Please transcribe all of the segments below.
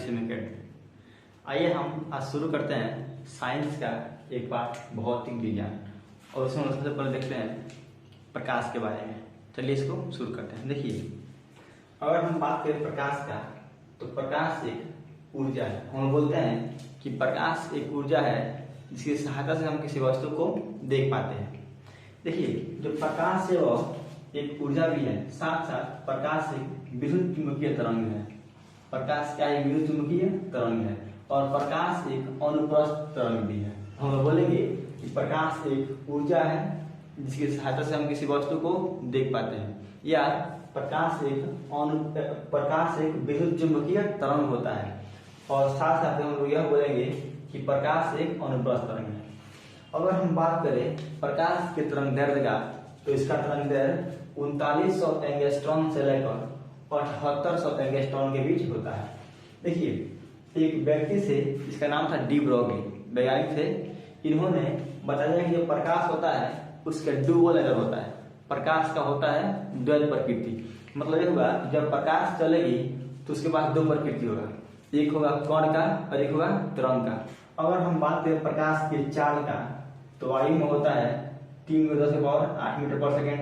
विषय में करते हैं। आइए हम आज शुरू करते हैं साइंस का एक पार्ट भौतिक विज्ञान, और उसमें सबसे पहले देखते हैं प्रकाश के बारे में। चलिए इसको शुरू करते हैं। देखिए, अगर हम बात करें प्रकाश का, तो प्रकाश एक ऊर्जा है। हम बोलते हैं कि प्रकाश एक ऊर्जा है जिसकी सहायता से हम किसी वस्तु को देख पाते हैं। देखिए, जो प्रकाश है वह एक ऊर्जा भी है, साथ साथ प्रकाश एक विद्युत चुंबकीय तरंग है। प्रकाश क्या एक विद्युत चुंबकीय तरंग है, और प्रकाश एक अनुप्रस्थ तरंग भी है। हम बोलेंगे कि प्रकाश एक ऊर्जा है जिसकी सहायता से हम किसी वस्तु को देख पाते हैं, या प्रकाश एक विद्युत चुंबकीय तरंग होता है। और साथ साथ हम लोग यह बोलेंगे कि प्रकाश एक अनुप्रस्थ तरंग है। अगर हम बात करें प्रकाश के तरंग दैर्ध्य का, तो इसका तरंग दैर्ध्य 3900 एंगस्ट्रॉम से लेकर 7800 एंगस्ट्रॉम के बीच होता है। देखिए, एक व्यक्ति से, इसका नाम था डी ब्रोगली, वैज्ञानिक थे। इन्होंने बताया कि जो प्रकाश होता है उसका डुअल नेचर होता है। प्रकाश का होता है द्वैत प्रकृति। मतलब ये होगा, जब प्रकाश चलेगी तो उसके पास दो प्रकृति होगा, एक होगा कण का और एक होगा तरंग का। अगर हम बात करें प्रकाश के चाल का, तो वायु में होता है 3×10⁸ मीटर पर सेकेंड।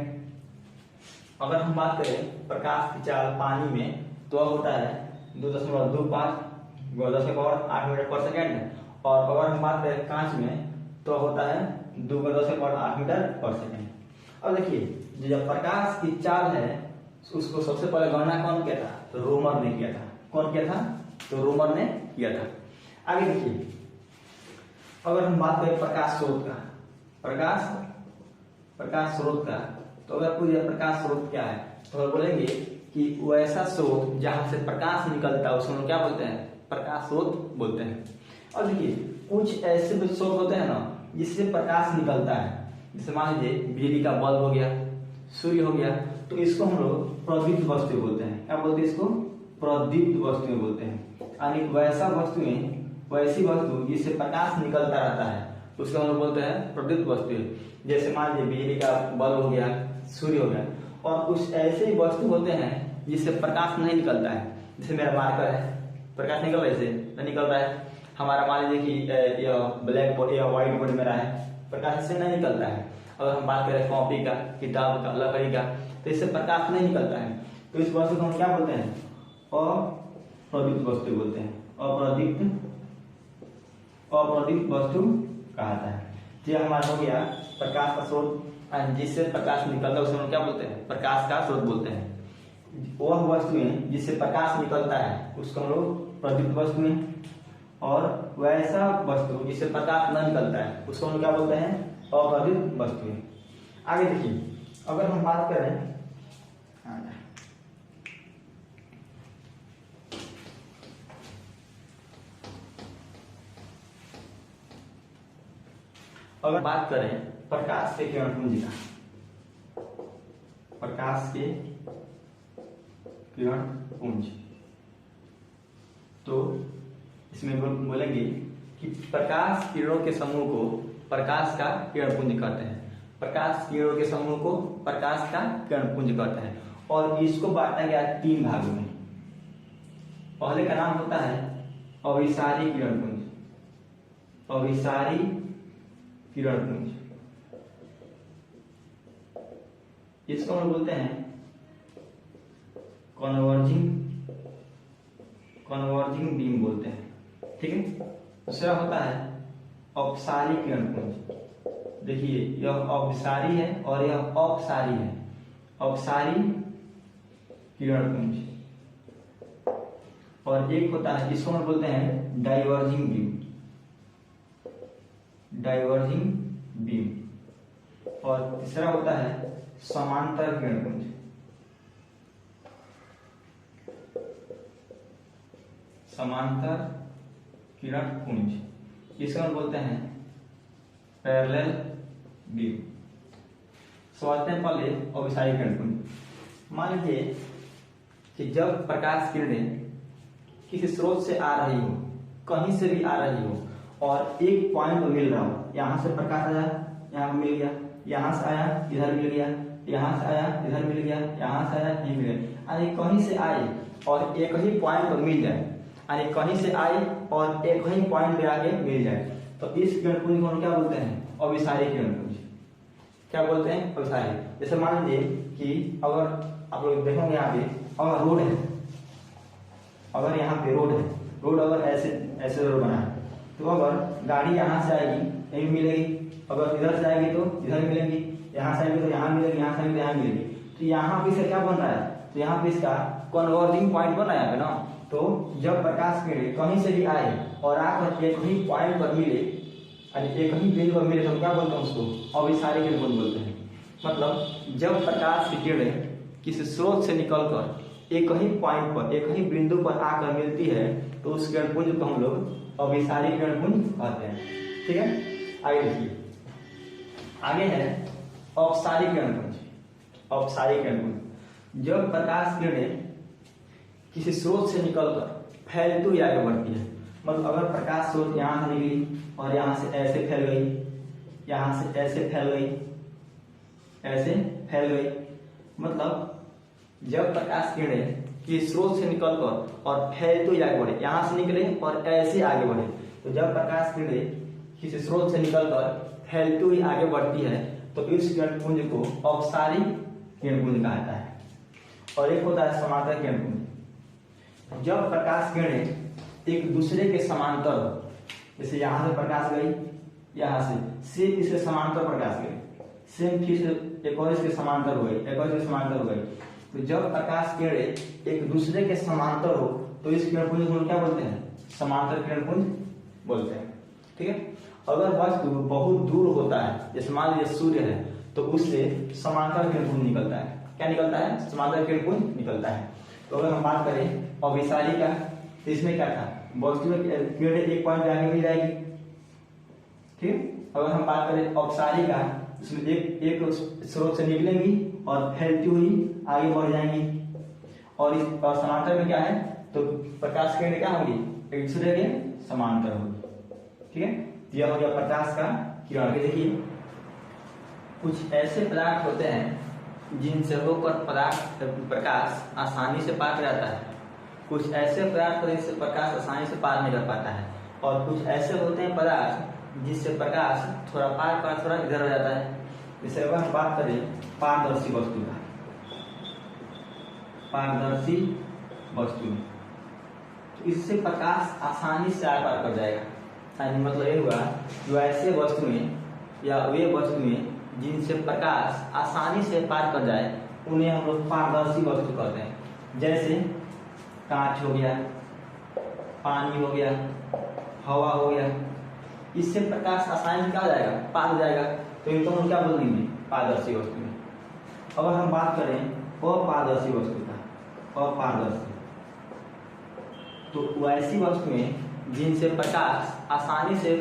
अगर हम बात करें प्रकाश की चाल पानी में, तो वह होता है 2.25×10⁸ मीटर पर सेकेंड। और अगर हम बात करें कांच में, तो होता है 2×10⁸ मीटर पर सेकेंड। अब देखिए, जब प्रकाश की चाल है उसको सबसे पहले गणना कौन किया था? तो रोमर ने किया था। कौन किया था? तो रोमर ने किया था। आगे देखिए, अगर हम बात करें प्रकाश स्रोत का, प्रकाश स्रोत का, तो अगर पूछे प्रकाश स्रोत क्या है, तो हम बोलेंगे कि वैसा स्रोत जहां से प्रकाश निकलता है उसको हम क्या बोलते हैं? प्रकाश स्रोत बोलते हैं। और देखिए, कुछ ऐसे भी स्रोत होते हैं ना जिससे प्रकाश निकलता है। जैसे मान लीजिए बिजली का बल्ब हो गया, सूर्य हो गया, तो इसको हम लोग प्रदीप्त वस्तु बोलते हैं। क्या बोलते हैं इसको? प्रदीप्त वस्तुएं बोलते हैं। यानी वैसी वस्तु जिससे प्रकाश निकलता रहता है उसको हम लोग बोलते हैं प्रदीप्त वस्तुएं। जैसे मान लीजिए बिजली का बल्ब हो गया, सूर्य हो गया। और कुछ ऐसे ही वस्तु होते हैं जिससे प्रकाश नहीं निकलता है। जैसे मेरा मार्कर है, प्रकाश निकल रहा है, इससे नहीं निकल रहा है। हमारा मान लीजिए कि यह ब्लैक बोर्ड या व्हाइट बोर्ड मेरा है, प्रकाश इससे नहीं निकलता है। अगर हम बात करें कॉपी का, किताब का, लकड़ी का, तो इससे प्रकाश नहीं निकलता है। तो इस वस्तु को हम क्या बोलते हैं? अप्रदीप्त वस्तु बोलते हैं। अप्रदीप्त वस्तु कहता है। ये हमारा हो गया प्रकाश का स्रोत, जिससे प्रकाश निकलता है उसे हम क्या बोलते हैं? प्रकाश का स्रोत बोलते हैं। वह वस्तुएं जिससे प्रकाश निकलता है उसको हम लोग प्रदीप्त वस्तुएं, और वैसा वस्तु जिससे प्रकाश न निकलता है उसको हम क्या बोलते हैं? अप्रदीप्त वस्तुएं। आगे देखिए, अगर हम बात करें प्रकाश के किरणपुंज का, प्रकाश के किरणपुंज, तो इसमें बोलेंगे कि प्रकाश किरणों के समूह को प्रकाश का किरणपुंज कहते हैं। प्रकाश किरणों के समूह को प्रकाश का किरणपुंज कहते हैं। और इसको बांटा गया 3 भागों में। पहले का नाम होता है अभिसारी किरणपुंज। अभिसारी किरणपुंज, इसको हम बोलते हैं कन्वर्जिंग बीम बोलते हैं। ठीक है। दूसरा होता है अपसारी किरणपुंज। देखिए, यह अभिसारी है और यह अपसारी है। अपसारी किरणपुंज। और एक होता है, इसको हम बोलते हैं डाइवर्जिंग बीम। और तीसरा होता है समांतर किरणपुंज। समांतर किरणपुंज, इसको हम बोलते हैं पैरेलल बीम। समझते हैं पहले अभिसारी किरणपुंज। मान लीजिए कि जब प्रकाश किरणें किसी स्रोत से आ रही हो, कहीं से भी आ रही हो, और एक पॉइंट पर मिल रहा हो, यहां से प्रकाश आया, यहाँ मिल गया, यहाँ से आया, इधर मिल गया, यहाँ से आया, इधर मिल गया, यहाँ से आया, ये मिल गया। यानी कहीं से आए और एक ही पॉइंट पर मिल जाए, यानी कहीं से आई और एक ही पॉइंट पे आके मिल जाए, तो इस किरण पुंज को हम क्या बोलते हैं? अभिसारी किरण पुंज। क्या बोलते हैं? अभिसारी। जैसे मान लीजिए कि अगर आप लोग देखोगे यहाँ पे अगर रोड है, अगर यहाँ पे रोड है, रोड अगर ऐसे ऐसे रोड बना है, तो अगर गाड़ी यहाँ से आएगी यही मिलेगी, अगर इधर से आएगी तो इधर मिलेगी, यहाँ से आएगी तो यहाँ मिलेगी, यहाँ से आएगी तो यहाँ मिलेगी। तो यहाँ पे इसका क्या बन रहा है? तो यहाँ पे इसका कन्वर्जिंग पॉइंट बन रहा है यहाँ पे ना। तो जब प्रकाश किरण कहीं से भी आए और आकर एक ही पॉइंट पर मिले, एक ही बिंदु पर मिले, तो क्या बोलते हैं? उसको अभिसारी किरण पुंज बोलते हैं। मतलब जब प्रकाश की किरण किसी स्रोत से निकलकर एक ही पॉइंट पर, एक ही बिंदु पर आकर मिलती है, तो उस किरण पुंज को हम लोग अभिसारी किरण पुंज कहते हैं। ठीक है, आगे देखिए, आगे है अपसारी किरण पुंज। अपसारी किरण पुंज, जब प्रकाश किरणें किसी स्रोत से निकलकर फैलती हुई आगे बढ़ती है, मतलब अगर प्रकाश स्रोत यहाँ से निकली और यहाँ से ऐसे फैल गई, यहाँ से ऐसे फैल गई, ऐसे फैल गई, मतलब जब प्रकाश किरणें किसी स्रोत से निकलकर और फैलते हुए आगे बढ़े, यहाँ से निकले और ऐसे आगे बढ़े, तो जब प्रकाश किरणें किसी स्रोत से निकलकर फैलती हुई आगे बढ़ती है, तो इस किरण पुंज को अपसारी किरण पुंज कहा जाता है। और एक होता है समांतर किरण पुंज। जब प्रकाश किरणें एक दूसरे के समांतर हो, जैसे यहाँ से प्रकाश गई, यहाँ से सेम इसके समांतर प्रकाश गई, सेम फिर से एक और इसके समांतर हो गई, एक और इसके समांतर हो गई, तो जब प्रकाश किरणें एक दूसरे के समांतर हो, तो इस किरण पुंज को क्या बोलते हैं? समांतर किरण पुंज बोलते हैं। ठीक है, अगर वस्तु बहुत दूर होता है, जैसे मान लीजिए सूर्य है, तो उससे समांतर किरण पुंज निकलता है। क्या निकलता है? समांतर किरण पुंज निकलता है। तो अगर हम बात करें अभिसारी का, तो इसमें क्या था? वस्तु में किरणें एक पॉइंट पे आगे मिल जाएगी। ठीक, अगर हम बात करें अपसारी का, उसमें एक स्रोत से निकलेंगी और फैलती हुई आगे बढ़ जाएंगी। और इस समांतर में क्या है? तो प्रकाश किरणें क्या होगी? एक दूसरे के समांतर होगी। ठीक है, यह हो गया प्रकाश का किरण। देखिए, कुछ ऐसे पदार्थ होते हैं जिनसे होकर प्रकाश आसानी से पार जाता है, कुछ ऐसे पदार्थ होते हैं जिससे प्रकाश आसानी से पार नहीं कर पाता है, और कुछ ऐसे होते हैं पदार्थ जिससे प्रकाश थोड़ा पार थोड़ा इधर हो जाता है। जैसे अगर हम बात करें पारदर्शी वस्तु का, पारदर्शी वस्तु, तो इससे प्रकाश आसानी से आर पार कर जाएगा। यानी मतलब ये हुआ, जो ऐसे वस्तुएं या वे वस्तुएं जिनसे प्रकाश आसानी से पार कर जाए, उन्हें हम लोग पारदर्शी वस्तु कहते हैं। जैसे कांच हो गया, पानी हो गया, हवा हो गया, इससे प्रकाश आसानी से क्या हो जाएगा? पार हो जाएगा। तो इनको हम क्या बोल देंगे? पारदर्शी वस्तु में। अगर हम बात करें अपारदर्शी वस्तु का, अपारदर्शी, तो वैसी वस्तुएं जिनसे प्रकाश आसानी से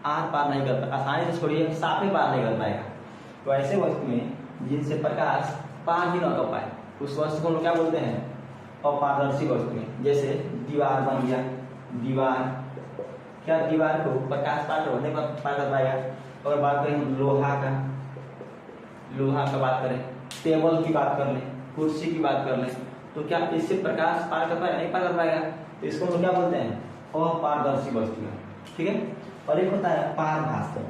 आर पार नहीं कर, आसानी से छोड़िए साफे पार नहीं कर पाएगा, तो ऐसे वस्तुएं जिनसे प्रकाश पार ही न कर पाए, उस वस्तु को हम क्या बोलते हैं? अपारदर्शी वस्तुएं। जैसे दीवार बन गया, दीवार, क्या दीवार को प्रकाश पार कर पाएगा? अगर बात करें लोहा का, लोहा का बात करें, टेबल की बात कर लें, कुर्सी की बात कर लें, तो क्या इससे प्रकाश पार कर पाएगा? नहीं पार कर पाएगा। तो इसको हम क्या बोलते हैं? अपारदर्शी वस्तुएं। ठीक है, और एक होता है पारभासी।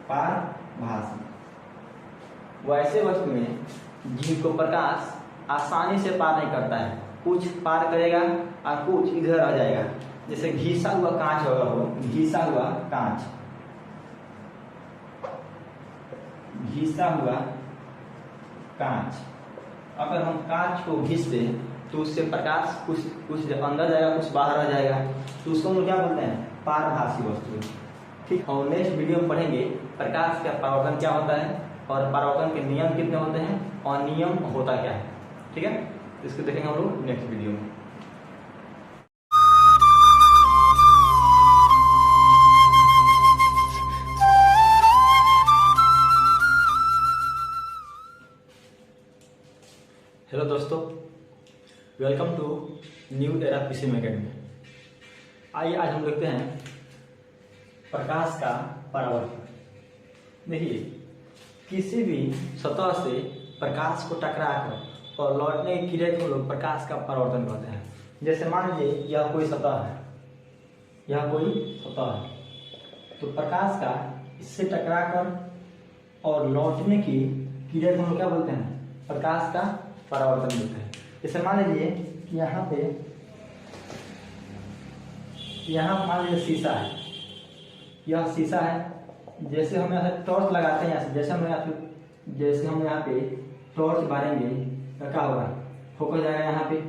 पारभासी वैसे वस्तुएं जिनको प्रकाश आसानी से पार नहीं करता है, कुछ पार करेगा और कुछ इधर आ जाएगा। जैसे घिसा हुआ कांच होगा, वो घिसा हुआ कांच, घिसा हुआ कांच, अगर हम कांच को घिस दें तो उससे प्रकाश कुछ अंदर जाएगा, कुछ बाहर आ जाएगा, तो उसको हम क्या बोलते हैं? पारभासी वस्तु। ठीक, और नेक्स्ट वीडियो में पढ़ेंगे प्रकाश का परावर्तन क्या होता है और परावर्तन के नियम कितने होते हैं और नियम होता क्या है। ठीक है, इसको देखेंगे हम लोग नेक्स्ट वीडियो में। हेलो दोस्तों, welcome to New Era PCM Academy. आइए आज हम देखते हैं प्रकाश का परावर्तन। देखिए, किसी भी सतह से प्रकाश को टकराकर और लौटने की क्रिया को लोग प्रकाश का परावर्तन कहते हैं। जैसे मान लीजिए यह कोई सतह है, यह कोई सतह है, तो प्रकाश का इससे टकराकर और लौटने की क्रिया को हम क्या बोलते हैं? प्रकाश का परावर्तन बोलते हैं। जैसे मान लीजिए यहाँ मान लीजिए शीशा है, यह शीशा है। जैसे हम यहाँ से टॉर्च लगाते हैं, यहाँ से जैसे हम यहाँ पे टॉर्च मारेंगे तो क्या होगा? फोकस जाएगा यहाँ पे,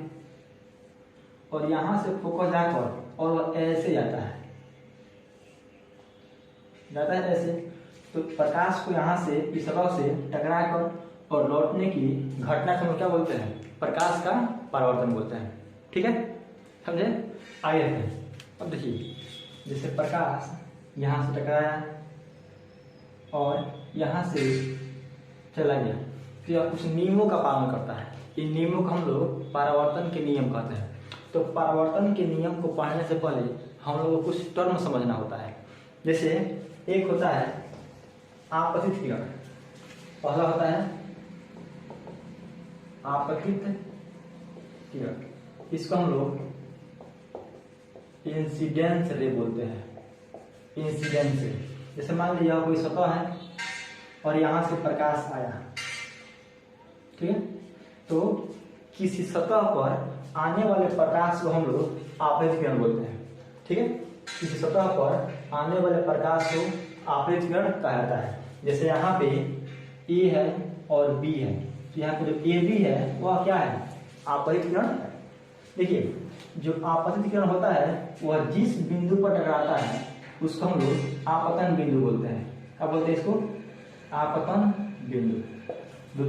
और यहाँ से फोकस जाकर और वह ऐसे जाता है ऐसे। तो प्रकाश को यहाँ से इस सतह से टकरा कर और लौटने की घटना को हम क्या बोलते हैं? प्रकाश का परावर्तन बोलते हैं। ठीक है, समझे? आगे देखते हैं। अब देखिए, जैसे प्रकाश यहाँ से टकराया और यहाँ से चला गया, तो यह कुछ नियमों का पालन करता है। इन नियमों को हम लोग परावर्तन के नियम कहते हैं। तो परावर्तन के नियम को पढ़ने से पहले हम लोगों को कुछ टर्म समझना होता है। जैसे एक होता है आपतित किरण, पहला होता है आपतित किरण, इसको हम लोग इंसिडेंस रे बोलते हैं। इंसिडेंस रे, जैसे मान लीजिए यह कोई सतह है और यहाँ से प्रकाश आया, ठीक है, तो किसी सतह पर आने वाले प्रकाश को हम लोग आपतित किरण बोलते हैं। ठीक है, किसी सतह पर आने वाले प्रकाश को आपतित किरण कहा जाता है। जैसे यहाँ पे ए है और बी है, तो यहाँ पे जो ए बी है वह क्या है? आपतित किरण है। देखिए, जो आपतित किरण होता है वह जिस बिंदु पर टकराता है उसको हम लोग आपतन बिंदु बोलते हैं। क्या बोलते हैं इसको? आपतन बिंदु।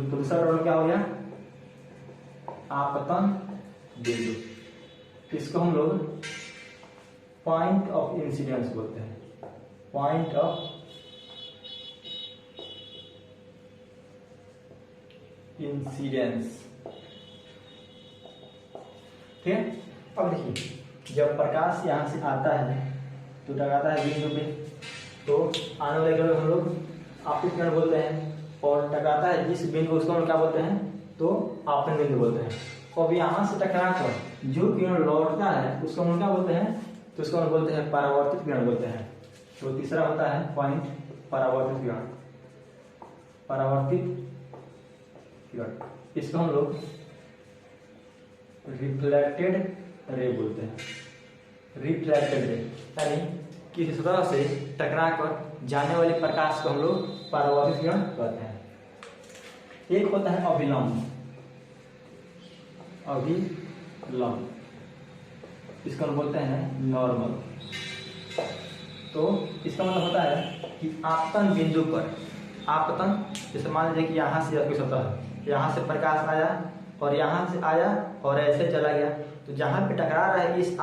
दूसरा टर्म क्या हो गया? आपतन बिंदु। इसको हम लोग पॉइंट ऑफ इंसिडेंस बोलते हैं। Point of incidence. ठीक है, अब देखिए, जब प्रकाश यहाँ से आता है तो टकराता है बिंदु पे, तो आने वाले किरण हम लोग आपतित किरण बोलते हैं, और टकराता है जिस बिंदु उसको हम क्या बोलते हैं? तो आपतन बिंदु बोलते हैं। और यहाँ से टकरा कर जो किरण लौटता है उसको हम क्या बोलते हैं? तो उसको हम बोलते हैं परावर्तित किरण बोलते हैं। तो तीसरा होता है पॉइंट परावर्तित किरण। परावर्तित किरण, इसको हम लोग रिफ्लेक्टेड रे बोलते हैं। रिफ्लेक्टेड रे यानी किसी सतह से टकरा कर जाने वाले प्रकाश को हम लोग परावर्तित किरण कहते हैं। एक होता है अभिलंब। अभिलंब, इसको हम बोलते हैं नॉर्मल। तो इसका मतलब होता है कि आपतन बिंदु पर, आपतन, जैसे मान लीजिए कि यहाँ से कोई सतह है, यहाँ से प्रकाश आया और यहाँ से आया और ऐसे चला गया, तो जहाँ पे टकरा रहा है इस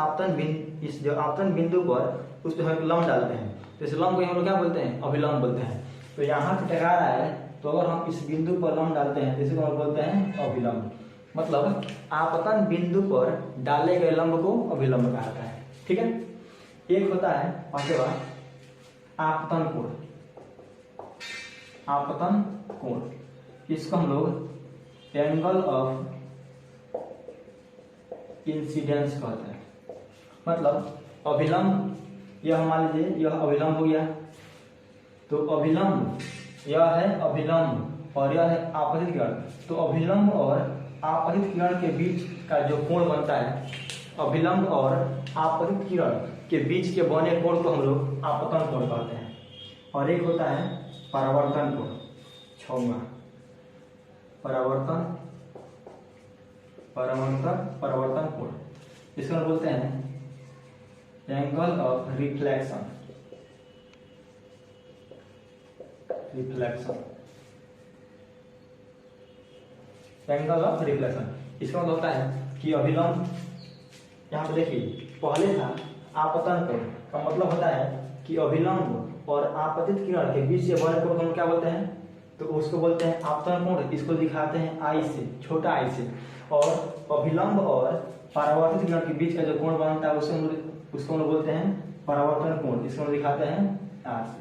जो आपतन बिंदु पर उस पर हम लंब डालते हैं। तो इस लंब को हम लोग क्या बोलते हैं? अभिलंब बोलते हैं। तो यहाँ पे टकरा रहा है तो अगर हम इस बिंदु पर लंब डालते हैं जिसको हम बोलते हैं अभिलंब। मतलब आपतन बिंदु पर डाले गए लंब को अभिलंब कहा जाता है। ठीक है, एक होता है पांचवा आपतन कोण। आपतन कोण, इसको हम लोग एंगल ऑफ इंसिडेंस कहते हैं। मतलब अभिलंब, यह मान लीजिए यह अभिलंब हो गया, तो अभिलंब, यह है अभिलंब और यह है आपतित किरण। तो अभिलंब और आपतित किरण के बीच का जो कोण बनता है, अभिलंब और आपतित किरण के बीच के बने कोण को हम लोग आपतन कोण कहते हैं। और एक होता है परावर्तन कोण, छठवां परावर्तन कोण, इसको हम बोलते हैं angle of reflection. Angle of reflection, इसका मतलब होता है कि अभिलंब, यहाँ पे देखिए पहले था आपतन कोण, का मतलब होता है कि अभिलंब और आपतित किरण के बीच से बने कोण को हम क्या बोलते हैं? तो उसको बोलते हैं आपतन कोण। इसको दिखाते हैं आई से, छोटा आई से। और अभिलंब और परावर्तित किरण के बीच का जो कोण बनता है उसको हम बोलते हैं परावर्तन कोण। इसको हम दिखाते हैं आर से।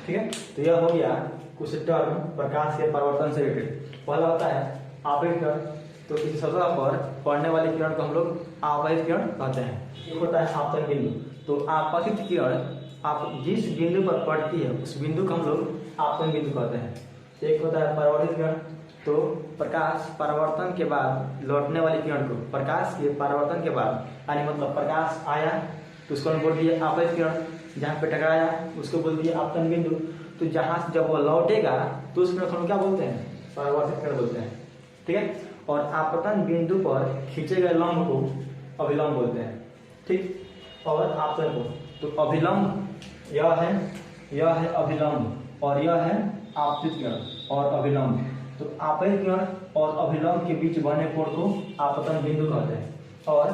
ठीक है, तो यह हो गया कुछ टर्म प्रकाश के परावर्तन से रिलेटेड। पहला होता है आपतित किरण, तो किसी सतह पर पड़ने वाली किरण को हम लोग आपतित किरण कहते हैं। एक होता है आपतन बिंदु, तो आपतित किरण आप जिस बिंदु पर पड़ती है उस बिंदु को हम लोग आपतन बिंदु कहते हैं। एक होता है परावर्तित किरण, तो प्रकाश परावर्तन के बाद लौटने वाली किरण को, प्रकाश के परावर्तन के बाद यानी मतलब प्रकाश आया तो उसको हम बोल दिए आपतित किरण, जहाँ पे टकराया उसको बोल दिए आपतन बिंदु। तो जहाँ से जब वो लौटेगा तो उस किरण को हम क्या बोलते हैं, परावर्तित किरण बोलते हैं, ठीक है। और आपतन बिंदु पर खींचे गए लंब को अभिलंब बोलते हैं, ठीक। और आपतन को, तो अभिलंब यह है अभिलंब और यह है आपतित किरण और अभिलंब। तो आपतित किरण और अभिलंब के बीच बने कोण को आपतन बिंदु कहते हैं, और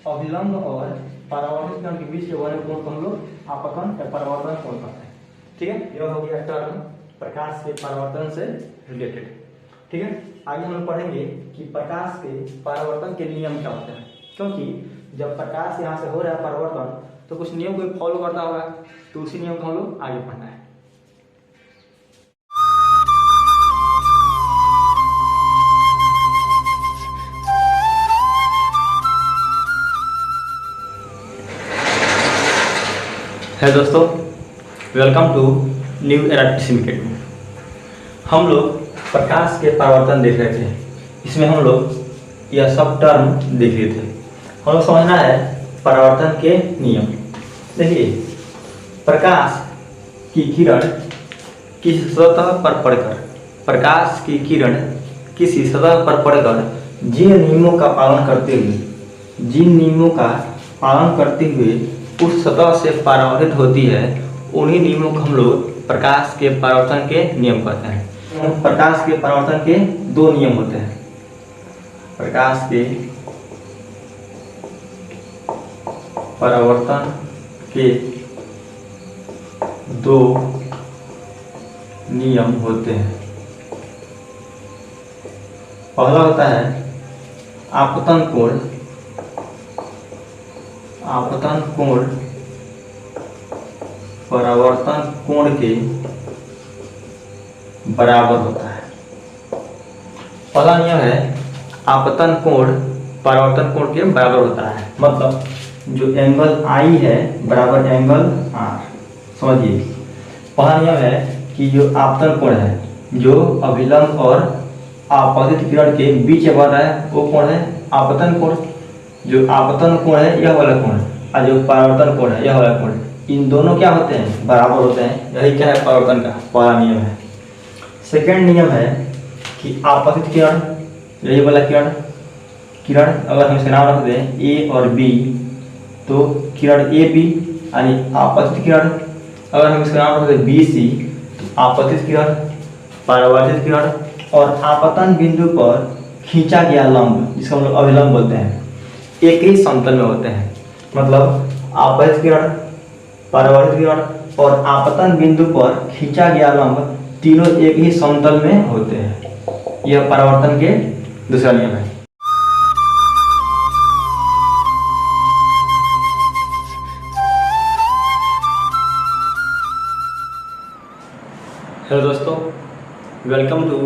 अभिलंब और परावर्तित किरण के बीच के बने कोण को हम लोग आपतन या परावर्तन कोण कहते हैं, ठीक है। यह हो गया टर्म प्रकाश के परावर्तन से रिलेटेड, ठीक है। आगे हम लोग पढ़ेंगे कि प्रकाश के परावर्तन के नियम क्या होते हैं, क्योंकि जब प्रकाश यहाँ से हो रहा है परावर्तन तो कुछ नियम को फॉलो करता होगा, तो उसी नियम को हम लोग आगे पढ़ना है। हेलो दोस्तों, welcome to New Era Teaching Academy. हम लोग प्रकाश के परावर्तन देख रहे थे, इसमें हम लोग यह सब टर्म देख रहे थे। हम लोग समझना है परावर्तन के नियम। देखिए, प्रकाश की किरण किसी सतह पर पड़कर, प्रकाश की किरण किसी सतह पर पड़कर जिन नियमों का पालन करते हुए उस सतह से परावर्तित होती है, उन्हीं नियमों को हम लोग प्रकाश के परावर्तन के नियम कहते हैं। प्रकाश के परावर्तन के दो नियम होते हैं। प्रकाश के परावर्तन के दो नियम होते हैं। पहला होता है आपतन कोण परावर्तन कोण के बराबर होता है। पहला नियम है आपतन कोण परावर्तन कोण के बराबर होता है, मतलब जो एंगल आई है बराबर एंगल आर। समझिए, पहला नियम है कि जो आपतन कोण है, जो अभिलंब और आपतित किरण के बीच बन रहा है वो कोण है आपतन कोण। जो आपतन कोण है यह वाला कोण, और जो परावर्तन कोण है यह वाला कोण, इन दोनों क्या होते हैं, बराबर होते हैं। यही क्या है परावर्तन का पहला नियम है। सेकेंड नियम है कि आपतित किरण, यही वाला किरण अगर हम इसका नाम रख दें ए और बी, तो किरण ए बी, यानी आपतित किरण अगर हम इसका नाम रख दें बी सी, तो आपतित किरण, परावर्तित किरण। और आपतन बिंदु पर खींचा गया लंब, जिसको हम लोग अभिलंब बोलते हैं, एक ही समतल में होते हैं। मतलब आपतित किरण, परावर्तित किरण और आपतन बिंदु पर खींचा गया लंब तीनों एक ही समतल में होते हैं। यह परावर्तन के दूसरा नियम है। हेलो दोस्तों, welcome to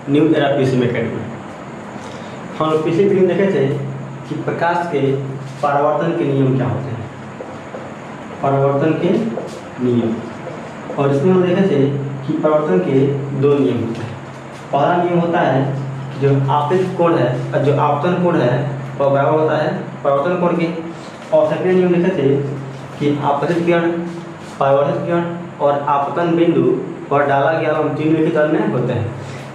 New Era Teaching Academy. हम लोग पिछली वीडियो में देखे थे कि प्रकाश के परावर्तन के नियम क्या होते हैं, परावर्तन के नियम। और इसमें हम देखे थे कि परावर्तन के दो नियम होते हैं। पहला नियम होता है जो आपतित कोण है और जो आपतन कोण है वह बराबर होता है परावर्तन कोण के। और सेकंड नियम देखे थे कि आपतित किरण, परावर्तित किरण और आपतन बिंदु पर डाला गया हम तीनों एक ही तल में होते हैं।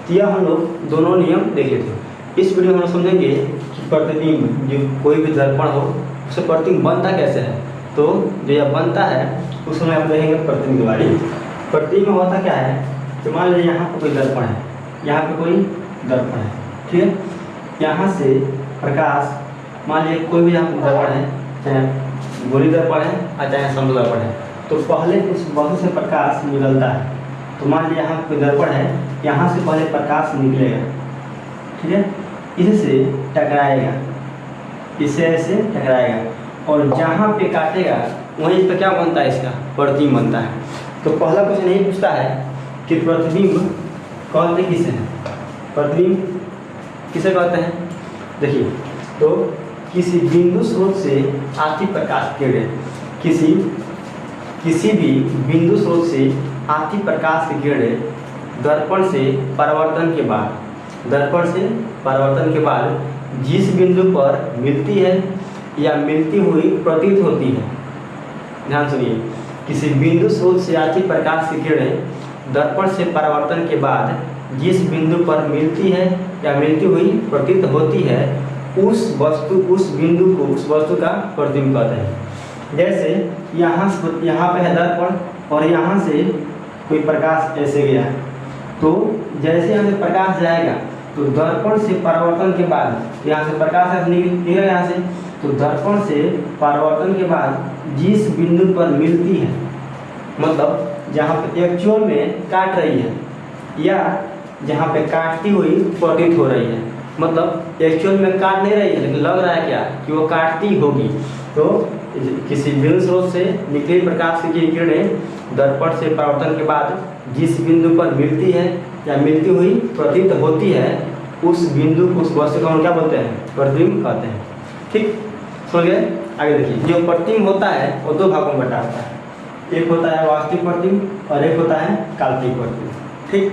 तो यह हम लोग दोनों नियम देखे थे। इस वीडियो में हम समझेंगे कि प्रतिबिंब, जो कोई भी दर्पण हो उसे प्रतिबिंब बनता कैसे है। तो जो यह बनता है उस समय हम देखेंगे प्रतिबिंब के बारे में। प्रतिबिंब में होता क्या है कि मान लीजिए यहाँ पर कोई दर्पण है, यहाँ पे कोई दर्पण है, ठीक है। यहाँ से प्रकाश, मान लीजिए कोई भी यहाँ पर दर्पण है, चाहे गोली दर्पण है और चाहे समतल दर्पण है, तो पहले उस वस्तु से प्रकाश निकलता है। तो मान लीजिए यहाँ कोई दर्पण है, यहाँ से पहले प्रकाश निकलेगा, ठीक है, इससे टकराएगा, इससे ऐसे टकराएगा और जहाँ पे काटेगा वहीं पर क्या बनता है, इसका प्रतिबिंब बनता है। तो पहला क्वेश्चन यही पूछता है कि प्रतिबिंब कहते किसे हैं, प्रतिबिंब किसे कहते हैं। देखिए, तो किसी बिंदु स्रोत से आती प्रकाश किरण किसी भी बिंदु स्रोत से आती प्रकाश की किरणें दर्पण से परावर्तन के बाद जिस बिंदु पर मिलती है या मिलती हुई प्रतीत होती है, ध्यान सुनिए, किसी बिंदु स्रोत से आती प्रकाश की किरणें दर्पण से परावर्तन के बाद जिस बिंदु पर मिलती है या मिलती हुई प्रतीत होती है, उस वस्तु का प्रतिबिंब कहते हैं। जैसे यहाँ पे है दर्पण और यहाँ से कोई प्रकाश ऐसे गया, तो जैसे यहाँ से प्रकाश जाएगा तो दर्पण से परावर्तन के बाद यहाँ से प्रकाश ऐसे निकलेगा यहाँ से, तो दर्पण से परावर्तन के बाद जिस बिंदु पर मिलती है, मतलब जहाँ पे एक्चुअल में काट रही है या जहाँ पे काटती हुई प्रतीत हो रही है, मतलब एक्चुअल में काट नहीं रही है लेकिन लग रहा है क्या कि वो काटती होगी, तो किसी बिंदु स्रोत से निकली प्रकाश की किरणें दर्पण से परावर्तन के बाद जिस बिंदु पर मिलती है या मिलती हुई प्रतीत होती है, उस बिंदु उस वस्तु को हम क्या बोलते हैं? प्रतिबिंब कहते हैं। ठीक, समझ गए? आगे देखिए, जो प्रतिबिंब होता है वो दो भागों में बटा होता है, एक होता है वास्तविक प्रतिबिंब और एक होता है काल्पनिक प्रतिबिंब। ठीक,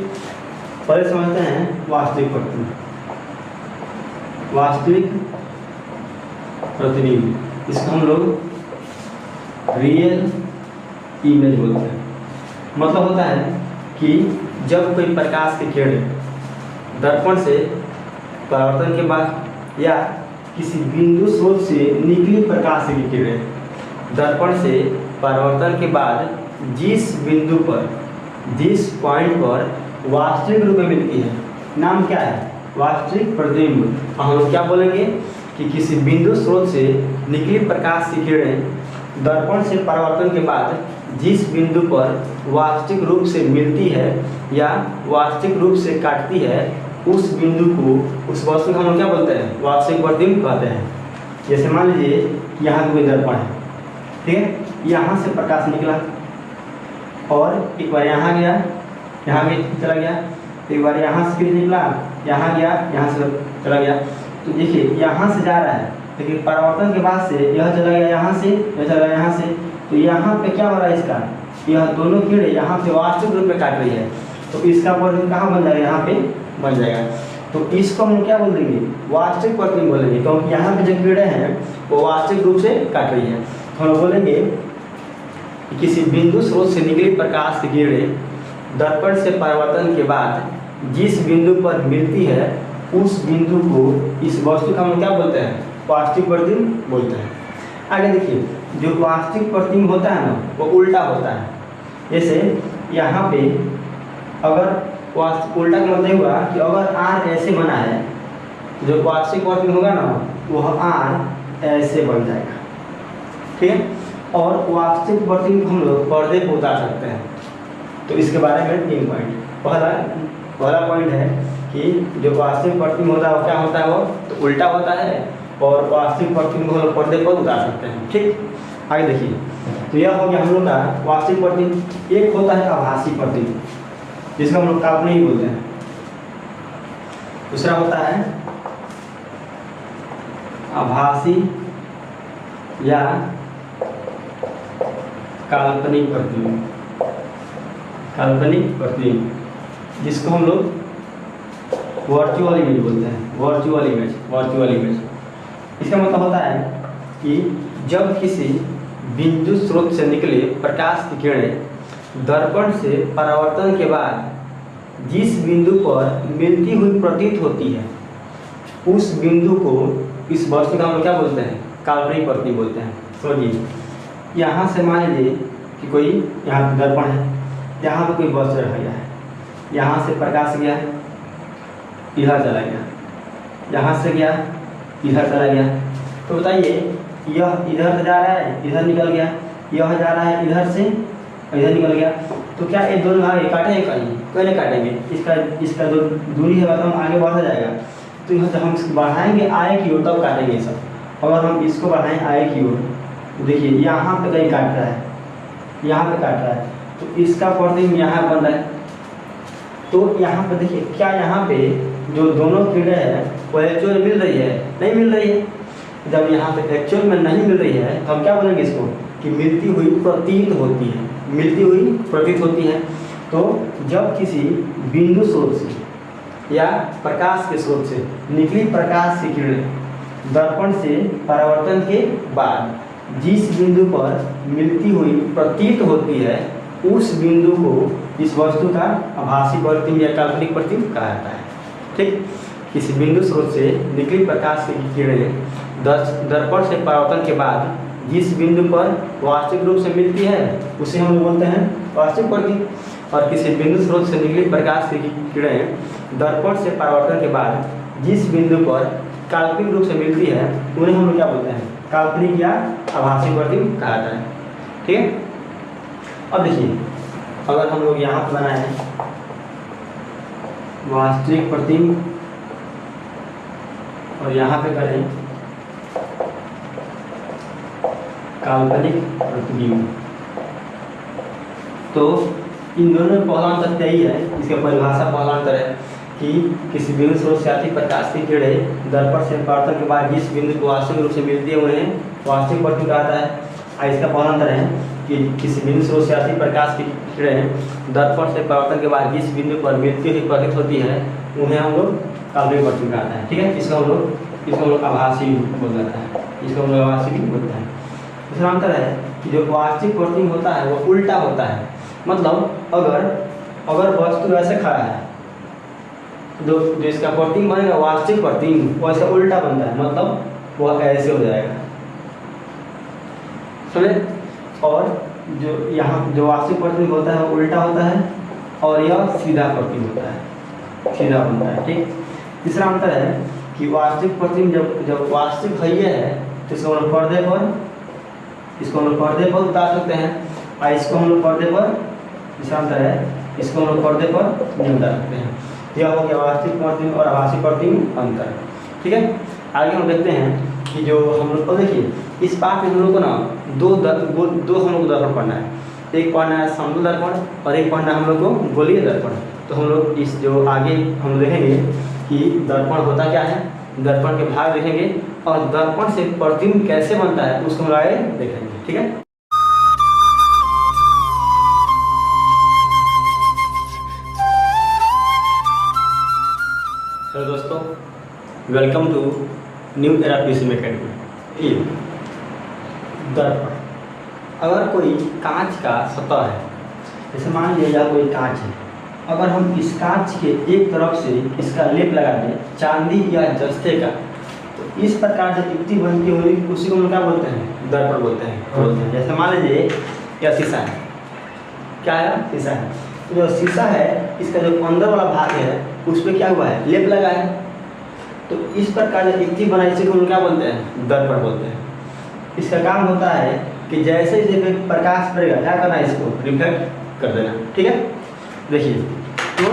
पहले समझते हैं वास्तविक प्रतिबिंब। वास्तविक प्रतिबिंब, इसको हम लोग रियल इमेज बोलते हैं। मतलब होता है कि जब कोई प्रकाश की किरणें दर्पण से परावर्तन के बाद या किसी बिंदु स्रोत से निकली प्रकाश की किरणें दर्पण से परावर्तन के बाद जिस बिंदु पर, जिस पॉइंट पर वास्तविक रूप में मिलती है, नाम क्या है? वास्तविक प्रतिबिंब। हम लोग क्या बोलेंगे कि किसी बिंदु स्रोत से निकली प्रकाश की किरणें दर्पण से परावर्तन के बाद जिस बिंदु पर वास्तविक रूप से मिलती है या वास्तविक रूप से काटती है, उस बिंदु को, उस वस्तु को हम लोग क्या बोलते हैं? वास्तविक प्रतिबिंब कहते हैं। जैसे मान लीजिए यहाँ कोई दर्पण है, ठीक है, यहाँ से प्रकाश निकला और एक बार यहाँ गया, यहाँ भी चला गया, एक बार यहाँ से फिर निकला, यहाँ गया, यहाँ से चला गया। तो देखिए यहाँ से जा रहा है लेकिन परावर्तन के बाद से यह चला गया यहाँ से, यह चला गया यहाँ से, तो यहाँ पे क्या हो रहा है इसका? यह दोनों कीड़े यहाँ पे वास्तविक रूप में काट रही है, तो इसका प्रतिबिंब कहाँ बन जाएगा? यहाँ पे बन जाएगा। तो इसको हम क्या बोल देंगे? वास्तविक प्रतिबिंब बोलेंगे, क्योंकि यहाँ पे जो कीड़े हैं वो वास्तविक रूप से काट रही है। तो हम बोलेंगे कि किसी बिंदु स्रोत से निकली प्रकाश की किरणें दर्पण से परावर्तन के बाद जिस बिंदु पर मिलती है, उस बिंदु को, इस वस्तु का हम क्या बोलते हैं? वास्तविक प्रतिबिंब बोलते हैं। आगे देखिए, जो वास्तविक प्रतिबिंब होता है ना, वो उल्टा होता है। जैसे यहाँ पे अगर उल्टा का मतलब हुआ कि अगर आर ऐसे बना है, जो वास्तविक प्रतिबिंब होगा ना, वह आर ऐसे बन जाएगा। ठीक है, और वास्तविक प्रतिबिंब हम लोग पर्दे पर उतार सकते हैं। तो इसके बारे में 3 पॉइंट। पहला पॉइंट है कि जो वास्तविक प्रतिबिंब होता है वो क्या होता है? वो तो उल्टा होता है, और वास्तविक प्रतिबिंब हम लोग पर्दे पर उतार सकते हैं। ठीक, आगे देखिए, तो यह हो गया हम लोग का वास्तविक प्रतिबिंब। एक होता है आभासी प्रतिबिंब, जिसको हम लोग काल्पनिक बोलते हैं। दूसरा होता है आभासी या काल्पनिक प्रतिबिंब। काल्पनिक प्रतिबिंब, जिसको हम लोग वर्चुअल इमेज बोलते हैं। Virtual image. इसका मतलब होता है कि जब किसी बिंदु स्रोत से निकले प्रकाश की किरणें दर्पण से परावर्तन के बाद जिस बिंदु पर मिलती हुई प्रतीत होती है, उस बिंदु को, इस वस्तु का हम क्या बोलते हैं? काल्पनिक प्रतिबिंब बोलते हैं। समझिए, यहाँ से मान लीजिए कि कोई यहाँ पे दर्पण है, यहाँ पे कोई वस्तु रखा गया है, यहाँ से प्रकाश गया, इधर चला गया, यहाँ से गया, इधर चला गया। तो बताइए, यह इधर से जा रहा है, इधर निकल गया, यह जा रहा है इधर से, इधर निकल गया, तो क्या ये दोनों आगे काटेंगे? कहीं नहीं काटेंगे। इसका जो दूरी है मतलब आगे बढ़ा जाएगा। तो यह जब हम इसको बढ़ाएंगे आए की ओर, तब काटेंगे सब। अगर हम इसको बढ़ाएं आए की ओर, तो देखिए यहाँ पे कहीं काट रहा है, यहाँ पे काट रहा है, तो इसका प्रतिबिंब यहाँ बन रहा है। तो यहाँ पे देखिए, क्या यहाँ पे जो दोनों किरणें हैं वो एक्चुअल मिल रही है? नहीं मिल रही है। जब यहाँ पे एक्चुअल में नहीं मिल रही है तो हम क्या बोलेंगे? इसको कि मिलती हुई प्रतीत होती है, मिलती हुई प्रतीत होती है। तो जब किसी बिंदु स्रोत से या प्रकाश के स्रोत से निकली प्रकाश की किरणें दर्पण से परावर्तन के बाद जिस बिंदु पर मिलती हुई प्रतीत होती है, उस बिंदु को इस वस्तु का आभासी प्रतिबिंब या काल्पनिक प्रतिबिंब कहा जाता है। ठीक, किसी बिंदु स्रोत से निकली प्रकाश की किरणें दर्पण से परावर्तन के बाद जिस बिंदु पर वास्तविक रूप से मिलती है उसे हम लोग बोलते हैं वास्तविक प्रतिबिंब। और किसी बिंदु स्रोत से निकली प्रकाश की किरणें दर्पण से परावर्तन के बाद जिस बिंदु पर काल्पनिक रूप से मिलती है उन्हें हम लोग क्या बोलते हैं, काल्पनिक या आभासी प्रतिबिंब कहा जाता है। ठीक है, अब देखिए अगर हम लोग यहाँ पर बनाए वास्तविक प्रतिबिंब और यहाँ पे करें काल्पनिक प्रतिबिंब, तो इन दोनों में पहला अंतर यही है, इसका परिभाषा पहला अंतर है कि किसी बिंदु स्रोत से आती प्रकाश की किरणें दर्पण से परावर्तन के बाद जिस बिंदु को वास्तविक रूप से मिलती है उन्हें वास्तविक प्रतिबिंब कहा जाता है। और इसका पहला अंतर है कि किसी बिंदु स्रोत से आती प्रकाश की किरणें दर्पण से परावर्तन के बाद जिस बिंदु पर मिलती हुई प्रतीत होती है उन्हें हम लोग काल्पनिक प्रतिबिंब कहते हैं। ठीक है, इसका हम लोग आभासी बोल जाता है, इसको हम लोग आभासी बोलते हैं। दूसरा अंतर है कि जो वास्तविक प्रतिबिंब होता है वो उल्टा होता है। मतलब अगर वस्तु ऐसे खड़ा है जो इसका प्रतिबिंब बनेगा वास्तविक प्रतिबिंब वो ऐसे उल्टा बनता है, मतलब वो ऐसे हो जाएगा, समझे। और जो यहाँ जो वास्तविक प्रतिबिंब होता है वो उल्टा होता है और यह सीधा प्रतिबिंब होता है, सीधा बनता है। ठीक, तीसरा अंतर है कि वास्तविक प्रतिबिंब जब वास्तविक है तो इसको हम लोग पर्दे पर उतार सकते हैं और इसको हम लोग पर्दे पर, तीसरा अंतर है इसको हम लोग पर्दे पर नहीं उतार सकते हैं। यह हो गया वास्तविक प्रतिबिंब और आभासी प्रतिबिंब अंतर। ठीक है, आगे हम देखते हैं कि जो हम लोग को देखिए इस पाठ में हम लोग को ना दो हम लोग दर्पण पढ़ना है, एक पढ़ना है समतल दर्पण और एक पढ़ना है हम लोग को गोलीय दर्पण। तो हम लोग इस जो आगे हम देखेंगे कि दर्पण होता क्या है, दर्पण के भाग देखेंगे और दर्पण से प्रतिबिंब कैसे बनता है उसको हम आगे देखेंगे। ठीक है, हेलो दोस्तों, welcome to New Era PCM Academy. दर्पण, अगर कोई कांच का सतह है, जैसे मान लीजिए कोई कांच है, अगर हम इस कांच के एक तरफ से इसका लेप लगा दें चांदी या जस्ते का, तो इस प्रकार जो युक्ति बनती हुई उसी को हम क्या बोलते हैं, दर्पण बोलते हैं। जैसे मान लीजिए यह शीशा है, क्या है, शीशा है। तो जो शीशा है इसका जो अंदर वाला भाग है उस पर क्या हुआ है, लेप लगा है। तो इस प्रकार जो युक्ति बनाई इसी को हम क्या बोलते हैं, दर्पण बोलते हैं। इसका काम होता है कि जैसे जैसे प्रकाश पड़ेगा क्या करना है, इसको रिफ्लेक्ट कर देना। ठीक है, देखिए तो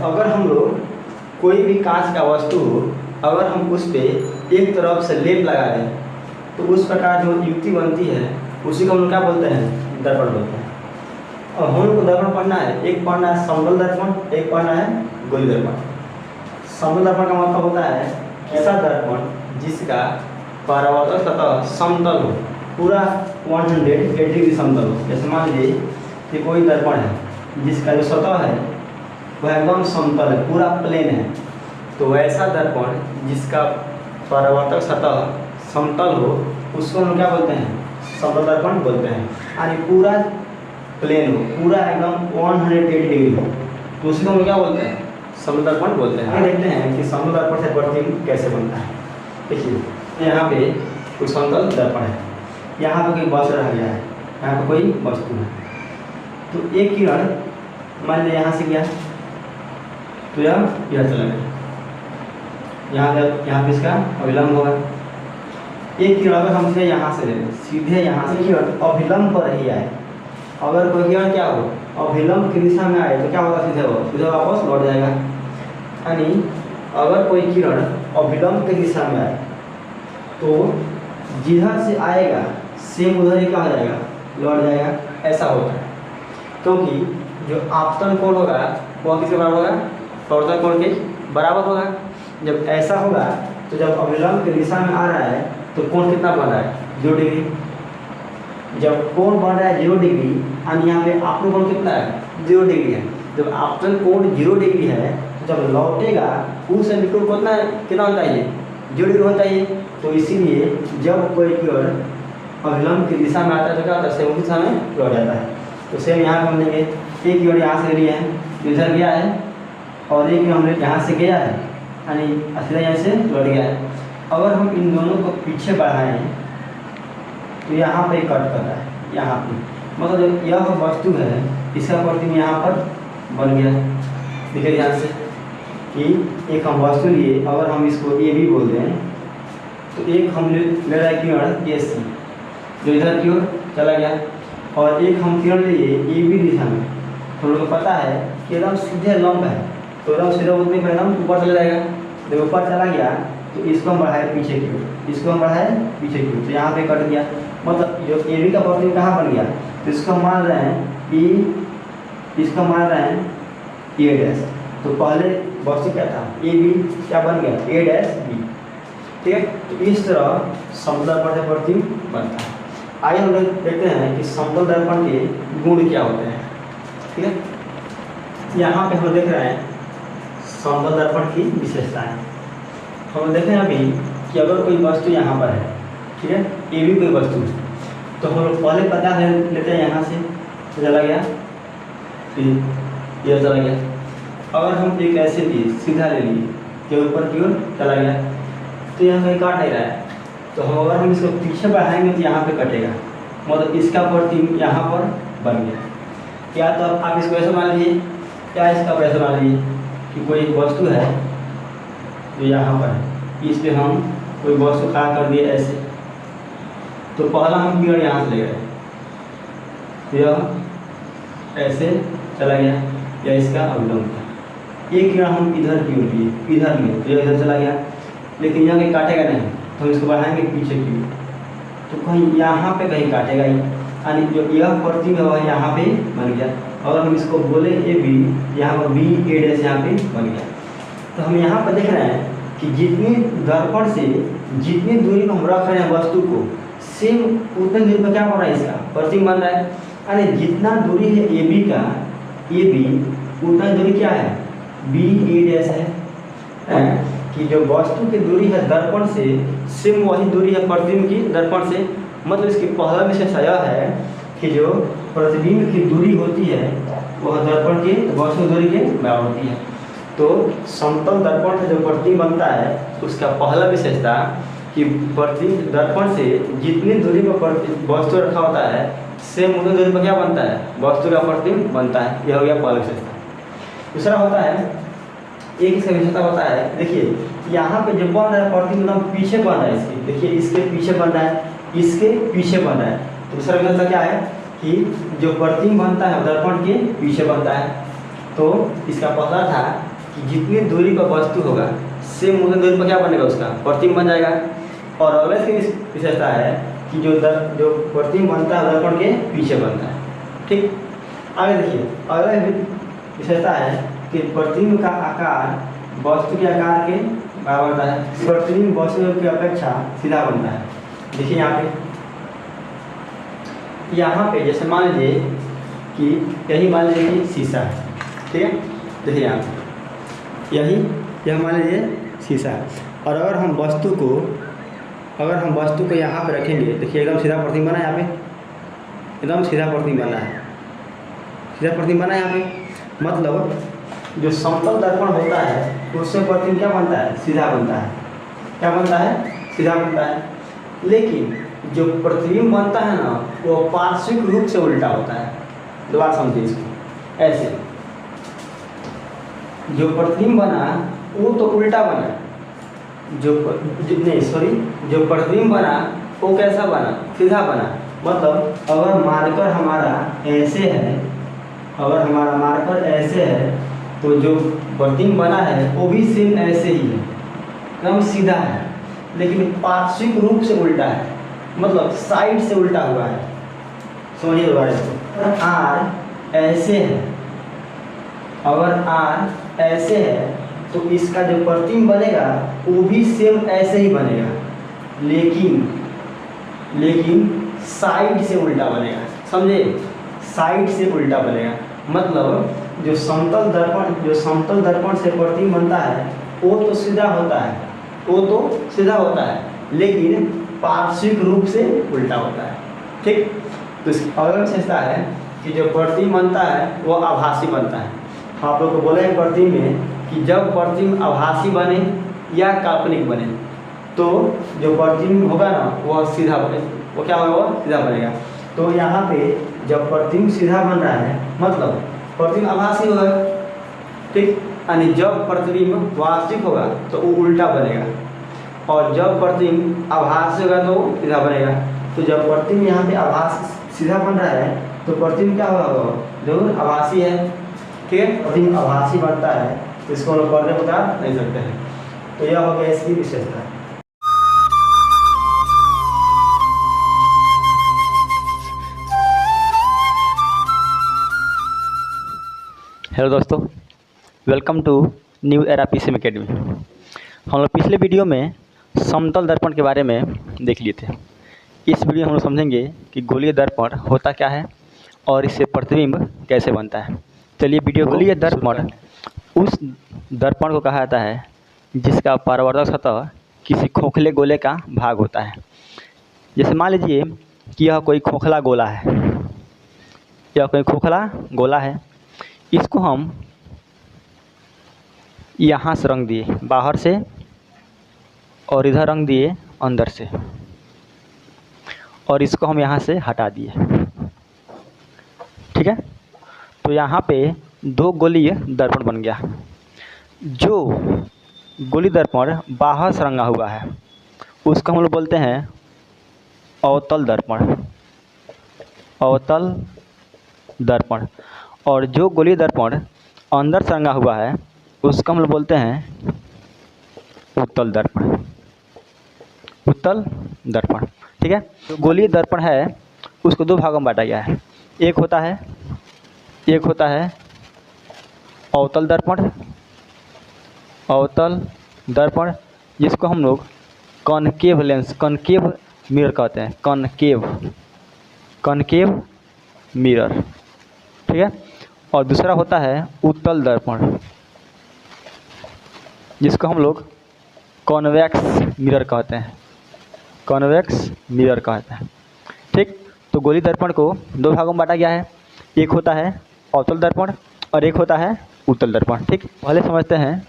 अगर हम लोग कोई भी कांच का वस्तु हो, अगर हम उस पर एक तरफ से लेप लगा दें तो उस प्रकार जो युक्ति बनती है उसी को हम लोग क्या बोलते हैं, दर्पण बोलते हैं। और हम लोग को दर्पण पढ़ना है, एक पढ़ना है समतल दर्पण, एक पढ़ना है गोलीय दर्पण। समतल दर्पण का मतलब होता है ऐसा दर्पण जिसका परावर्तक सतह समतल हो, पूरा 180 डिग्री समतल हो। जैसे मान लीजिए कि कोई दर्पण है जिसका जो सतह है वह एकदम समतल है, पूरा प्लेन है, तो वैसा दर्पण जिसका परावर्तक सतह समतल हो उसको हम क्या बोलते हैं, समतल दर्पण बोलते हैं। यानी पूरा प्लेन हो, पूरा एकदम 180 डिग्री हो, तो उसको हम क्या बोलते हैं, समतल दर्पण बोलते हैं। आगे देखते हैं कि समतल दर्पण से प्रतिबिंब कैसे बनता है। देखिए यहाँ पे कोई समतल दर्पण है, यहाँ पे कोई वस्तु रह गया है, यहाँ पे कोई वस्तु है, तो एक किरण मान लीजिए यहाँ से गया तो यह चला गया, यहाँ पे इसका अविलंब होगा। एक किरण अगर हमसे यहाँ से ले सीधे यहाँ से किरण अभिलंब पर ही आए, अगर कोई किरण क्या हो अभिलंब की दिशा में आए तो क्या होगा, सीधे वापस लौट जाएगा। यानी अगर कोई किरण अभिलंब की दिशा में आए तो जिधर से आएगा सेम उधर ही क्या हो जाएगा, लौट जाएगा, ऐसा होता है। क्योंकि जो आपतन कोण होगा वह किसके बराबर होगा, प्रवर्तन कोण के बराबर होगा। जब ऐसा होगा तो जब अभिलंब की दिशा में आ रहा है तो कोण कितना बन रहा है, 0 डिग्री। जब कोण बन रहा है 0 डिग्री और यहाँ पे आपका कोण कितना है 0 डिग्री है, जब आपका कोण 0 डिग्री है तो जब लौटेगा उस समय कोण कितना होना चाहिए 0 डिग्री होना चाहिए। तो इसीलिए जब कोई किरण अभिलंब की दिशा में आता है तो क्या होता है सेम दिशा में लौट जाता है। तो सेम यहाँ पर हम लेंगे एक किरण यहाँ से लिए हैं इधर गया है और एक हमने यहाँ से गया है यानी सीधा यहाँ से लौट गया है। अगर हम इन दोनों को पीछे बढ़ाएं तो यहाँ पे कट कर रहा है, यहाँ पे मतलब यह वस्तु है इसका प्रतिबिंब यहाँ पर बन गया। देखिए ध्यान से कि एक हम वस्तु लिए, अगर हम इसको ए बी बोल दें तो एक हम ले रहा है किरण ए सी जो इधर की ओर चला गया और एक हम किरण लिए ए बी दिशा में। तो हम लोग को पता है कि एकदम सीधे लंब है तो एकदम सीधा बोलने पर एकदम ऊपर चला जाएगा। जब ऊपर चला गया तो इसको हम बढ़ाए पीछे की ओर, इसको हम बढ़ाए पीछे की ओर, तो यहाँ पे कट गया। मतलब जो ए बी का प्रतिबिंब कहाँ बन गया तो इसको हम मान रहे हैं ई, इसको मान रहे हैं ए डैश। तो पहले वस्तु क्या था ए बी, क्या बन गया ए डैश बी। ठीक है, तो इस तरह समतल दर्पण से प्रतिबिंब बनता है। आइए हम लोग देखते हैं कि समतल दर्पण के गुण क्या होते हैं। ठीक है, यहाँ पे हम देख रहे हैं समतल दर्पण की विशेषताएं। हम देख रहे हैं अभी कि अगर कोई वस्तु यहाँ पर है, ठीक है ए भी कोई वस्तु है, तो हम लोग पहले पता लेते हैं यहाँ से तो चला गया फिर यह चला गया। अगर हम एक ऐसे लिए सीधा ले लिए जो ऊपर की ओर चला गया तो यहाँ कहीं काट नहीं रहा है, तो अगर हम इसको पीछे बढ़ाएंगे तो यहाँ पे कटेगा, मतलब इसका प्रतिबिंब यहाँ पर बन गया। या तो आप इसको ऐसे मान लीजिए या इसका ऐसे मान लीजिए कि कोई एक वस्तु है जो यहाँ पर है, इस पर हम कोई वस्तु खड़ा कर दिए ऐसे, तो पहला हम किरण यहाँ से ले गए तो यह ऐसे चला गया या इसका अवलंब था। एक किरण हम इधर की ओर लिए इधर में तो यह इधर चला गया, लेकिन यहाँ कहीं काटेगा नहीं तो हम इसको बढ़ाएंगे पीछे की ओर तो कहीं यहाँ पे कहीं काटेगा ही, यानी जो यह प्रतिबिंब है वह यहाँ पे बन गया। अगर हम इसको बोले ए बी, यहाँ पर बी ए डैश यहाँ पे बन गया। तो हम यहाँ पर देख रहे हैं कि जितनी दर्पण से जितनी दूरी में हम रख रहे हैं वस्तु को सेम उतनी दूरी पर क्या बन रहा है इसका प्रतिबिंब बन रहा है। यानी जितना दूरी है ए बी का ए बी उतना दूरी क्या है बी ए डैश है। कि जो वस्तु की दूरी है दर्पण से सेम वही दूरी है प्रतिबिंब की दर्पण से। मतलब इसकी पहला विशेषता यह है कि जो प्रतिबिंब की दूरी होती है वह दर्पण की वस्तु दूरी के बराबर होती है। तो समतल दर्पण से जो प्रतिबिंब बनता है उसका पहला विशेषता कि प्रतिबिंब दर्पण से जितनी दूरी पर वस्तु रखा होता है सेम उतनी दूरी पर क्या बनता है वस्तु का प्रतिबिंब बनता है। यह हो गया पहला विशेषता। दूसरा होता है एक इसका विशेषता होता है, देखिए यहाँ पे जो बन रहा है प्रतिबिंब एकदम पीछे बन रहा है इसके, देखिए इसके पीछे बन रहा है इसके पीछे बन रहा है। दूसरा विशेषता क्या है कि जो प्रतिबिंब बनता है दर्पण के पीछे बनता है। तो इसका पहला था कि जितनी दूरी पर वस्तु होगा सेम उतनी दूरी पर क्या बनेगा उसका प्रतिबिंब बन जाएगा। और अगला इसकी विशेषता है कि जो प्रतिबिंब बनता है दर्पण के पीछे बनता है। ठीक, आगे देखिए अगला विशेषता है कि प्रतिबिंब का आकार वस्तु के आकार के बराबर होता है। प्रतिबिंब वस्तु की अपेक्षा सीधा बनता है। देखिए यहाँ पे जैसे मान लीजिए कि यही मान लीजिए कि शीशा है, ठीक है। देखिए यहाँ यह मान लीजिए शीशा है और अगर हम वस्तु को यहाँ पे रखेंगे, देखिए एकदम सीधा प्रतिबिंब बना है यहाँ पे, एकदम सीधा प्रतिबिंब बना है, सीधा प्रतिबिंब बना है यहाँ पे। मतलब जो समतल दर्पण होता है उससे प्रतिबिंब क्या बनता है सीधा बनता है। क्या बनता है सीधा बनता है। लेकिन जो प्रतिबिंब बनता है ना वो पार्श्विक रूप से उल्टा होता है। दोबारा समझिए इसको, ऐसे जो प्रतिबिंब बना वो तो उल्टा बना, जो प्रतिबिंब बना वो कैसा बना सीधा बना। मतलब अगर मार्कर हमारा ऐसे है, अगर हमारा मार्कर ऐसे है तो जो प्रतिबिंब बना है वो भी सेम ऐसे ही है, एकदम सीधा है, लेकिन पार्श्विक रूप से उल्टा है, मतलब साइड से उल्टा हुआ है। समझिए दोबारा इसको, आर ऐसे है, अगर आर ऐसे है तो इसका जो प्रतिबिंब बनेगा वो भी सेम ऐसे ही बनेगा, लेकिन साइड से उल्टा बनेगा, समझे, साइड से उल्टा बनेगा। मतलब जो समतल दर्पण से प्रतिबिंब बनता है वो तो सीधा होता है, लेकिन पार्श्विक रूप से उल्टा होता है। ठीक, तो इसकी अगला विशेषता है कि जो प्रतिबिंब बनता है वो आभासी बनता है। आप लोग को बोला है प्रतिबिंब में कि जब प्रतिबिंब आभासी बने या काल्पनिक बने तो जो प्रतिबिंब होगा ना वो सीधा बने, वो क्या होगा, वो सीधा बनेगा। तो यहाँ पे जब प्रतिबिंब सीधा बन रहा है मतलब प्रतिबिंब आभासी होगा, ठीक, यानी जब प्रतिबिंब वास्तविक होगा तो वो उल्टा बनेगा, और जब प्रतिबिंब आभासी होगा तो वो सीधा बनेगा। तो जब प्रतिबिंब यहाँ पे आभास सीधा बन रहा है तो प्रतिबिंब क्या होगा, जरूर आभासी है। ठीक है, प्रतिबिंब आभासी बनता है तो इसको हम लोग पर्दे बता नहीं सकते हैं। तो यह हो गया इसकी विशेषता। हेलो दोस्तों, welcome to New Era PCM Academy. हम लोग पिछले वीडियो में समतल दर्पण के बारे में देख लिए थे। इस वीडियो में हम लोग समझेंगे कि गोलीय दर्पण होता क्या है और इससे प्रतिबिंब कैसे बनता है। चलिए वीडियो। गोलीय दर्पण उस दर्पण को कहा जाता है जिसका परावर्तक सतह किसी खोखले गोले का भाग होता है। जैसे मान लीजिए कि यह कोई खोखला गोला है, इसको हम यहाँ से रंग दिए बाहर से और इधर रंग दिए अंदर से, और इसको हम यहाँ से हटा दिए। ठीक है, तो यहाँ पे दो गोलीय दर्पण बन गया। जो गोलीय दर्पण बाहर से रंगा हुआ है उसको हम लोग बोलते हैं अवतल दर्पण, और जो गोलीय दर्पण अंदर से रंगा हुआ है उसको हम लोग बोलते हैं उत्तल दर्पण। ठीक है, जो गोलीय दर्पण है उसको दो भागों में बांटा गया है। एक होता है अवतल दर्पण जिसको हम लोग कॉनकेव मिरर कहते हैं, कॉनकेव मिरर। ठीक है, और दूसरा होता है उत्तल दर्पण जिसको हम लोग कॉन्वेक्स मिरर कहते हैं। ठीक, तो गोलीय दर्पण को दो भागों में बांटा गया है। एक होता है अवतल दर्पण और एक होता है उत्तल दर्पण। ठीक, पहले समझते हैं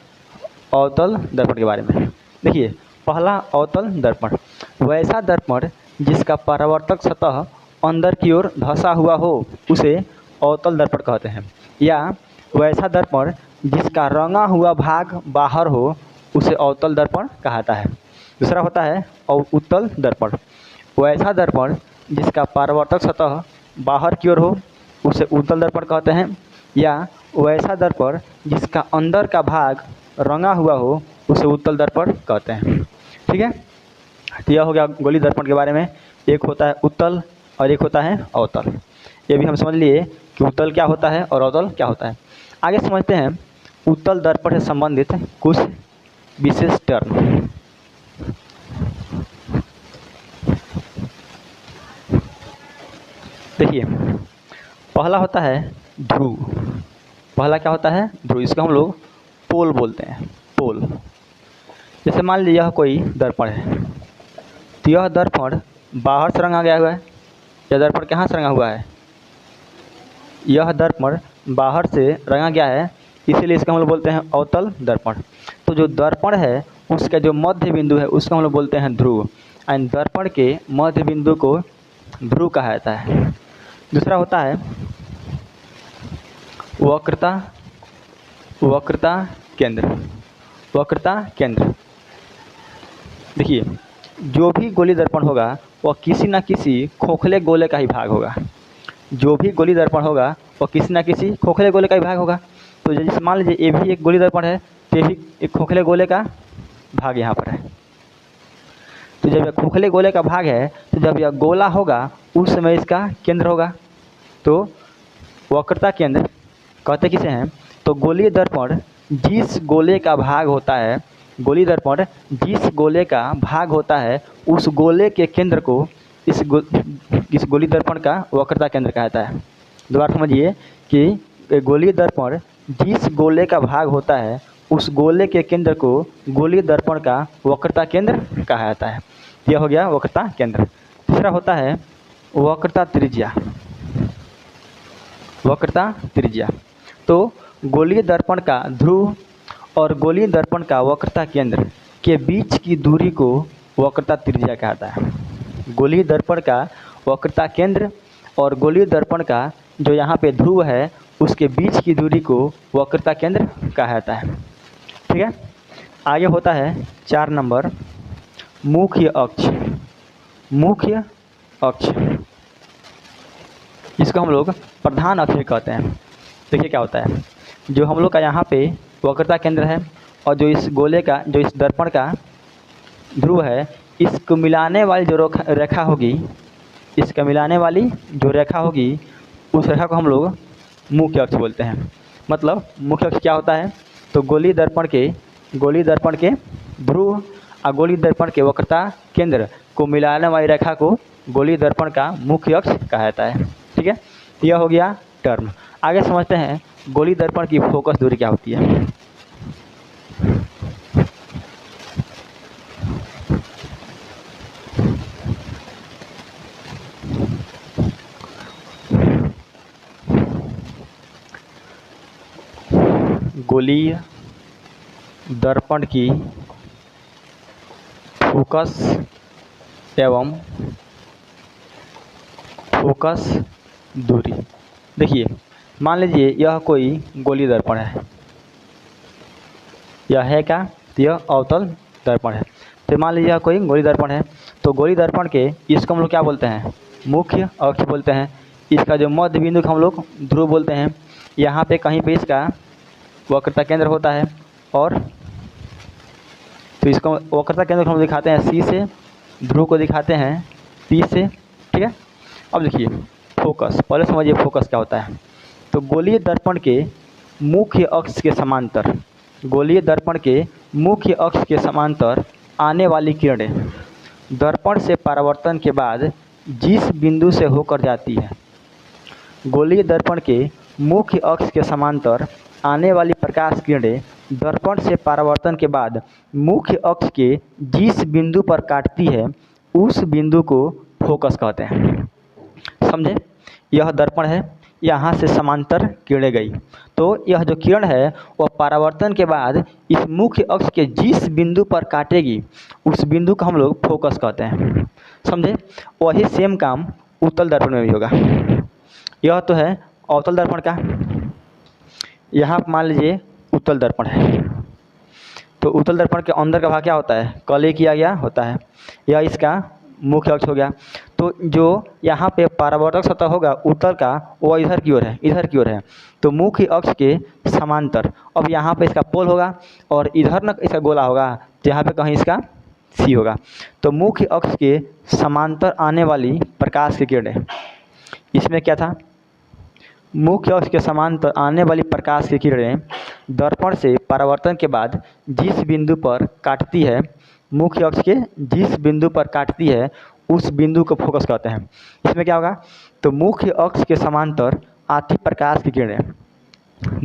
अवतल दर्पण के बारे में। देखिए, पहला अवतल दर्पण वैसा दर्पण जिसका परावर्तक सतह अंदर की ओर धंसा हुआ हो उसे अवतल दर्पण कहते हैं, या वैसा दर्पण जिसका रंगा हुआ भाग बाहर हो उसे अवतल दर्पण कहता है। दूसरा होता है उत्तल दर्पण वैसा दर्पण जिसका परावर्तक सतह बाहर की ओर हो उसे उत्तल दर्पण कहते हैं, या वैसा दर्पण जिसका अंदर का भाग रंगा हुआ हो उसे उत्तल दर्पण कहते हैं। ठीक है, तो यह हो गया गोलीय दर्पण के बारे में। एक होता है उत्तल और एक होता है अवतल। ये भी हम समझ लिए कि उत्तल क्या होता है और अवतल क्या होता है। आगे समझते हैं उत्तल दर्पण से संबंधित कुछ विशेष टर्म। देखिए, पहला होता है ध्रुव। पहला क्या होता है? ध्रुव। इसको हम लोग पोल बोलते हैं, पोल। जैसे मान लीजिए यह कोई दर्पण है, तो यह दर्पण बाहर से रंगा गया हुआ है। यह दर्पण कहाँ से रंगा हुआ है? यह दर्पण बाहर से रंगा गया है, इसीलिए इसको हम लोग बोलते हैं अवतल दर्पण। तो जो दर्पण है उसका जो मध्य बिंदु है उसको हम लोग बोलते हैं ध्रुव, एंड दर्पण के मध्य बिंदु को ध्रुव कहा जाता है। दूसरा होता है वक्रता केंद्र। वक्रता केंद्र, देखिए, जो भी गोलीय दर्पण होगा वह किसी न किसी खोखले गोले का ही भाग होगा। जो भी गोलीय दर्पण होगा वह किसी न किसी खोखले गोले का ही भाग होगा। तो जैसे मान लीजिए ये भी एक गोलीय दर्पण है, तो ये भी एक खोखले गोले का भाग यहाँ पर है। तो जब यह खोखले गोले का भाग है तो जब यह गोला होगा उस समय इसका केंद्र होगा। तो वक्रता केंद्र कहते किसे हैं? तो गोलीय दर्पण जिस गोले का भाग होता है, गोलीय दर्पण जिस गोले का भाग होता है उस गोले के केंद्र को किस गोलीय दर्पण का वक्रता केंद्र कहता है। दोबारा समझिए कि गोलीय दर्पण जिस गोले का भाग होता है उस गोले के केंद्र को गोलीय दर्पण का वक्रता केंद्र कहा जाता है। यह हो गया वक्रता केंद्र। तीसरा होता है वक्रता त्रिज्या। वक्रता त्रिज्या तो गोलीय दर्पण का ध्रुव और गोलीय दर्पण का वक्रता केंद्र के बीच की दूरी को वक्रता त्रिज्या कहता है। गोलीय दर्पण का वक्रता केंद्र और गोलीय दर्पण का जो यहाँ पे ध्रुव है उसके बीच की दूरी को वक्रता केंद्र कहा जाता है। ठीक है, आगे होता है 4 नंबर मुख्य अक्ष। मुख्य अक्ष इसको हम लोग प्रधान अक्ष कहते हैं। देखिए क्या होता है, जो हम लोग का यहाँ पे वक्रता केंद्र है और जो इस गोले का जो इस दर्पण का ध्रुव है, इसको मिलाने वाली जो रेखा होगी, इसका मिलाने वाली जो रेखा होगी उस रेखा को हम लोग मुख्य अक्ष बोलते हैं। मतलब मुख्य अक्ष क्या होता है, तो गोलीय दर्पण के ध्रुव और गोलीय दर्पण के वक्रता केंद्र को मिलाने वाली रेखा को गोलीय दर्पण का मुख्य अक्ष कहा जाता है। ठीक है, यह हो गया टर्म। आगे समझते हैं गोलीय दर्पण की फोकस दूरी क्या होती है। गोलीय दर्पण की फोकस एवं फोकस दूरी। देखिए मान लीजिए यह कोई गोलीय दर्पण है, यह है क्या, यह अवतल दर्पण है। तो मान लीजिए यह कोई गोलीय दर्पण है, तो गोलीय दर्पण के इसको हम लोग क्या बोलते हैं, मुख्य अक्ष बोलते हैं। इसका जो मध्य बिंदु को हम लोग ध्रुव बोलते हैं। यहाँ पे कहीं पे इसका वक्रता केंद्र होता है और तो इसको वक्रता केंद्र को हम दिखाते हैं C से, ध्रुव को दिखाते हैं P से। ठीक है, अब देखिए फोकस, पहले समझिए फोकस क्या होता है। तो गोलीय दर्पण के मुख्य अक्ष के समांतर, गोलीय दर्पण के मुख्य अक्ष के समांतर आने वाली किरणें दर्पण से परावर्तन के बाद जिस बिंदु से होकर जाती है, गोलीय दर्पण के मुख्य अक्ष के समांतर आने वाली प्रकाश किरणें दर्पण से परावर्तन के बाद मुख्य अक्ष के जिस बिंदु पर काटती है उस बिंदु को फोकस कहते हैं। समझे, यह दर्पण है, यहाँ से समांतर किरणें गई, तो यह जो किरण है वह परावर्तन के बाद इस मुख्य अक्ष के जिस बिंदु पर काटेगी उस बिंदु को हम लोग फोकस कहते हैं। समझे, वही सेम काम उत्तल दर्पण में भी होगा। यह तो है अवतल दर्पण का, यहाँ मान लीजिए उत्तल दर्पण है, तो उत्तल दर्पण के अंदर का भाग क्या होता है, कलय किया गया होता है। यह इसका मुख्य अक्ष हो गया। तो जो यहाँ पे परावर्तक सतह होगा उत्तल का, वह इधर की ओर है, इधर की ओर है। तो मुख्य अक्ष के समांतर अब यहाँ पे इसका पोल होगा और इधर न इसका गोला होगा, जहाँ पे कहीं इसका सी होगा। तो मुख्य अक्ष के समांतर आने वाली प्रकाश की किरणें, इसमें क्या था, मुख्य अक्ष के समांतर आने वाली प्रकाश की किरणें दर्पण से परावर्तन के बाद जिस बिंदु पर काटती है, मुख्य अक्ष के जिस बिंदु पर काटती है उस बिंदु को फोकस कहते हैं। इसमें क्या होगा, तो मुख्य अक्ष के समांतर आती प्रकाश की किरणें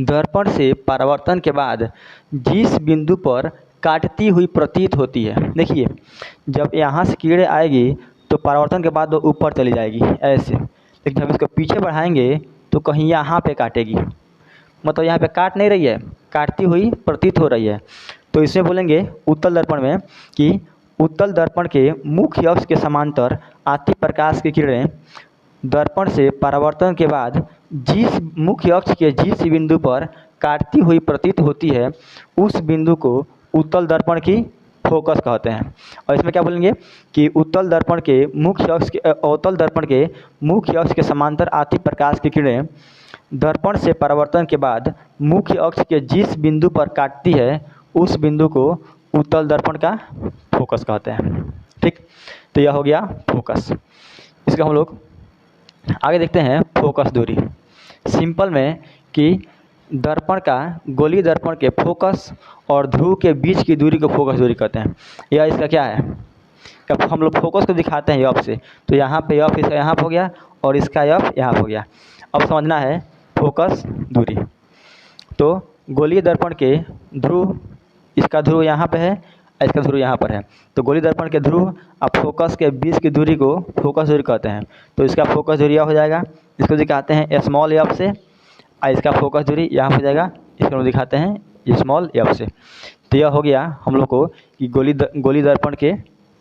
दर्पण से परावर्तन के बाद जिस बिंदु पर काटती हुई प्रतीत होती है। देखिए जब यहाँ से किरणें आएगी तो परावर्तन के बाद वो ऊपर चली जाएगी ऐसे, लेकिन जब इसको पीछे बढ़ाएंगे तो कहीं यहाँ पे काटेगी, मतलब यहाँ पे काट नहीं रही है, काटती हुई प्रतीत हो रही है। तो इसमें बोलेंगे उत्तल दर्पण में कि उत्तल दर्पण के मुख्य अक्ष के समांतर आती प्रकाश की किरणें दर्पण से परावर्तन के बाद जिस मुख्य अक्ष के जिस बिंदु पर काटती हुई प्रतीत होती है उस बिंदु को उत्तल दर्पण की फोकस कहते हैं। और इसमें क्या बोलेंगे कि उत्तल दर्पण के मुख्य अक्ष के अवतल दर्पण के मुख्य अक्ष के समांतर आती प्रकाश की किरणें दर्पण से परावर्तन के बाद मुख्य अक्ष के जिस बिंदु पर काटती है उस बिंदु को उत्तल दर्पण का फोकस कहते हैं। ठीक, तो यह हो गया फोकस। इसका हम लोग आगे देखते हैं फोकस दूरी। सिंपल में कि दर्पण का गोलीय दर्पण के फोकस और ध्रुव के बीच की दूरी को फोकस दूरी कहते हैं। यह इसका क्या है, जब हम लोग फोकस को दिखाते हैं एफ से, तो यहाँ पे एफ इसका यहाँ पे हो गया और इसका एफ यहाँ पे हो गया। अब समझना है फोकस दूरी। तो गोलीय दर्पण के ध्रुव, इसका ध्रुव यहाँ पे है, इसका ध्रुव यहाँ पर है। तो गोलीय दर्पण के ध्रुव और फोकस के बीच की दूरी को फोकस दूरी कहते हैं। तो इसका फोकस दूरी यह हो जाएगा, इसको दिखाते हैं स्मॉल एफ से, और इसका फोकस दूरी यहाँ हो जाएगा, इसको हम दिखाते हैं स्मॉल एफ से। तो यह हो गया हम लोग को कि गोलीय दर्पण के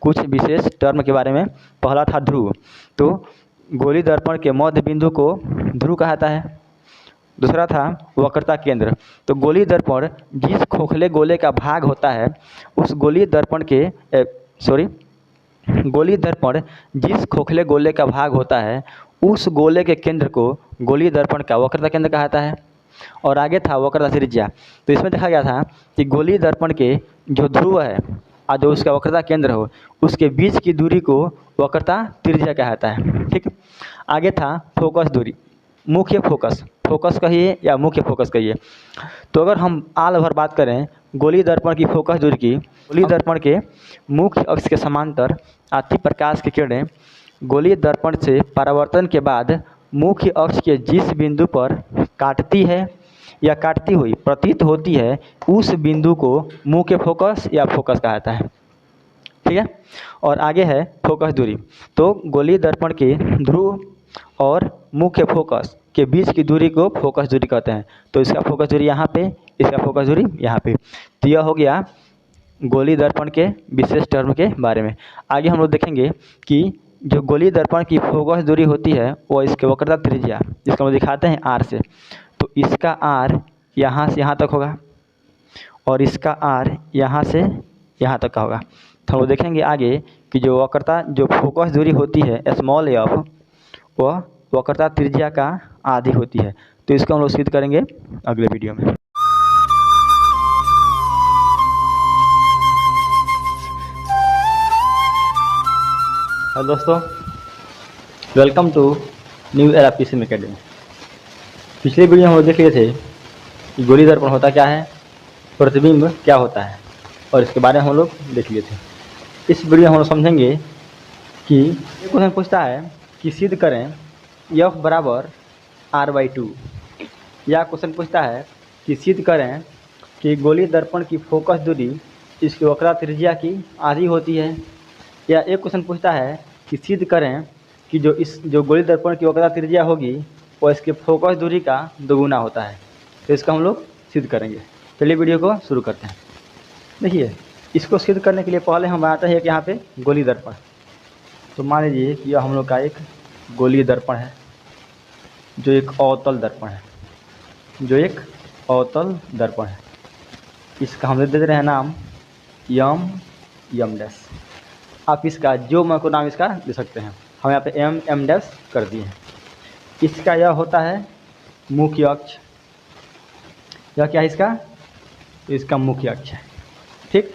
कुछ विशेष टर्म के बारे में। पहला था ध्रुव, तो गोलीय दर्पण के मध्य बिंदु को ध्रुव कहता है। दूसरा था वक्रता केंद्र, तो गोलीय दर्पण जिस खोखले गोले का भाग होता है उस गोलीय दर्पण के गोलीय दर्पण जिस खोखले गोले का भाग होता है उस गोले के केंद्र को गोलीय दर्पण का वक्रता केंद्र कहता है। और आगे था वक्रता त्रिज्या, तो इसमें देखा गया था कि गोलीय दर्पण के जो ध्रुव है और जो उसका वक्रता केंद्र हो उसके बीच की दूरी को वक्रता त्रिज्या कहता है। ठीक, आगे था फोकस दूरी, मुख्य फोकस कहिए या मुख्य फोकस कहिए। तो अगर हम आल भर बात करें गोलीय दर्पण की फोकस दूरी की, गोलीय दर्पण के मुख्य अक्ष के समांतर आती प्रकाश की किरणें गोलीय दर्पण से परावर्तन के बाद मुख्य अक्ष के जिस बिंदु पर काटती है या काटती हुई प्रतीत होती है उस बिंदु को मुख्य फोकस या फोकस कहता है। ठीक है, और आगे है फोकस दूरी। तो गोलीय दर्पण के ध्रुव और मुख्य फोकस के बीच की दूरी को फोकस दूरी कहते हैं। तो इसका फोकस दूरी यहाँ पे, इसका फोकस दूरी यहाँ पे। तो यह हो गया गोलीय दर्पण के विशेष टर्म के बारे में। आगे हम लोग देखेंगे कि जो गोलीय दर्पण की फोकस दूरी होती है वो इसके वक्रता त्रिज्या, जिसको हम दिखाते हैं आर से। तो इसका आर यहाँ से यहाँ तक होगा और इसका आर यहाँ से यहाँ तक का होगा। तो हम लोग देखेंगे आगे कि जो वक्रता जो फोकस दूरी होती है स्मॉल एफ, वह वक्रता त्रिज्या का आधी होती है। तो इसको हम लोग सिद्ध करेंगे अगले वीडियो में। हेलो दोस्तों, welcome to New Era PCM Academy. पिछले वीडियो में हम लोग देख लिए थे कि गोलीय दर्पण होता क्या है, प्रतिबिंब क्या होता है, और इसके बारे में हम लोग देख लिए थे। इस वीडियो में हम लोग समझेंगे कि ये क्वेश्चन पूछता है कि सिद्ध करें F बराबर R/2, या क्वेश्चन पूछता है कि सिद्ध करें कि गोलीय दर्पण की फोकस दूरी इसकी वक्रता त्रिज्या की आधी होती है, या एक क्वेश्चन पूछता है कि सिद्ध करें कि जो गोलीय दर्पण की वक्रता त्रिज्या होगी वो इसके फोकस दूरी का दोगुना होता है। तो इसका हम लोग सिद्ध करेंगे। चलिए वीडियो को शुरू करते हैं। देखिए, इसको सिद्ध करने के लिए पहले हम बनाते हैं कि यहाँ पे गोलीय दर्पण। तो मान लीजिए कि यह हम लोग का एक गोलीय दर्पण है जो एक अवतल दर्पण है, जो एक अवतल दर्पण है। इसका हम दे रहे हैं नाम M डैश। आप इसका जो मैं को नाम इसका दे सकते हैं, हम यहाँ पे M डैश कर दिए हैं। इसका यह होता है मुख्य अक्ष, यह क्या है इसका, तो इसका मुख्य अक्ष है। ठीक,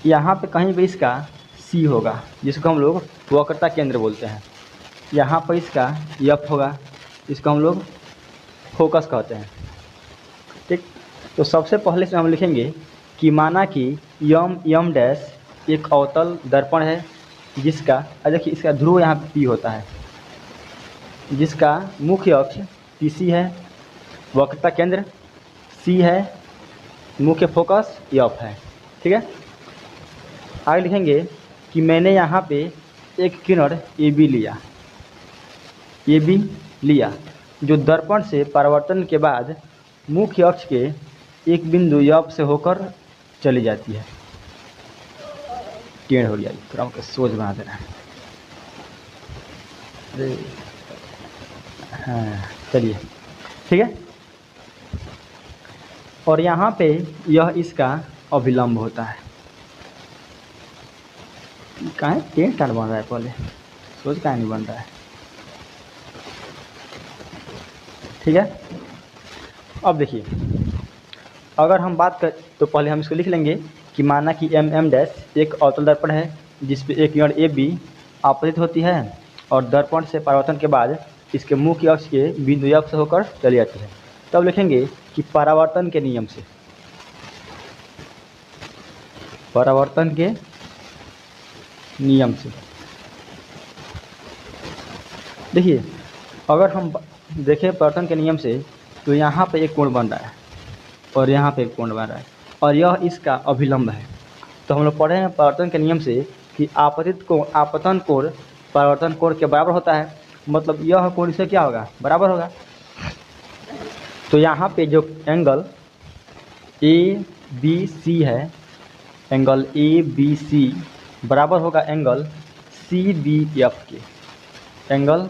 यहाँ पे कहीं भी इसका C होगा जिसको हम लोग वक्रता केंद्र बोलते हैं। यहाँ पर इसका F होगा, इसको हम लोग फोकस कहते हैं। ठीक, तो सबसे पहले से हम लिखेंगे कि माना कि M डैश एक अवतल दर्पण है जिसका, देखिए इसका ध्रुव यहाँ पे P होता है, जिसका मुख्य अक्ष PC है, वक्रता केंद्र C है, मुख्य फोकस F है। ठीक है, आगे लिखेंगे कि मैंने यहाँ पे एक किरण AB लिया जो दर्पण से परावर्तन के बाद मुख्य अक्ष के एक बिंदु F से होकर चली जाती है। टेढ़ हो गया, थोड़ा हमको सोच बना देना है। हाँ, चलिए ठीक है। और यहाँ पे यह इसका अभिलंब होता है। कहाँ टेढ़ टाढ़ बन रहा है, पहले सोच कहाँ नहीं बन रहा है। ठीक है, अब देखिए अगर हम बात कर तो पहले हम इसको लिख लेंगे कि माना कि M डैश एक अवतल दर्पण है जिस पे एक किरण AB आपतित होती है और दर्पण से परावर्तन के बाद इसके मुख्य अक्ष के बिंदु F से होकर चली जाती है। तब लिखेंगे कि परावर्तन के नियम से, परावर्तन के नियम से। देखिए अगर हम देखें परिवर्तन के नियम से तो यहाँ पे एक कोण बन रहा है और यहाँ पे एक कोण बन रहा है और यह इसका अभिलंब है। तो हम लोग पढ़े हैं परिवर्तन के नियम से कि आपतन कोण परिवर्तन कोण के बराबर होता है, मतलब यह कोण इससे क्या होगा, बराबर होगा। तो यहाँ पे जो एंगल ए बी सी है, एंगल ए बी सी बराबर होगा एंगल सी बी एफ के, एंगल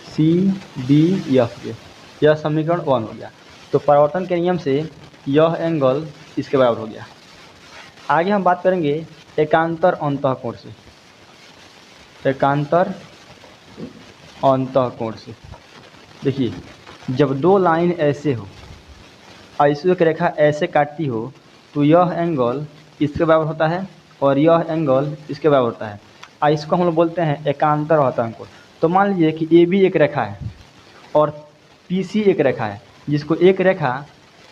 सी बी एफ के। यह समीकरण 1 हो गया। तो परिवर्तन के नियम से यह एंगल इसके बराबर हो गया। आगे हम बात करेंगे एकांतर अंतःकोण से। एकांतर अंतःकोण से देखिए, जब दो लाइन ऐसे हो, ऐसे एक रेखा ऐसे काटती हो तो यह एंगल इसके बराबर होता है और यह एंगल इसके बराबर होता है। इसको हम लोग बोलते हैं एकांतर अंतःकोण। तो मान लीजिए कि ए बी एक रेखा है और पी सी एक रेखा है, जिसको एक रेखा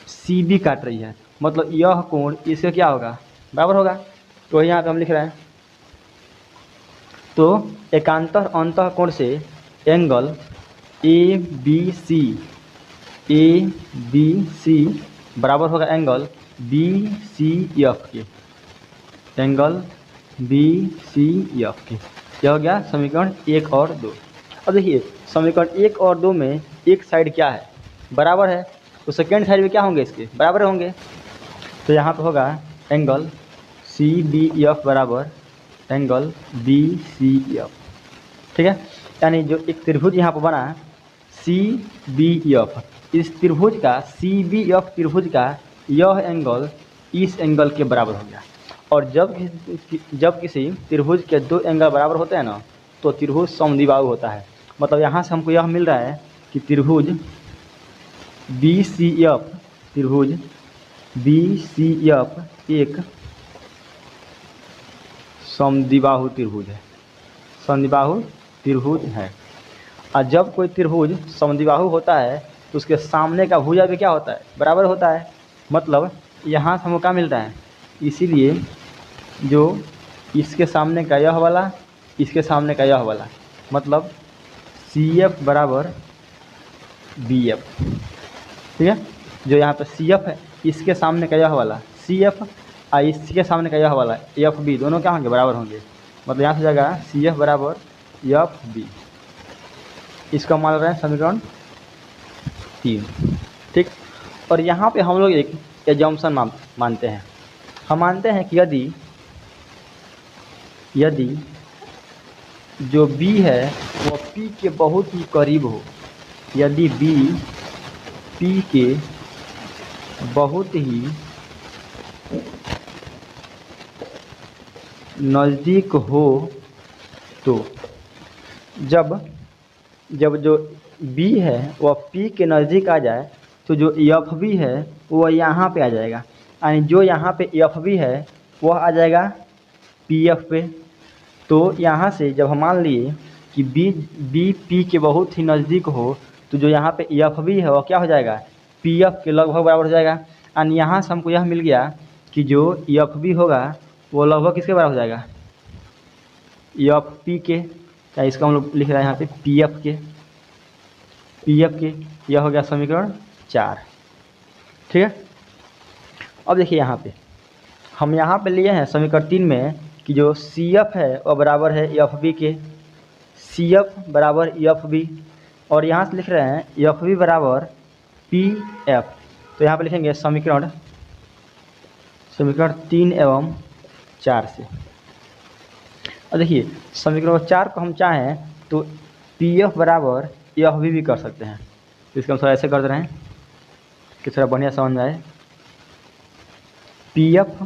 सी बी काट रही है, मतलब यह कोण इसका क्या होगा, बराबर होगा। तो यहाँ पे हम लिख रहे हैं, तो एकांतर अंतःकोण से एंगल ए बी सी बराबर होगा एंगल बी सी एफ के, एंगल बी सी एफ के। यह हो गया समीकरण 1 और 2। अब देखिए समीकरण 1 और 2 में एक साइड क्या है, बराबर है, तो सेकेंड साइड में क्या होंगे, इसके बराबर होंगे। तो यहाँ पे होगा एंगल सी बी एफ बराबर एंगल बी सी एफ, ठीक है। यानी जो एक त्रिभुज यहाँ पर बना सी बी एफ, इस त्रिभुज का सी बी एफ त्रिभुज का यह एंगल इस एंगल के बराबर हो गया। और जब किसी त्रिभुज के दो एंगल बराबर होते हैं ना, तो त्रिभुज समद्विबाहु होता है। मतलब यहाँ से हमको यह मिल रहा है कि त्रिभुज बी सी एफ, त्रिभुज बी सी एफ एक समद्विबाहु त्रिभुज है, समद्विबाहु त्रिभुज है। और जब कोई त्रिभुज समद्विबाहु होता है तो उसके सामने का भुजा भी क्या होता है, बराबर होता है। मतलब यहाँ से हमको क्या मिल रहा है, इसीलिए जो इसके सामने का यह वाला, इसके सामने का यह वाला, मतलब सी एफ बराबर बी एफ, ठीक है। जो यहाँ पर सी एफ है, इसके सामने का यह वाला सी एफ और इसके सामने का यह वाला एफ बी, दोनों क्या होंगे, बराबर होंगे। मतलब यहाँ से जाएगा सी एफ बराबर एफ बी। इसका मान रहे हैं समीकरण 3, ठीक। और यहाँ पे हम लोग एक एजम्पशन मानते हैं। हम मानते हैं कि यदि जो B है वो P के बहुत ही करीब हो, यदि B P के बहुत ही नज़दीक हो, तो जब जो B है वह P के नज़दीक आ जाए तो जो एफ बी है वह यहाँ पे आ जाएगा, यानी जो यहाँ पे एफ बी है वह आ जाएगा पी एफ पे। तो यहाँ से जब हम मान लिए कि बी पी के बहुत ही नज़दीक हो, तो जो यहाँ पे एफ बी है वह क्या हो जाएगा, पी एफ के लगभग बराबर हो जाएगा। यानी यहाँ से हमको यह मिल गया कि जो एफ बी होगा वो लगभग किसके बराबर हो जाएगा, एफ पी के। या इसका हम लोग लिख रहे हैं यहाँ पे पी एफ के। यह हो गया समीकरण 4, ठीक है। अब देखिए यहाँ पे हम यहाँ पे लिए हैं समीकरण 3 में कि जो सी एफ है वह बराबर है एफ बी के, सी एफ बराबर एफ बी। और यहाँ से लिख रहे हैं एफ बी बराबर पी एफ। तो यहाँ पे लिखेंगे समीकरण 3 एवं 4 से। और देखिए समीकरण 4 को हम चाहें तो पी एफ बराबर एफ बी भी कर सकते हैं। तो इसको हम थोड़ा ऐसे कर दे रहे हैं कि थोड़ा बढ़िया समझ में आए। पी एफ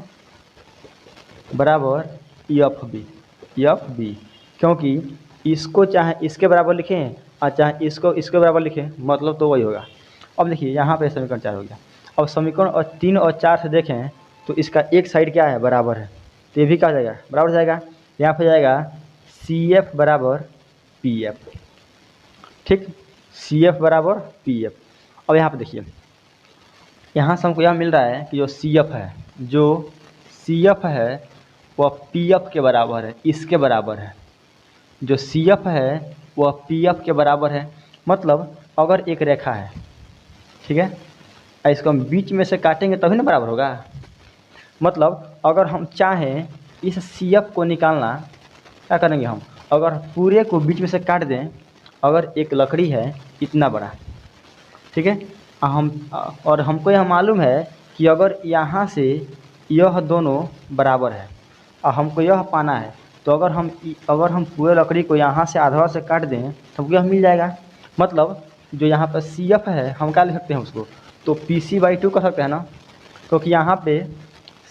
बराबर एफ बी, क्योंकि इसको चाहे इसके बराबर लिखें और चाहे इसको इसके बराबर लिखें, मतलब तो वही होगा। अब देखिए यहाँ पे समीकरण 4 हो गया। अब समीकरण 3 और 4 से देखें तो इसका एक साइड क्या है, बराबर है, तो ये भी क्या हो जाएगा, बराबर हो जाएगा। यहाँ पे जाएगा सी एफ बराबर पी एफ, ठीक, सी एफ बराबर पी एफ। अब यहाँ पे देखिए, यहाँ से हमको यह मिल रहा है कि जो सी एफ है वह पी एफ के बराबर है, इसके बराबर है। जो सी एफ है वह पी एफ के बराबर है। मतलब अगर एक रेखा है, ठीक है, इसको हम बीच में से काटेंगे तभी ना बराबर होगा। मतलब अगर हम चाहें इस सी एफ को निकालना, क्या करेंगे हम, अगर पूरे को बीच में से काट दें, अगर एक लकड़ी है इतना बड़ा, ठीक है, और हमको यह मालूम है कि अगर यहाँ से यह दोनों बराबर है और हमको यह पाना है, तो अगर हम पूरे लकड़ी को यहाँ से आधा से काट दें तो हमको यह मिल जाएगा। मतलब जो यहाँ पर सी एफ है हम क्या लिख सकते हैं उसको, तो पी सी बाई 2 कर सकते हैं ना, क्योंकि यहाँ पे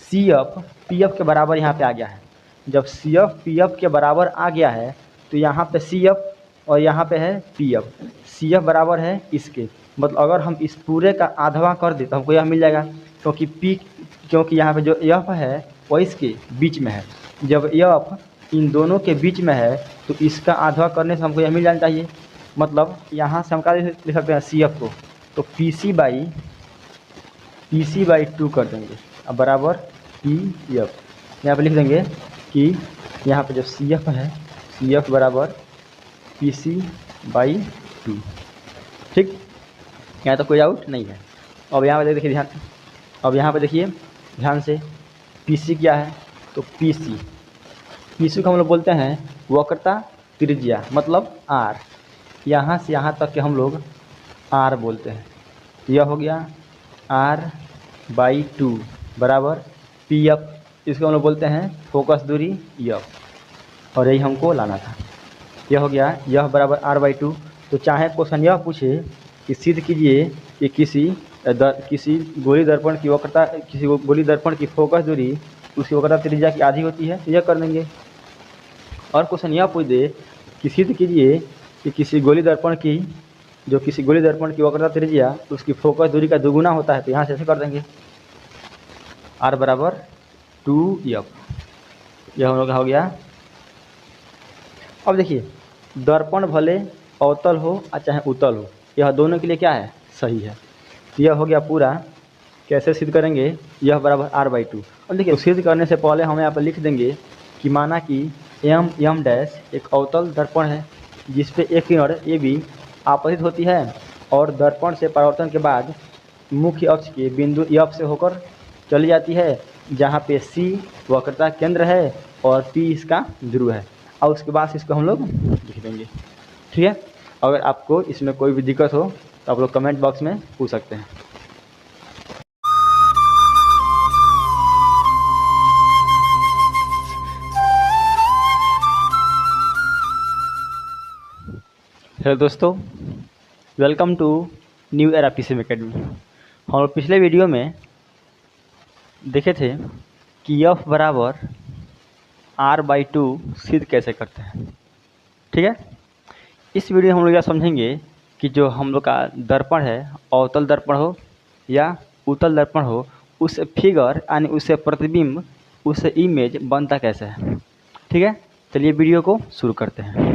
सी एफ पी एफ के बराबर यहाँ पे आ गया है। जब सी एफ पी एफ के बराबर आ गया है तो यहाँ पे सी एफ और यहाँ पे है पी एफ, सी एफ बराबर है इसके। मतलब अगर हम इस पूरे का आधवा कर दें तो हमको यह मिल जाएगा, क्योंकि यहाँ पे जो एफ है वो इसके बीच में है। जब एफ इन दोनों के बीच में है तो इसका आधवा करने से हमको यह मिल जाना चाहिए। मतलब यहाँ से हम क्या लिख सकते हैं सी एफ को, तो पी सी बाई 2 कर देंगे अब बराबर पी एफ। यहाँ पे लिख देंगे कि यहाँ पे जो सी एफ है, सी एफ बराबर पी सी बाई 2। ठीक, यहाँ तो कोई डाउट नहीं है। अब यहाँ पे देखिए ध्यान, अब यहाँ पे देखिए ध्यान से, पी सी क्या है, तो पी सी को हम लोग बोलते हैं वक्रता त्रिज्या, मतलब आर। यहाँ से यहाँ तक के हम लोग आर बोलते हैं। यह हो गया आर बाई 2 बराबर पी एफ, इसको हम लोग बोलते हैं फोकस दूरी एफ, और यही हमको लाना था। यह हो गया यह बराबर आर बाई 2। तो चाहे क्वेश्चन यह पूछे कि सिद्ध कीजिए कि किसी गोली दर्पण की वक्रता, किसी गोली दर्पण की फोकस दूरी उसकी वक्रता त्रिज्या की आधी होती है, तो यह कर देंगे। और क्वेश्चन यह पूछ दे कि सिद्ध कीजिए कि किसी गोली दर्पण की वक्रता त्रिज्या उसकी फोकस दूरी का दुगुना होता है, तो यहाँ से ऐसे कर देंगे आर बराबर 2f। यह हम लोग का हो गया। अब देखिए दर्पण भले अवतल हो और चाहे उत्तल हो, यह दोनों के लिए क्या है, सही है। तो यह हो गया पूरा। कैसे सिद्ध करेंगे, यह बराबर आर बाई 2। अब देखिए सिद्ध करने से पहले हम यहाँ पर लिख देंगे कि माना कि एम डैश एक अवतल दर्पण है जिसपे एक किरण ए बी आपतित होती है और दर्पण से परावर्तन के बाद मुख्य अक्ष के बिंदु एफ से होकर चली जाती है, जहाँ पे सी वक्रता केंद्र है और पी इसका ध्रुव है। और उसके बाद इसको हम लोग लिख देंगे। ठीक है, अगर आपको इसमें कोई भी दिक्कत हो तो आप लोग कमेंट बॉक्स में पूछ सकते हैं। हेलो दोस्तों, welcome to New Era PCM Academy. हम लोग पिछले वीडियो में देखे थे कि एफ बराबर आर बाई 2 सिद्ध कैसे करते हैं। ठीक है, इस वीडियो में हम लोग यह समझेंगे कि जो हम लोग का दर्पण है, अवतल दर्पण हो या उत्तल दर्पण हो, उस फिगर यानी उससे प्रतिबिंब, उससे इमेज बनता कैसे है। ठीक है, चलिए वीडियो को शुरू करते हैं।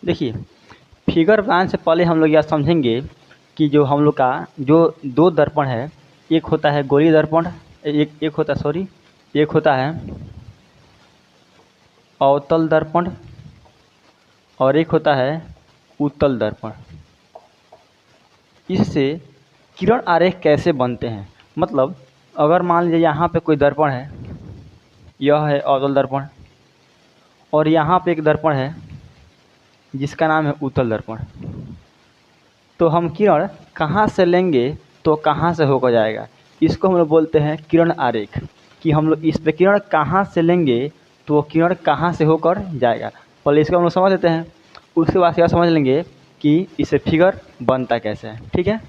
देखिए फिगर बनाने से पहले हम लोग यह समझेंगे कि जो हम लोग का जो दो दर्पण है, एक होता है गोलीय दर्पण, एक होता है अवतल दर्पण और एक होता है उत्तल दर्पण। इससे किरण आरेख कैसे बनते हैं, मतलब अगर मान लीजिए यहाँ पे कोई दर्पण है, यह है अवतल दर्पण, और यहाँ पे एक दर्पण है जिसका नाम है उत्तल दर्पण, तो हम किरण कहाँ से लेंगे तो कहाँ से होकर जाएगा, इसको हम लोग बोलते हैं किरण आरेख। कि हम लोग इस पे किरण कहाँ से लेंगे तो वो किरण कहाँ से होकर जाएगा। पहले इसको हम लोग समझ लेते हैं, उसके बाद यह समझ लेंगे कि इसे फिगर बनता कैसे है। ठीक है,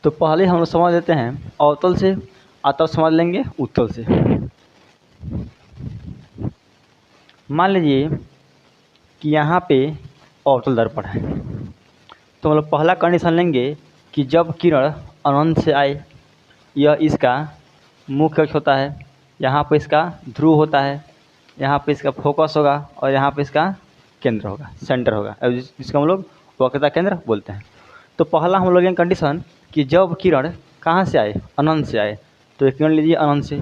तो पहले हम लोग समझ लेते हैं अवतल से, तब समझ लेंगे उत्तल से। मान लीजिए कि यहाँ पे अवतल दर्पण है, तो हम लोग पहला कंडीशन लेंगे कि जब किरण अनंत से आए, यह इसका मुख्य अक्ष होता है, यहाँ पे इसका ध्रुव होता है, यहाँ पे इसका फोकस होगा और यहाँ पे इसका केंद्र होगा, सेंटर होगा, जिसको हम लोग वक्रता केंद्र बोलते हैं। तो पहला हम लोग कंडीशन कि जब किरण कहाँ से आए, अनंत से आए, तो एक किरण लीजिए अनंत से।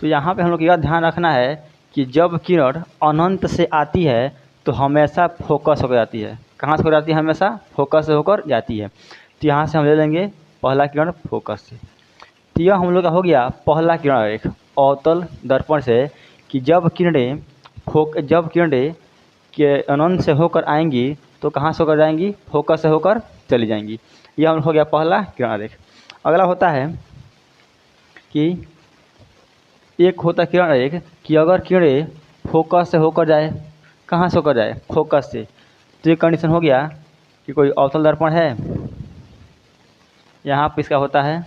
तो यहाँ पे हम लोग यह ध्यान रखना है कि जब किरण अनंत से आती है तो हमेशा फोकस होकर जाती है। कहाँ से होकर जाती है? हमेशा फोकस से होकर जाती है। तो यहाँ से हम ले लेंगे पहला किरण फोकस से। तो यह हम लोग का हो गया पहला किरण रेख अवतल दर्पण से कि जब किरणें के अनंत से होकर आएंगी तो कहाँ से होकर जाएंगी? फोकस से होकर चली जाएंगी। यह हो गया पहला किरण रेख। अगला होता है कि एक होता किरण रेख कि अगर किरणें फोकस से होकर जाए, कहाँ से होकर जाए? फोकस से। तो ये कंडीशन हो गया कि कोई अवतल दर्पण है, यहाँ पे इसका होता है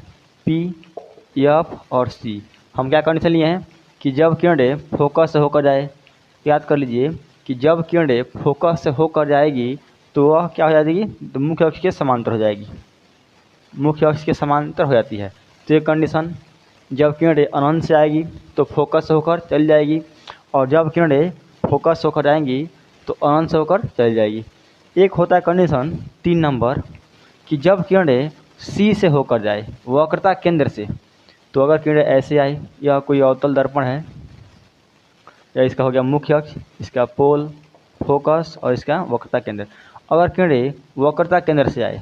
P, F और C। हम क्या कंडीशन लिए हैं कि जब किरणें फोकस से होकर जाए, याद कर लीजिए कि जब किरणें फोकस से होकर जाएगी तो वह क्या हो जाएगी? तो मुख्य अक्ष के समांतर हो जाएगी, मुख्य अक्ष के समांतर हो जाती है। तो ये कंडीशन जब किरणें अनंत से आएगी तो फोकस से होकर चली जाएगी, और जब किरणें फोकस से होकर जाएंगी तो अनंत से होकर चली जाएगी। एक होता है कंडीशन 3 नंबर कि जब किरणें C से होकर जाए वक्रता केंद्र से। तो अगर किरणें ऐसे आई, यह कोई अवतल दर्पण है, या इसका हो गया मुख्य अक्ष, इसका पोल, फोकस और इसका वक्रता केंद्र। अगर किरणें वक्रता केंद्र से आए,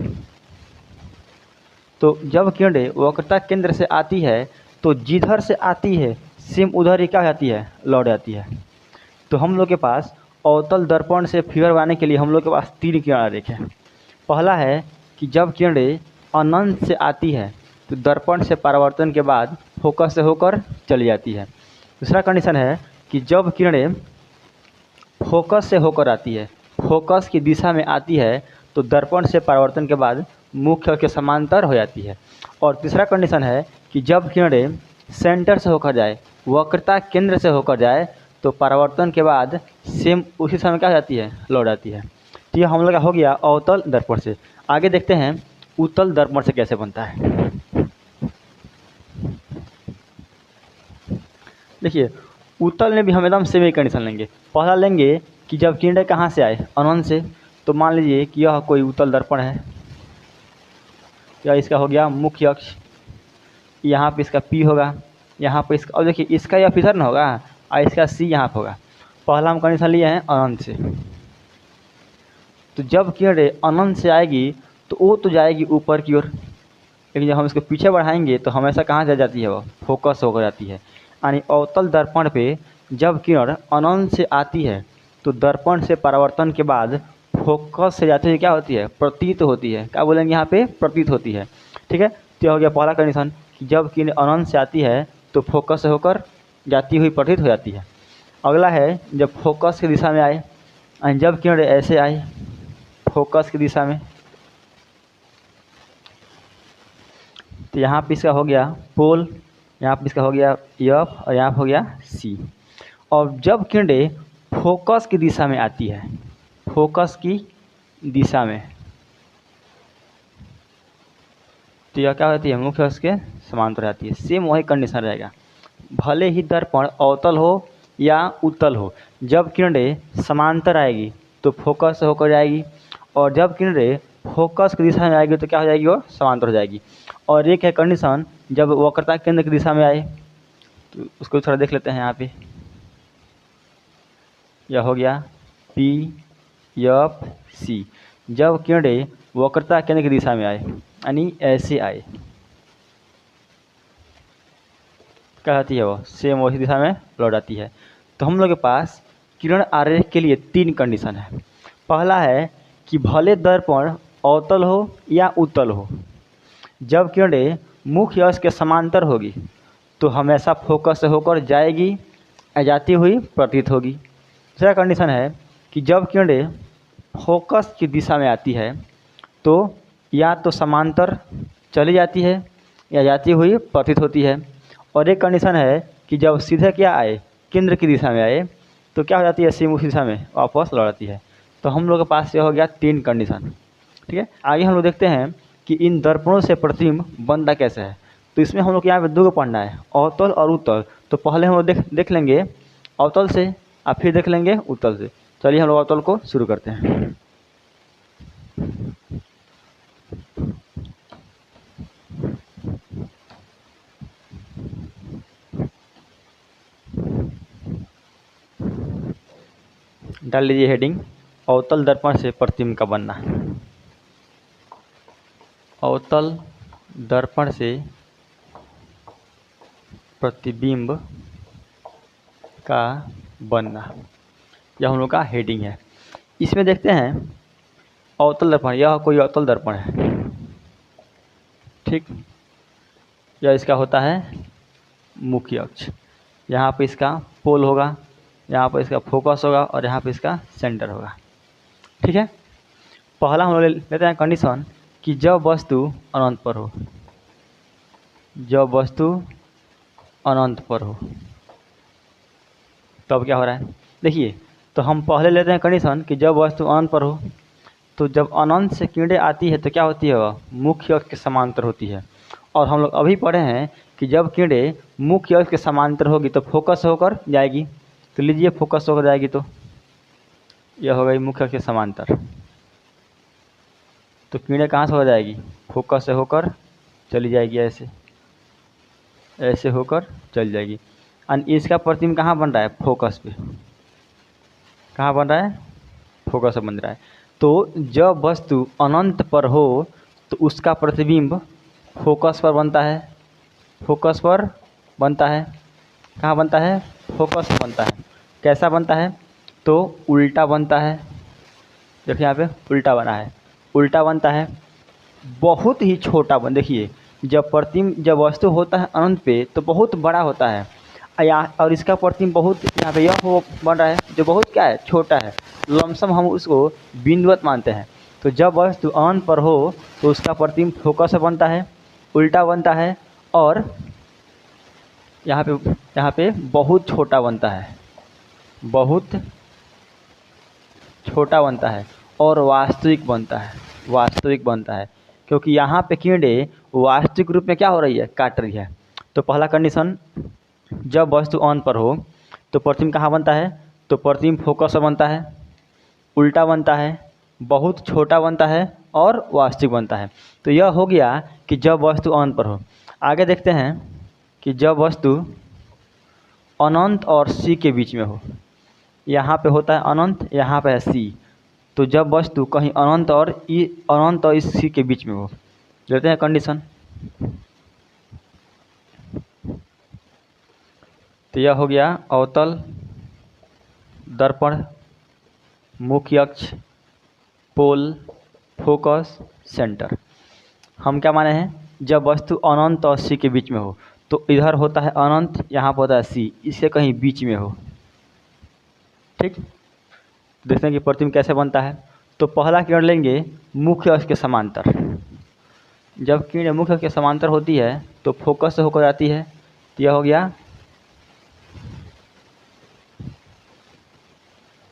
तो जब किरणें वक्रता केंद्र से आती है तो जिधर से आती है सेम उधर ही क्या जाती है? लौट जाती है। तो हम लोग के पास अवतल दर्पण से फिगर बनाने के लिए हम लोग के पास 3 किरण रेख है। पहला है कि जब किरणें अनंत से आती है तो दर्पण से परावर्तन के बाद फोकस से होकर चली जाती है। दूसरा कंडीशन है कि जब किरणें फोकस से होकर आती है, फोकस की दिशा में आती है, तो दर्पण से परावर्तन के बाद मुख्य के समांतर हो जाती है। और तीसरा कंडीशन है कि जब किरणें सेंटर से होकर जाए, वक्रता केंद्र से होकर जाए, तो परावर्तन के बाद सेम उसी समय क्या हो जाती है? लौट जाती है। तो यह हम लोग का हो गया अवतल दर्पण से। आगे देखते हैं उत्तल दर्पण से कैसे बनता है। देखिए उत्तल में भी हम एकदम सेम ही कंडीशन लेंगे। पहला लेंगे कि जब किरणें कहाँ से आए? अनंत से। तो मान लीजिए कि यह कोई उत्तल दर्पण है, या इसका हो गया मुख्य अक्ष, यहाँ पे इसका P होगा, यहाँ पे इसका, और देखिए इसका यह फिगर ना होगा और इसका C यहाँ पे होगा। पहला हम कंडीशन लिए हैं अनंत से। तो जब किरणें अनंत से आएगी तो वो तो जाएगी ऊपर की ओर, लेकिन जब हम इसको पीछे बढ़ाएंगे तो हमेशा कहाँ जा जाती है? वो फोकस होकर जाती है। यानी अवतल दर्पण पे जब किरण अनंत से आती है तो दर्पण से परावर्तन के बाद फोकस से जाती है क्या होती है? प्रतीत होती है। क्या बोलेंगे यहाँ पे? प्रतीत होती है। ठीक है, तो हो गया पहला कंडीशन कि जब किरण अनंत से आती है तो फोकस से होकर जाती हुई प्रतीत हो जाती है। अगला है जब फोकस की दिशा में आए, जब किरण ऐसे आए फोकस की दिशा में, तो यहाँ पे इसका हो गया पोल, यहाँ पे इसका हो गया F और यहाँ पे हो गया C। और जब किरणें फोकस की दिशा में आती है, फोकस की दिशा में, तो यह क्या होती है? मुख्य अक्ष के समांतर रहती है। सेम वही कंडीशन रहेगा, भले ही दर्पण अवतल हो या उत्तल हो, जब किरणें समांतर आएगी तो फोकस से होकर जाएगी, और जब किरणें फोकस की दिशा में आएगी तो क्या हो जाएगी? वो समांतर हो जाएगी। और एक है कंडीशन जब वक्रता केंद्र की दिशा में आए, तो उसको थोड़ा देख लेते हैं। यहाँ पे यह हो गया P, F, C। जब किरणें वक्रता केंद्र की दिशा में आए, यानी ऐसे आए, क्या होती है? वो सेम वही दिशा में लौट आती है। तो हम लोग के पास किरण आरेख के लिए 3 कंडीशन है। पहला है कि भले दर्पण अवतल हो या उत्तल हो, जब किरणें मुख्य अक्ष के समांतर होगी तो हमेशा फोकस से होकर जाएगी या जाती हुई प्रतीत होगी। दूसरा कंडीशन है कि जब किरणें फोकस की दिशा में आती है तो या तो समांतर चली जाती है या जाती हुई प्रतीत होती है। और एक कंडीशन है कि जब सीधे क्या आए? केंद्र की दिशा में आए, तो क्या हो जाती है? सेम उसी दिशा में वापस लौट आती है। तो हम लोग के पास ये हो गया 3 कंडीशन। ठीक है, आगे हम लोग देखते हैं कि इन दर्पणों से प्रतिबिंब बनता कैसे है। तो इसमें हम लोग यहाँ पे 2 पढ़ना है, अवतल और उत्तल। तो पहले हम लोग देख लेंगे अवतल से अब फिर देख लेंगे उत्तल से। चलिए हम लोग अवतल को शुरू करते हैं। डाल लीजिए हेडिंग, अवतल दर्पण से प्रतिबिंब का बनना। अवतल दर्पण से प्रतिबिंब का बनना, यह हम लोग का हेडिंग है। इसमें देखते हैं अवतल दर्पण, यह कोई अवतल दर्पण है, ठीक। यह इसका होता है मुख्य अक्ष, यहाँ पे इसका पोल होगा, यहाँ पर इसका फोकस होगा और यहाँ पे इसका सेंटर होगा, ठीक है। पहला हम लोग लेते हैं कंडीशन कि जब वस्तु अनंत पर हो, जब वस्तु अनंत पर हो तब क्या हो रहा है। देखिए, तो हम पहले लेते हैं कंडीशन कि जब वस्तु अनंत पर हो, तो जब अनंत से किरणें आती है तो क्या होती है, वह मुख्य अक्ष के समांतर होती है। और हम लोग अभी पढ़े हैं कि जब किरणें मुख्य अक्ष के समांतर होगी तो फोकस होकर जाएगी। तो लीजिए फोकस होकर जाएगी तो यह हो गई मुख्य अक्ष के समांतर। तो किरणें कहाँ से हो जाएगी, फोकस से होकर चली जाएगी, ऐसे ऐसे होकर चल जाएगी। और इसका प्रतिबिंब कहाँ बन रहा है, फोकस पे। कहाँ बन रहा है, फोकस पे बन रहा है। तो जब वस्तु अनंत पर हो तो उसका प्रतिबिंब फोकस पर बनता है, फोकस पर बनता है। कहाँ बनता है, फोकस पर बनता है। कैसा बनता है, तो उल्टा बनता है। देखिए यहाँ पे उल्टा बना है, उल्टा बनता है, बहुत ही छोटा बन। देखिए जब वस्तु होता है अनंत पे तो बहुत बड़ा होता है, और इसका प्रतिबिंब बहुत यहाँ पे यह हो बन रहा है जो बहुत क्या है, छोटा है। लमसम हम उसको बिंदुवत मानते हैं। तो जब वस्तु अनंत पर हो तो उसका प्रतिबिंब फोकस से बनता है, उल्टा बनता है, और यहाँ पे बहुत छोटा बनता है, बहुत छोटा बनता है और वास्तविक बनता है, वास्तविक बनता है। क्योंकि यहाँ पे किरणें वास्तविक रूप में क्या हो रही है, काट रही है। तो पहला कंडीशन, जब वस्तु अनंत पर हो तो प्रतिबिंब कहाँ बनता है, तो प्रतिबिंब फोकस से बनता है, उल्टा बनता है, बहुत छोटा बनता है और वास्तविक बनता है। तो यह हो गया कि जब वस्तु अनंत पर हो। आगे देखते हैं कि जब वस्तु अनंत और सी के बीच में हो। यहाँ पे होता है अनंत, यहाँ पे है सी। तो जब वस्तु कहीं अनंत और इस सी के बीच में हो, लेते हैं कंडीशन। तो यह हो गया अवतल दर्पण, मुख्य अक्ष, पोल, फोकस, सेंटर। हम क्या माने हैं, जब वस्तु अनंत और सी के बीच में हो, तो इधर होता है अनंत, यहाँ पर होता है सी, इससे कहीं बीच में हो, ठीक। देखते हैं कि प्रतिबिंब कैसे बनता है। तो पहला किरण लेंगे मुख्य अक्ष के समांतर। जब किरण मुख्य अक्ष के समांतर होती है तो फोकस से होकर जाती है। तो यह हो गया,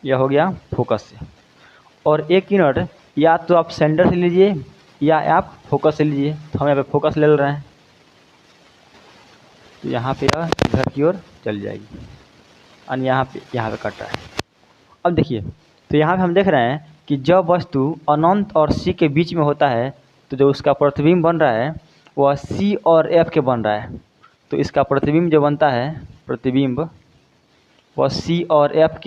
यह हो गया फोकस से। और एक किरण या तो आप सेंटर से लीजिए या आप फोकस से लीजिए। तो हम यहाँ पे फोकस ले रहे हैं, तो यहाँ पे यह इधर की ओर चल जाएगी और यहाँ पे कट रहा है। अब देखिए, तो यहाँ पे हम देख रहे हैं कि जब वस्तु अनंत और सी के बीच में होता है तो जो उसका प्रतिबिंब बन रहा है वह सी और एफ के बन रहा है। तो इसका प्रतिबिंब जो बनता है, प्रतिबिंब वह सी और एफ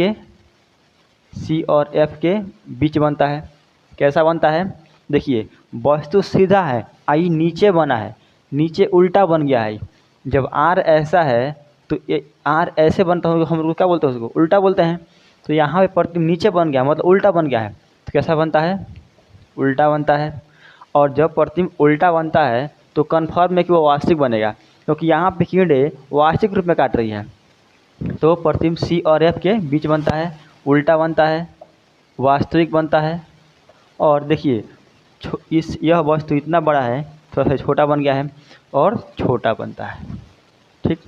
के बीच बनता है। कैसा बनता है, देखिए वस्तु सीधा है, आई नीचे बना है, नीचे उल्टा बन गया है। जब आर ऐसा है तो ये आर ऐसे बनता है, हम लोग क्या बोलते हैं, उसको उल्टा बोलते हैं। तो यहाँ पे प्रतिबिंब नीचे बन गया, मतलब उल्टा बन गया है। तो कैसा बनता है, उल्टा बनता है। और जब प्रतिबिंब उल्टा बनता है तो कन्फर्म है कि वो वास्तविक बनेगा, क्योंकि यहाँ पे किरणें वास्तविक रूप में काट रही है। तो प्रतिबिंब सी और एफ के बीच बनता है, उल्टा बनता है, वास्तविक बनता है। और देखिए यह वस्तु इतना बड़ा है, थोड़ा सा छोटा बन गया है और छोटा बनता है, ठीक।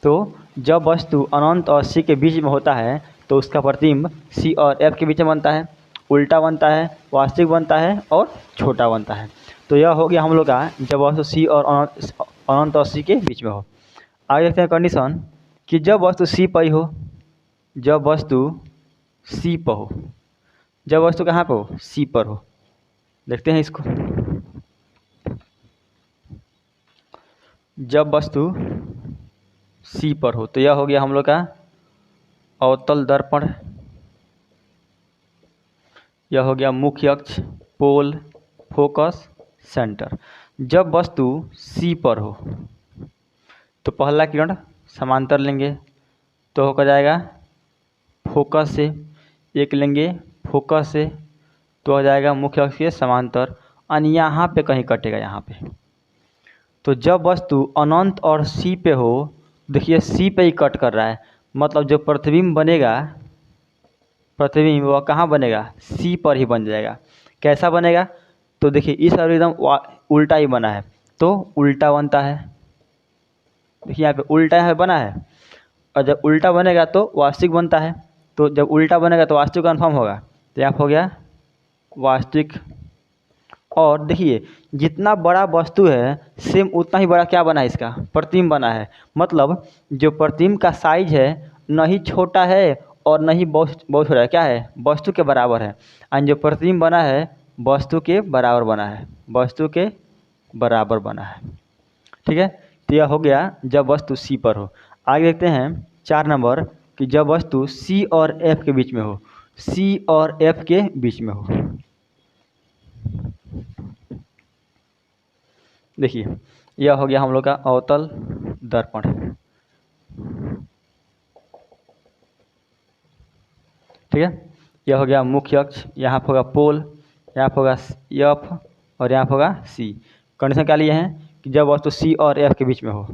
तो जब वस्तु अनंत और सी के बीच में होता है तो उसका प्रतिबिंब सी और एफ के बीच में बनता है, उल्टा बनता है, वास्तविक बनता है और छोटा बनता है। तो यह हो गया हम लोग का जब वस्तु सी और अनंत और सी के बीच में हो। आगे देखते हैं कंडीशन कि जब वस्तु सी पर ही हो, जब वस्तु सी पर हो, जब वस्तु कहाँ पर हो, सी पर हो। देखते हैं इसको। जब वस्तु सी पर हो तो यह हो गया हम लोग का अवतल दर्पण, यह हो गया मुख्य अक्ष, पोल, फोकस, सेंटर। जब वस्तु सी पर हो तो पहला किरण समांतर लेंगे तो होकर जाएगा फोकस से, एक लेंगे फोकस से तो हो जाएगा मुख्य अक्ष के समांतर, और यहाँ पे कहीं कटेगा यहाँ पे। तो जब वस्तु अनंत और सी पे हो, देखिए सी पे ही कट कर रहा है, मतलब जो प्रतिबिंब बनेगा, प्रतिबिंब वह कहाँ बनेगा, सी पर ही बन जाएगा। कैसा बनेगा, तो देखिए इस एल्गोरिथम उल्टा ही बना है तो उल्टा बनता है। देखिए यहाँ पे उल्टा यहाँ बना है, और जब उल्टा बनेगा तो वास्तविक बनता है। तो जब उल्टा बनेगा तो वास्तविक कन्फर्म होगा, तो यहाँ हो गया वास्तविक। और देखिए जितना बड़ा वस्तु है सेम उतना ही बड़ा क्या बना है, इसका प्रतिबिंब बना है। मतलब जो प्रतिबिंब का साइज है न ही छोटा है और न ही बहुत छोटा है, क्या है, वस्तु के बराबर है। और जो प्रतिबिंब बना है वस्तु के बराबर बना है, वस्तु के बराबर बना है। ठीक है, तो यह हो गया जब वस्तु सी पर हो। आगे देखते हैं 4 नंबर कि जब वस्तु सी और एफ के बीच में हो, सी और एफ के बीच में हो। देखिए यह हो गया हम लोग का अवतल दर्पण। ठीक है, यह हो गया मुख्य अक्ष, यहाँ पर होगा पोल, यहाँ पर होगा एफ और यहाँ पर होगा सी। कंडीशन क्या लिए हैं कि जब वस्तु सी और एफ के बीच में हो,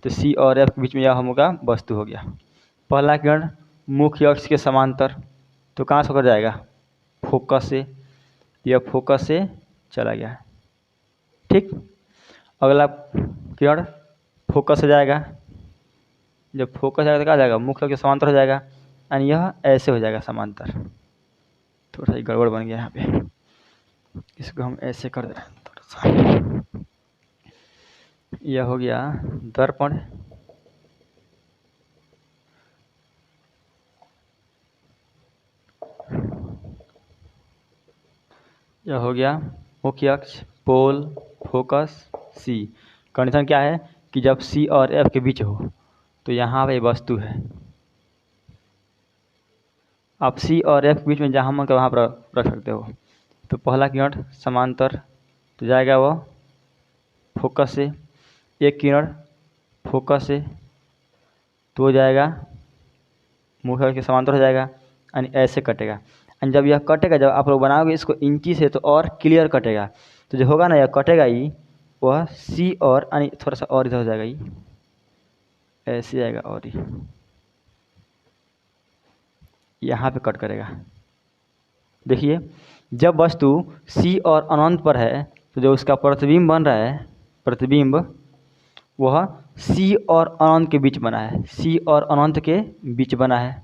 तो सी और एफ के बीच में यह हम लोग का वस्तु हो गया। पहला किरण मुख्य अक्ष के समांतर, तो कहाँ से होकर जाएगा, फोकस से, यह फोकस से चला गया। ठीक, अगला किरण फोकस से जाएगा, जब फोकस जाएगा तो क्या जाएगा, मुख्य अक्ष के समांतर हो जाएगा, यानी यह ऐसे हो जाएगा समांतर। थोड़ा सा गड़बड़ बन गया यहाँ पे, इसको हम ऐसे कर दें थोड़ा सा। यह हो गया दर्पण, यह हो गया मुख्य अक्ष, पोल, फोकस, सी। कंडीशन क्या है कि जब सी और एफ के बीच हो तो यहाँ पे वस्तु है। आप सी और एफ के बीच में जहाँ मन का वहाँ पर रख सकते हो। तो पहला किरण समांतर तो जाएगा वो फोकस से, एक किरण फोकस से तो हो जाएगा मुख्य अक्ष के समांतर हो जाएगा, यानी ऐसे कटेगा। एंड जब यह कटेगा, जब आप लोग बनाओगे इसको इंची से तो और क्लियर कटेगा। तो जो होगा ना यह कटेगा ही, वह सी और यानी थोड़ा सा और इधर हो जाएगा, ही ऐसे आएगा और ही यहाँ पे कट करेगा। देखिए जब वस्तु सी और अनंत पर है तो जो उसका प्रतिबिंब बन रहा है, प्रतिबिंब वह सी और अनंत के बीच बना है, सी और अनंत के बीच बना है।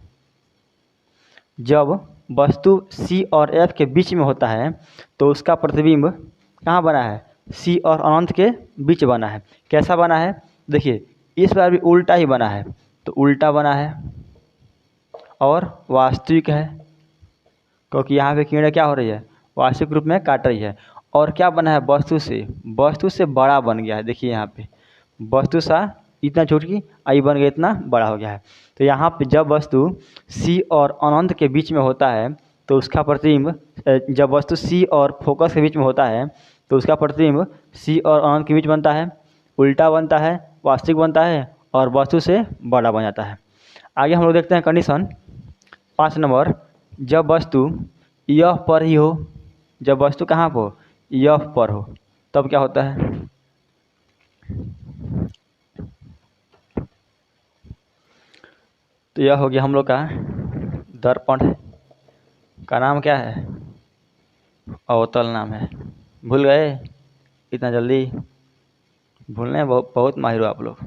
जब वस्तु सी और एफ के बीच में होता है तो उसका प्रतिबिंब कहाँ बना है, सी और अनंत के बीच बना है। कैसा बना है, देखिए इस बार भी उल्टा ही बना है, तो उल्टा बना है और वास्तविक है, क्योंकि यहाँ पे किरण क्या हो रही है, वास्तविक रूप में काट रही है। और क्या बना है, वस्तु से बड़ा बन गया है। देखिए यहाँ पे वस्तु सा इतना छोटी की आई बन गया, इतना बड़ा हो गया है। तो यहाँ पे जब वस्तु सी और अनंत के बीच में होता है तो उसका प्रतिबिंब, जब वस्तु सी और फोकस के बीच में होता है तो उसका प्रतिबिंब सी और अनंत के बीच बनता है, उल्टा बनता है, वास्तविक बनता है और वस्तु से बड़ा बन जाता है। आगे हम लोग देखते हैं कंडीशन 5 नंबर, जब वस्तु यह पर ही हो, जब वस्तु कहाँ पर हो, यह पर हो, तब क्या होता है। तो यह हो गया हम लोग का दर्पण का नाम क्या है, अवतल नाम है। भूल गए इतना जल्दी, भूलने बहुत माहिर हो आप लोग।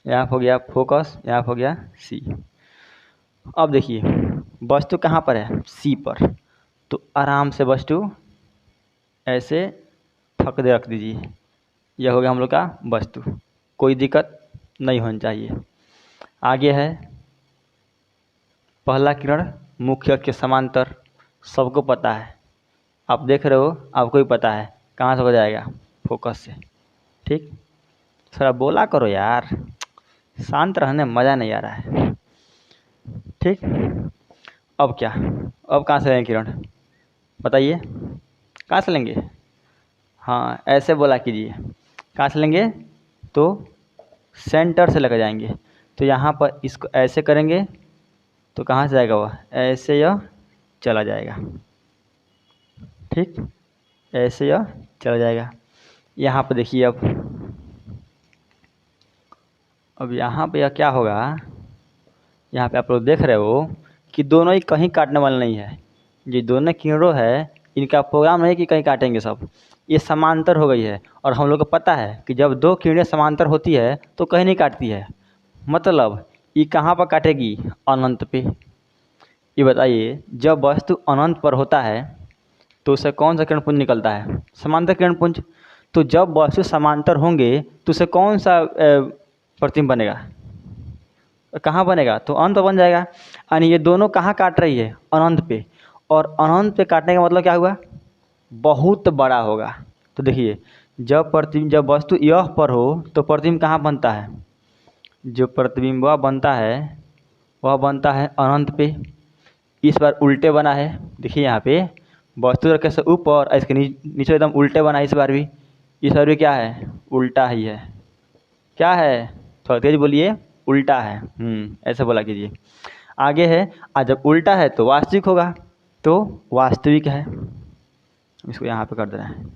यहाँ हो गया फोकस, यहाँ हो गया सी। अब देखिए वस्तु कहाँ पर है, सी पर, तो आराम से वस्तु ऐसे ठक दे रख दीजिए। यह हो गया हम लोग का वस्तु, कोई दिक्कत नहीं होनी चाहिए। आगे है पहला किरण मुख्य अक्ष के समांतर, सबको पता है, आप देख रहे हो, आपको भी पता है कहाँ से हो जाएगा, फोकस से। ठीक, थोड़ा बोला करो यार, शांत रहने में मज़ा नहीं आ रहा है। ठीक, अब क्या, अब कहाँ से लेंगे किरण, बताइए कहाँ से लेंगे। हाँ, ऐसे बोला कीजिए, कहाँ से लेंगे, तो सेंटर से लेकर जाएंगे। तो यहाँ पर इसको ऐसे करेंगे तो कहाँ से जाएगा, वह ऐसे यह चला जाएगा। ठीक, ऐसे यह चला जाएगा। यहाँ पर देखिए, अब यहाँ पे यह क्या होगा, यहाँ पे आप लोग देख रहे हो कि दोनों ही कहीं काटने वाला नहीं है। ये दोनों किरणों है, इनका प्रोग्राम नहीं कि कहीं काटेंगे, सब ये समांतर हो गई है। और हम लोग को पता है कि जब दो किरणें समांतर होती है तो कहीं नहीं काटती है, मतलब ये कहाँ पर काटेगी, अनंत पे। ये बताइए, जब वस्तु अनंत पर होता है तो उससे कौन सा किरण पुंज निकलता है, समांतर किरण पुंज। तो जब वस्तु समांतर होंगे तो उससे कौन सा प्रतिबिंब बनेगा, कहाँ बनेगा, तो अनंत बन जाएगा। यानी ये दोनों कहाँ काट रही है, अनंत पे। और अनंत पे काटने का मतलब क्या हुआ, बहुत बड़ा होगा। तो देखिए, जब वस्तु यह पर हो तो प्रतिबिंब कहाँ बनता है, जो प्रतिबिंब बनता है वह बनता है अनंत पे। इस बार उल्टे बना है, देखिए यहाँ पे वस्तु रखे से ऊपर और इसके नीचे एकदम उल्टे बना है। इस बार भी क्या है, उल्टा ही है। क्या है, थोड़ा तेज बोलिए, उल्टा है। ऐसे बोला कीजिए। आगे है, आज जब उल्टा है तो वास्तविक होगा, तो वास्तविक है, इसको यहाँ पे कर दे रहे हैं।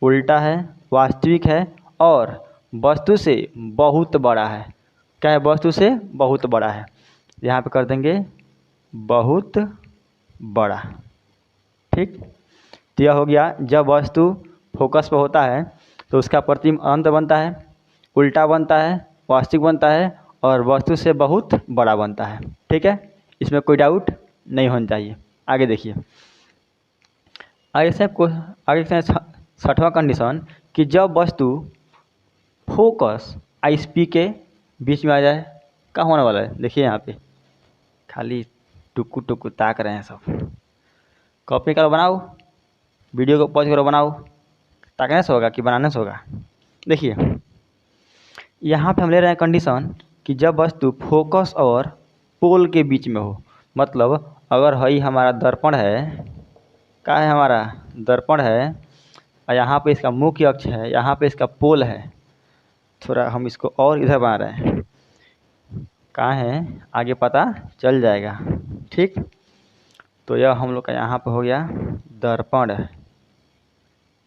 उल्टा है, वास्तविक है, और वस्तु से बहुत बड़ा है। क्या है, वस्तु से बहुत बड़ा है, यहाँ पे कर देंगे बहुत बड़ा। ठीक, तो यह हो गया, जब वस्तु फोकस पर होता है तो उसका प्रतिबिंब अनंत बनता है, उल्टा बनता है, वास्तविक बनता है, और वस्तु से बहुत बड़ा बनता है। ठीक है, इसमें कोई डाउट नहीं होना चाहिए। आगे देखिए, आगे से 6वां कंडीशन कि जब वस्तु फोकस आई पी के बीच में आ जाए, क्या होने वाला है, देखिए यहाँ पे खाली टुकु टुकु ताक रहे हैं सब। कॉपी करो, बनाओ, वीडियो को पॉज करो, बनाओ। ताकने से होगा कि बनाने से होगा। देखिए, यहाँ पे हम ले रहे हैं कंडीशन कि जब वस्तु फोकस और पोल के बीच में हो, मतलब अगर हई हमारा दर्पण है, क्या है, हमारा दर्पण है, और यहाँ पे इसका मुख्य अक्ष है, यहाँ पे इसका पोल है। थोड़ा हम इसको और इधर बना रहे हैं, कहाँ है आगे पता चल जाएगा। ठीक, तो यह हम लोग का यहाँ पे हो गया दर्पण,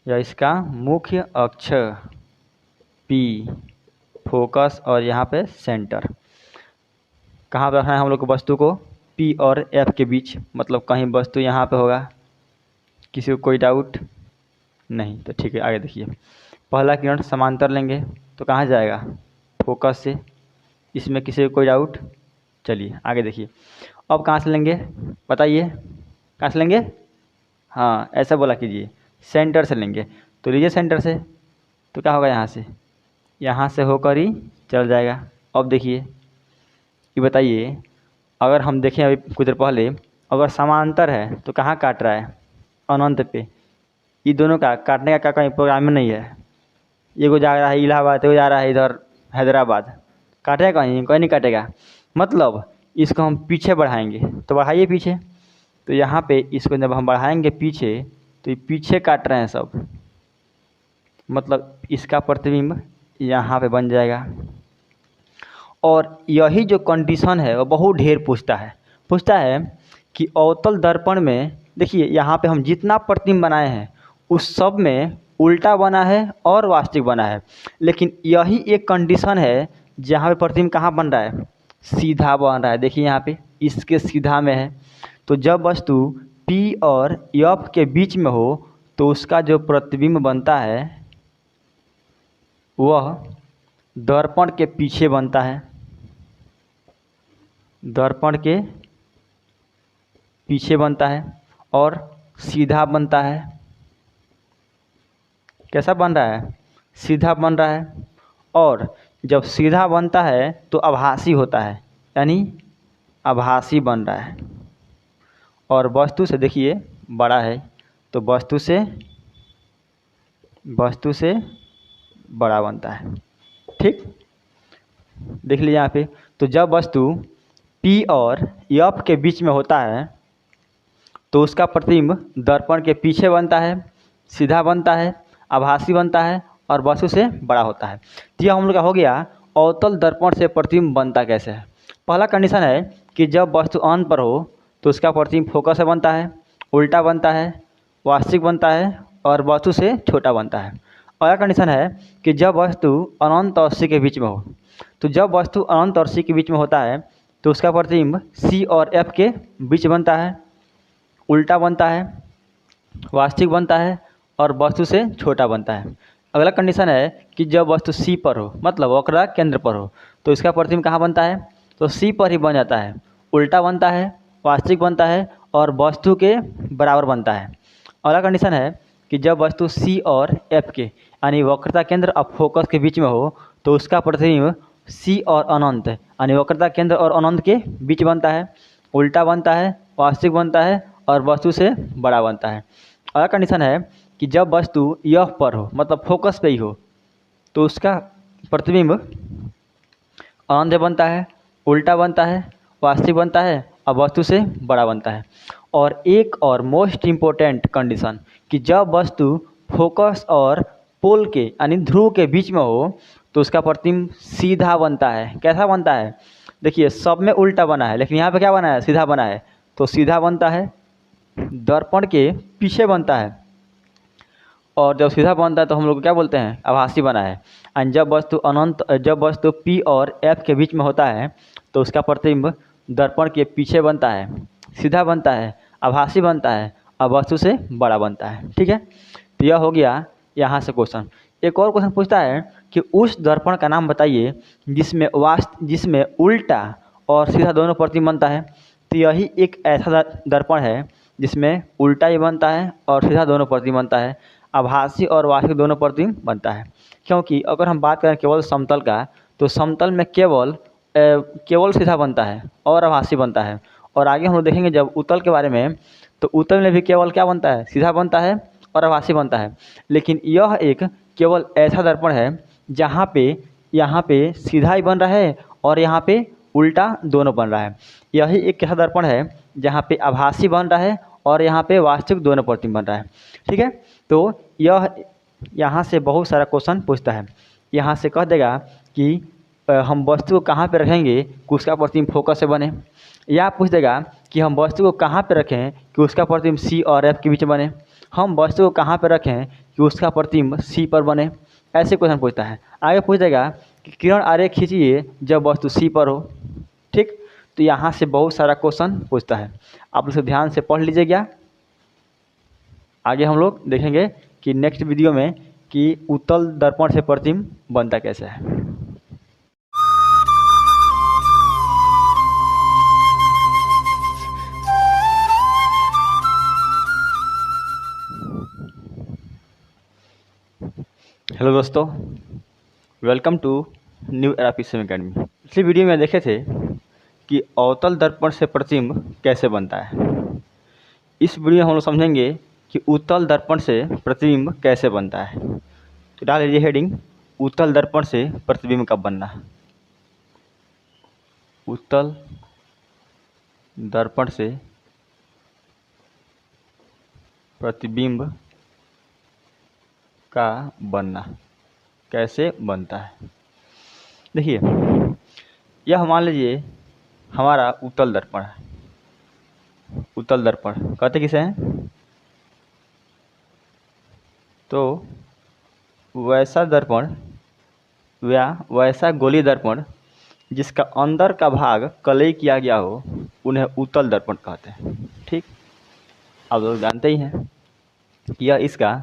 या इसका मुख्य अक्ष P, फोकस, और यहाँ पे सेंटर। कहाँ पे रखना है हम लोग को वस्तु को, P और F के बीच, मतलब कहीं वस्तु यहाँ पे होगा। किसी को कोई डाउट नहीं, तो ठीक है, आगे देखिए। पहला किरण समांतर लेंगे तो कहाँ जाएगा, फोकस से। इसमें किसी को कोई डाउट, चलिए आगे देखिए। अब कहाँ से लेंगे, बताइए कहाँ से लेंगे। हाँ, ऐसा बोला कीजिए, सेंटर से लेंगे। तो लीजिए सेंटर से, तो क्या होगा, यहाँ से होकर ही चल जाएगा। अब देखिए, ये बताइए, अगर हम देखें अभी कुछ देर पहले, अगर समांतर है तो कहाँ काट रहा है, अनंत पे। ये दोनों का काटने का कहीं प्रोग्राम में नहीं है। ये को जा रहा है इलाहाबाद, वो जा रहा है इधर हैदराबाद, काटेगा कहीं, कोई नहीं काटेगा। मतलब इसको हम पीछे बढ़ाएंगे, तो बढ़ाइए पीछे। तो यहाँ पे इसको जब हम बढ़ाएंगे पीछे, तो ये पीछे काट रहे हैं सब, मतलब इसका प्रतिबिंब यहाँ पे बन जाएगा। और यही जो कंडीशन है वो बहुत ढेर पूछता है कि अवतल दर्पण में देखिए, यहाँ पे हम जितना प्रतिबिंब बनाए हैं उस सब में उल्टा बना है और वास्तविक बना है। लेकिन यही एक कंडीशन है जहाँ पे प्रतिबिंब कहाँ बन रहा है, सीधा बन रहा है। देखिए यहाँ पे इसके सीधा में है। तो जब वस्तु P और F के बीच में हो तो उसका जो प्रतिबिंब बनता है वह दर्पण के पीछे बनता है, दर्पण के पीछे बनता है और सीधा बनता है। कैसा बन रहा है, सीधा बन रहा है। और जब सीधा बनता है तो आभासी होता है, यानी आभासी बन रहा है और वस्तु से देखिए बड़ा है, तो वस्तु से बड़ा बनता है। ठीक, देख लीजिए यहाँ पे। तो जब वस्तु P और F के बीच में होता है तो उसका प्रतिबिंब दर्पण के पीछे बनता है, सीधा बनता है, आभासी बनता है और वस्तु से बड़ा होता है। तो यह हम लोग का हो गया अवतल दर्पण से प्रतिबिंब बनता कैसे है। पहला कंडीशन है कि जब वस्तु अनंत पर हो तो उसका प्रतिबिंब फोकस से बनता है, उल्टा बनता है, वास्तविक बनता है और वस्तु से छोटा बनता है। अगला कंडीशन है कि जब वस्तु अनंत और C के बीच में हो, तो जब वस्तु अनंत और C के बीच में होता है तो उसका प्रतिबिंब C और F के बीच बनता है, उल्टा बनता है, वास्तविक बनता है और वस्तु से छोटा बनता है। अगला कंडीशन है कि जब वस्तु C पर हो, मतलब वक्र केंद्र पर हो, तो इसका प्रतिबिंब कहाँ बनता है, तो C पर ही बन जाता है, उल्टा बनता है, वास्तविक बनता है और वस्तु के बराबर बनता है। अगला कंडीशन है कि जब वस्तु C और F के यानी वक्रता केंद्र और फोकस के बीच में हो तो उसका प्रतिबिंब C और अनंत यानी वक्रता केंद्र और अनंत के बीच बनता है, उल्टा बनता है, वास्तविक बनता है और वस्तु से बड़ा बनता है। अगला कंडीशन है कि जब वस्तु F पर हो, मतलब फोकस पे ही हो, तो उसका प्रतिबिंब अनंत बनता है, उल्टा बनता है, वास्तविक बनता है और वस्तु से बड़ा बनता है। और एक और मोस्ट इम्पोर्टेंट कंडीशन कि जब वस्तु फोकस और पोल के यानी ध्रुव के बीच में हो तो उसका प्रतिबिंब सीधा बनता है। कैसा बनता है, देखिए सब में उल्टा बना है लेकिन यहाँ पे क्या बना है, सीधा बना है। तो सीधा बनता है, दर्पण के पीछे बनता है और जब सीधा बनता है तो हम लोग क्या बोलते हैं, आभासी बना है। और जब वस्तु P और F के बीच में होता है तो उसका प्रतिबिंब दर्पण के पीछे बनता है, सीधा बनता है, आभासी बनता है और वस्तु से बड़ा बनता है। ठीक है, तो यह हो गया यहाँ से क्वेश्चन। एक और क्वेश्चन पूछता है कि उस दर्पण का नाम बताइए जिसमें उल्टा और सीधा दोनों प्रतिबिंब बनता है। तो यही एक ऐसा दर्पण है जिसमें उल्टा ही बनता है और सीधा दोनों प्रतिबिंब बनता है, आभासी और वास्तविक दोनों प्रतिबिंब बनता है। क्योंकि अगर हम बात करें केवल समतल का, तो समतल में केवल सीधा बनता है और आभासी बनता है। और आगे हम लोग देखेंगे जब उत्तल के बारे में, तो उत्तल में भी केवल क्या बनता है, सीधा बनता है और आभासी बनता है। लेकिन यह एक केवल ऐसा दर्पण है जहाँ पे सीधा ही बन रहा है और यहाँ पे उल्टा दोनों बन रहा है। यही एक ऐसा दर्पण है जहाँ पे आभासी बन रहा है और यहाँ पे वास्तविक दोनों प्रतिबिंब बन रहा है। ठीक है, तो यहाँ से बहुत सारा क्वेश्चन पूछता है। यहाँ से कह देगा कि हम वस्तु को कहाँ पे रखेंगे कि उसका प्रतिबिंब फोकस से बने, या पूछ देगा कि हम वस्तु को कहाँ पे रखें कि उसका प्रतिबिंब C और F के बीच बने, हम वस्तु को कहाँ पे रखें कि उसका प्रतिबिंब C पर बने। ऐसे क्वेश्चन पूछता है। आगे पूछ देगा कि किरण आरेख खींचिए जब वस्तु C पर हो। ठीक, तो यहाँ से बहुत सारा क्वेश्चन पूछता है, आप उसे ध्यान से पढ़ लीजिएगा। आगे हम लोग देखेंगे कि नेक्स्ट वीडियो में कि उत्तल दर्पण से प्रतिबिंब बनता कैसे है। हेलो दोस्तों, welcome to New Era PCM Academy. पिछली वीडियो में देखे थे कि अवतल दर्पण से प्रतिबिंब कैसे बनता है। इस वीडियो में हम लोग समझेंगे कि उत्तल दर्पण से प्रतिबिंब कैसे बनता है। तो डाल लीजिए हेडिंग, उत्तल दर्पण से प्रतिबिंब कब बनना। उत्तल दर्पण से प्रतिबिंब का बनना कैसे बनता है। देखिए, यह मान लीजिए हमारा उत्तल दर्पण है। उत्तल दर्पण कहते किसे हैं, तो वैसा दर्पण या वैसा गोलीय दर्पण जिसका अंदर का भाग कलई किया गया हो उन्हें उत्तल दर्पण कहते हैं। ठीक, आप लोग जानते ही हैं कि यह इसका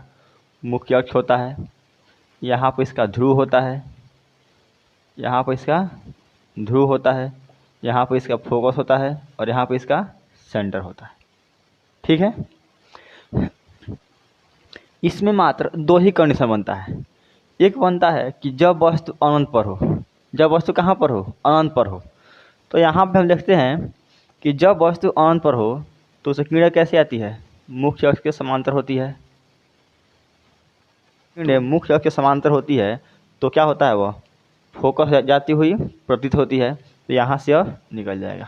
मुख्य अक्ष होता है, यहाँ पर इसका ध्रुव होता है, यहाँ पर इसका ध्रुव होता है, यहाँ पर इसका फोकस होता है और यहाँ पर इसका सेंटर होता है। ठीक है, इसमें मात्र दो ही कंडीशन बनता है। एक बनता है कि जब वस्तु अनंत पर हो। जब वस्तु कहाँ पर हो, अनंत पर हो। तो यहाँ पे हम देखते हैं कि जब वस्तु अनंत पर हो तो उसे किरण कैसे आती है? मुख्य अक्ष के समांतर होती है। किरण मुख्य अक्ष के समांतर होती है तो क्या होता है? वह फोकस जाती हुई प्रतीत होती है, तो यहाँ से यह निकल जाएगा।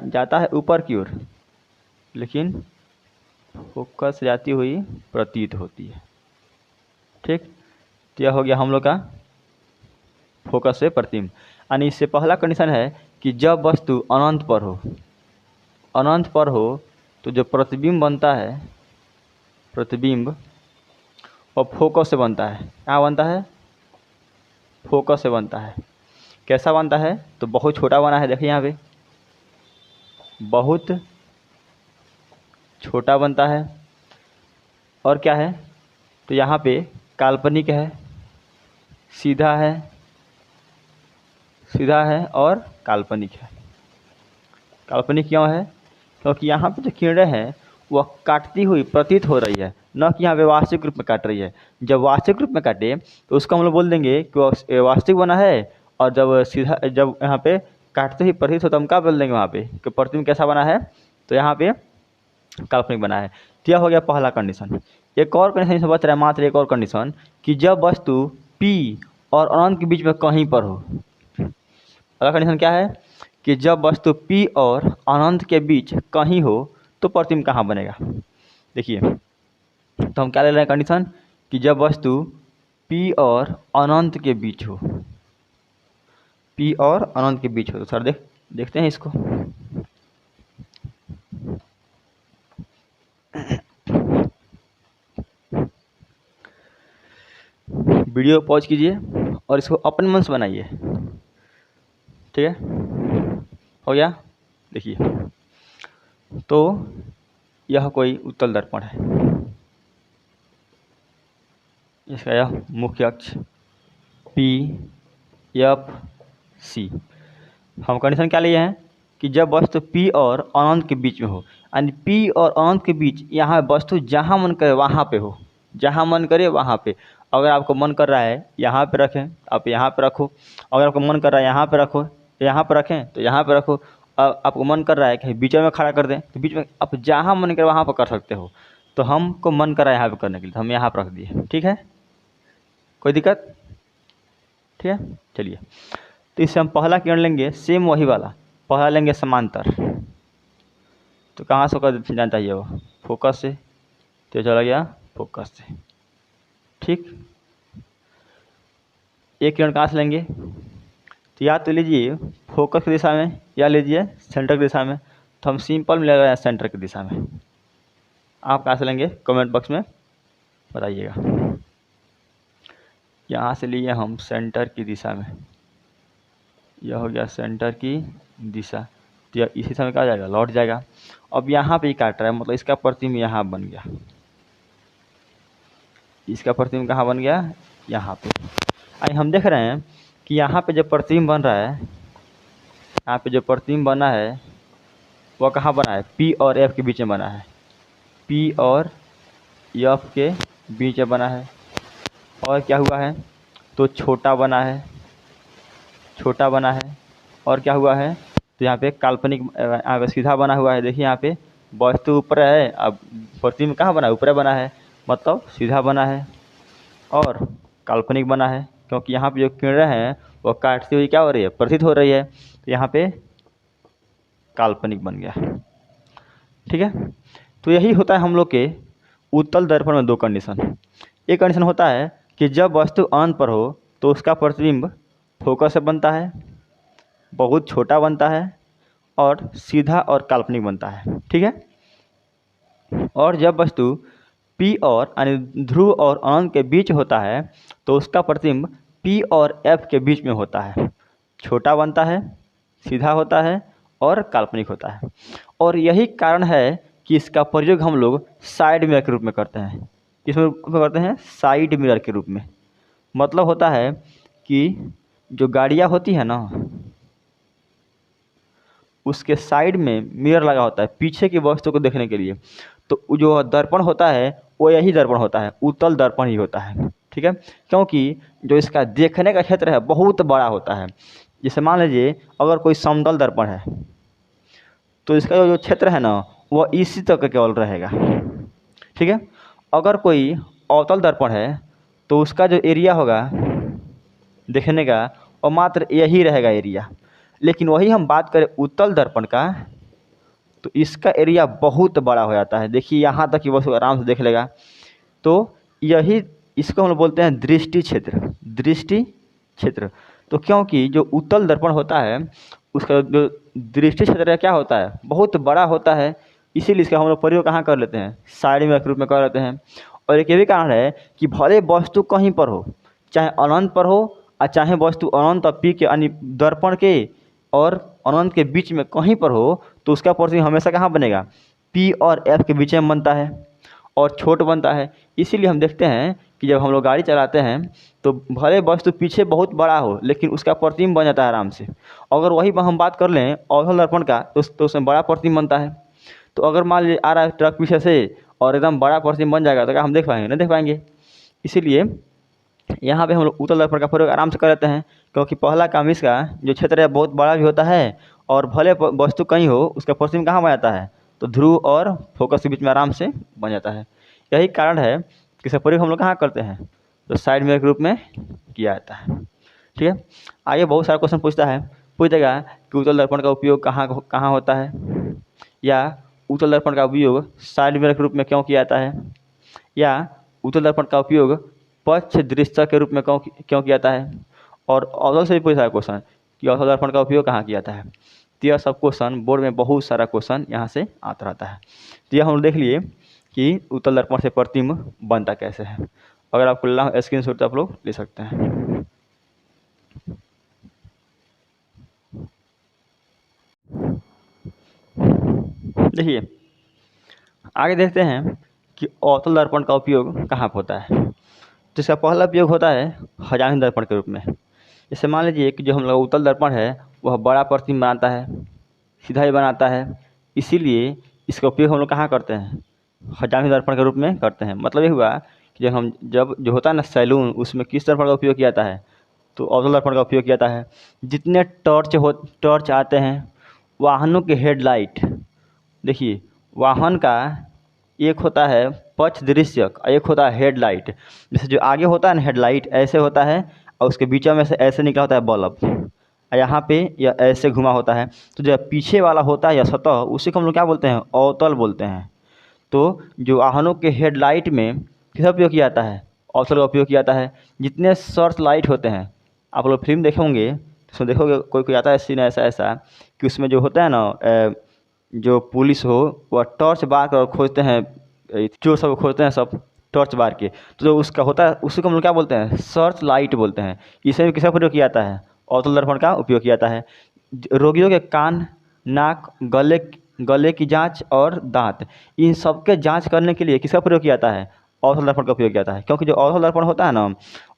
जाता है ऊपर की ओर, लेकिन फोकस जाती हुई प्रतीत होती है। ठीक, तो यह हो गया हम लोग का फोकस से प्रतिबिंब। यानी इससे पहला कंडीशन है कि जब वस्तु अनंत पर हो, अनंत पर हो तो जो प्रतिबिंब बनता है, प्रतिबिंब और फोकस से बनता है। क्या बनता है? फोकस से बनता है। कैसा बनता है? तो बहुत छोटा बना है, देखिए यहाँ पे बहुत छोटा बनता है। और क्या है? तो यहाँ पे काल्पनिक है, सीधा है, सीधा है और काल्पनिक है। काल्पनिक क्यों है? क्योंकि यहाँ पे जो किरणें हैं वह काटती हुई प्रतीत हो रही है, न कि यहाँ पे वास्तविक रूप में काट रही है। जब वास्तविक रूप में काटे तो उसको हम लोग बोल देंगे कि वह वास्तविक बना है, और जब सीधा, जब यहाँ पे काटते ही प्रतीत हो तो हम क्या बोल देंगे वहाँ पे कि प्रतिबिंब कैसा बना है? तो यहाँ पे काल्पनिक बना है। तो यह हो गया पहला कंडीशन। एक और कंडीशन इसमें बच रहा है, मात्र एक और कंडीशन, कि जब वस्तु P और अनंत के बीच में कहीं पर हो। अगला कंडीशन क्या है? कि जब वस्तु P और अनंत के बीच कहीं हो तो प्रतिबिंब कहाँ बनेगा? देखिए, तो हम क्या ले रहे हैं कंडीशन, कि जब वस्तु P और अनंत के बीच हो, P और अनंत के बीच हो। तो सर देखते हैं इसको। वीडियो पॉज कीजिए और इसको अपने मन से बनाइए। ठीक है, हो गया? देखिए, तो यह कोई उत्तल दर्पण है, इसका यह मुख्य अक्ष P F C। हम कंडीशन क्या लिए हैं कि जब वस्तु P और अनंत के बीच में हो, यानी P और अनंत के बीच यहाँ वस्तु जहाँ मन करे वहाँ पे हो, जहाँ मन करे वहाँ पे। अगर आपको मन कर रहा है यहाँ पे रखें, आप यहाँ पे रखो। अगर आपको मन कर रहा है यहाँ पे रखो, यहाँ पे रखें तो यहाँ पे रखो। आपको मन कर रहा है कहीं बीच में खड़ा कर दें तो बीच में, आप जहाँ मन करे वहाँ पर कर सकते हो। तो हमको मन कर रहा है यहाँ पे करने के लिए, तो हम यहाँ पर रख दिए। ठीक है, कोई दिक्कत? ठीक है, चलिए, तो इससे हम पहला किरण लेंगे, सेम वही वाला, पहला लेंगे समांतर। तो कहाँ से होकर जाना चाहिए? वो फोकस से, तो चला गया फोकस से। ठीक, एक किरण कहाँ से लेंगे? तो या तो लीजिए फोकस की दिशा में या लीजिए सेंटर की दिशा में। तो हम सिंपल में ले रहे हैं सेंटर की दिशा में। आप कहाँ से लेंगे कमेंट बॉक्स में बताइएगा। यहाँ से लिए हम सेंटर की दिशा में, यह हो गया सेंटर की दिशा। तो यह इसी समय क्या हो जाएगा? लौट जाएगा। अब यहाँ पे ही काट रहा है, मतलब इसका प्रतिबिंब यहाँ बन गया। इसका प्रतिबिंब कहाँ बन गया? यहाँ पे। आई हम देख रहे हैं कि यहाँ पे जो प्रतिबिंब बन रहा है, यहाँ पे जो प्रतिबिंब बना है वह कहाँ बना है? P और F के बीच में बना है। P और F के बीच में बना है। और क्या हुआ है? तो छोटा बना है, छोटा बना है। और क्या हुआ है? तो यहाँ पे काल्पनिक, यहाँ पे सीधा बना हुआ है। देखिए यहाँ पे वस्तु ऊपर है, अब प्रतिबिंब कहाँ बना है? ऊपर बना है, मतलब सीधा बना है और काल्पनिक बना है। क्योंकि यहाँ पे जो किरणें हैं वो काटती हुई क्या हो रही है? प्रतीत हो रही है। तो यहाँ पे काल्पनिक बन गया। ठीक है, तो यही होता है हम लोग के उत्तल दर्पण में दो कंडीशन। एक कंडीशन होता है कि जब वस्तु अनंत पर हो तो उसका प्रतिबिंब फोकस से बनता है, बहुत छोटा बनता है और सीधा और काल्पनिक बनता है। ठीक है, और जब वस्तु P और यानी ध्रुव और अनंत के बीच होता है तो उसका प्रतिबिंब P और F के बीच में होता है, छोटा बनता है, सीधा होता है और काल्पनिक होता है। और यही कारण है कि इसका प्रयोग हम लोग साइड मिरर के रूप में करते हैं। किस रूप में करते हैं? साइड मिरर के रूप में। मतलब होता है कि जो गाड़ियाँ होती है ना, उसके साइड में मिरर लगा होता है पीछे की वस्तु को देखने के लिए। तो जो दर्पण होता है वो यही दर्पण होता है, उत्तल दर्पण ही होता है। ठीक है, क्योंकि जो इसका देखने का क्षेत्र है बहुत बड़ा होता है। जैसे मान लीजिए अगर कोई समतल दर्पण है तो इसका जो क्षेत्र है ना वह इसी तक केवल रहेगा, ठीक है। अगर कोई अवतल दर्पण है तो उसका जो एरिया होगा देखने का और मात्र यही रहेगा एरिया। लेकिन वही हम बात करें उत्तल दर्पण का तो इसका एरिया बहुत बड़ा हो जाता है। देखिए यहाँ तक कि वो आराम से देख लेगा। तो यही इसको हम लोग बोलते हैं दृष्टि क्षेत्र, दृष्टि क्षेत्र। तो क्योंकि जो उत्तल दर्पण होता है उसका जो दृष्टि क्षेत्र क्या होता है बहुत बड़ा होता है, इसीलिए इसका हम लोग प्रयोग कहाँ कर लेते हैं, साइड में के रूप में कर लेते हैं। और एक ये भी कारण है कि भले वस्तु कहीं पर हो, चाहे अनंत पर हो और चाहे वस्तु अनंत और पी के यानी दर्पण के और अनंत के बीच में कहीं पर हो, तो उसका प्रतिबिंब हमेशा कहाँ बनेगा, पी और एफ के बीच में बनता है और छोट बनता है। इसीलिए हम देखते हैं कि जब हम लोग गाड़ी चलाते हैं तो भले वस्तु पीछे बहुत बड़ा हो लेकिन उसका प्रतिबिंब बन जाता है आराम से। अगर वही हम बात कर लें अवतल दर्पण का तो उसमें बड़ा प्रतिबिंब बनता है। तो अगर मान लीजिए आ रहा है ट्रक पीछे से और एकदम बड़ा प्रतिबिंब बन जाएगा तो क्या हम देख पाएंगे, नहीं देख पाएंगे। इसीलिए यहाँ पे हम लोग उत्तल दर्पण का प्रयोग आराम से कर लेते हैं, क्योंकि पहला काम इसका जो क्षेत्र है बहुत बड़ा भी होता है और भले वस्तु कहीं हो उसका प्रतिबिंब कहाँ बन जाता है, तो ध्रुव और फोकस के बीच में आराम से बन जाता है। यही कारण है कि इसका प्रयोग हम लोग कहाँ करते हैं, तो साइड मिरर के रूप में किया जाता है, ठीक है। आगे बहुत सारा क्वेश्चन पूछ देगा कि उत्तल दर्पण का उपयोग कहाँ कहाँ होता है, या उत्तल दर्पण का उपयोग साइड मिरर के रूप में क्यों किया जाता है, या उत्तल दर्पण का उपयोग पक्ष दृश्य के रूप में क्यों किया जाता है। और अवतल से भी पूछा है क्वेश्चन कि अवतल दर्पण का उपयोग कहाँ किया जाता है। तो यह सब क्वेश्चन बोर्ड में बहुत सारा क्वेश्चन यहाँ से आता रहता है। तो यह हम लोग देख लिए कि उत्तल दर्पण से प्रतिबिंब बनता कैसे है। अगर आपको लेना हो स्क्रीनशॉट तो आप लोग ले सकते हैं। देखिए आगे देखते हैं कि अवतल दर्पण का उपयोग कहाँ पर होता है। तो इसका पहला उपयोग होता है हजामी दर्पण के रूप में। जैसे मान लीजिए कि जो हम लोग उत्तल दर्पण है वह बड़ा प्रतिबिंब बनाता है, सीधा ही बनाता है, इसीलिए इसका उपयोग हम लोग कहाँ करते हैं, हजामी दर्पण के रूप में करते हैं। मतलब ये हुआ कि जब जो होता है ना सैलून, उसमें किस दर्पण का उपयोग किया जाता है, तो अवतल दर्पण का उपयोग किया जाता है। जितने टॉर्च आते हैं, वाहनों के हेडलाइट, देखिए वाहन का एक होता है पक्ष दृश्य और एक होता है हेडलाइट। जैसे जो आगे होता है ना हेडलाइट ऐसे होता है और उसके बीच में से ऐसे निकला होता है बल्ब, यहाँ पे या ऐसे घुमा होता है। तो जो पीछे वाला होता है या सतह, उसी को हम लोग क्या बोलते हैं, अवतल बोलते हैं। तो जो वाहनों के हेडलाइट में किसका उपयोग किया जाता है, अवतल का उपयोग किया जाता है। जितने सर्च लाइट होते हैं, आप लोग फिल्म देखे होंगे तो उसमें देखोगे कोई आता है सीन ऐसा कि उसमें जो होता है ना जो पुलिस हो वह टॉर्च बार कर खोजते हैं, जो सब खोजते हैं सब टॉर्च बार के, तो जो उसका होता है उसी को हम लोग क्या बोलते हैं, सर्च लाइट बोलते हैं। इसमें किसका प्रयोग किया जाता है, अवतल दर्पण का उपयोग किया जाता है। रोगियों के कान, नाक, गले की जांच और दांत, इन सब के जांच करने के लिए किसका प्रयोग किया जाता है, अवतल दर्पण का उपयोग किया जाता है। क्योंकि जो अवतल दर्पण होता है ना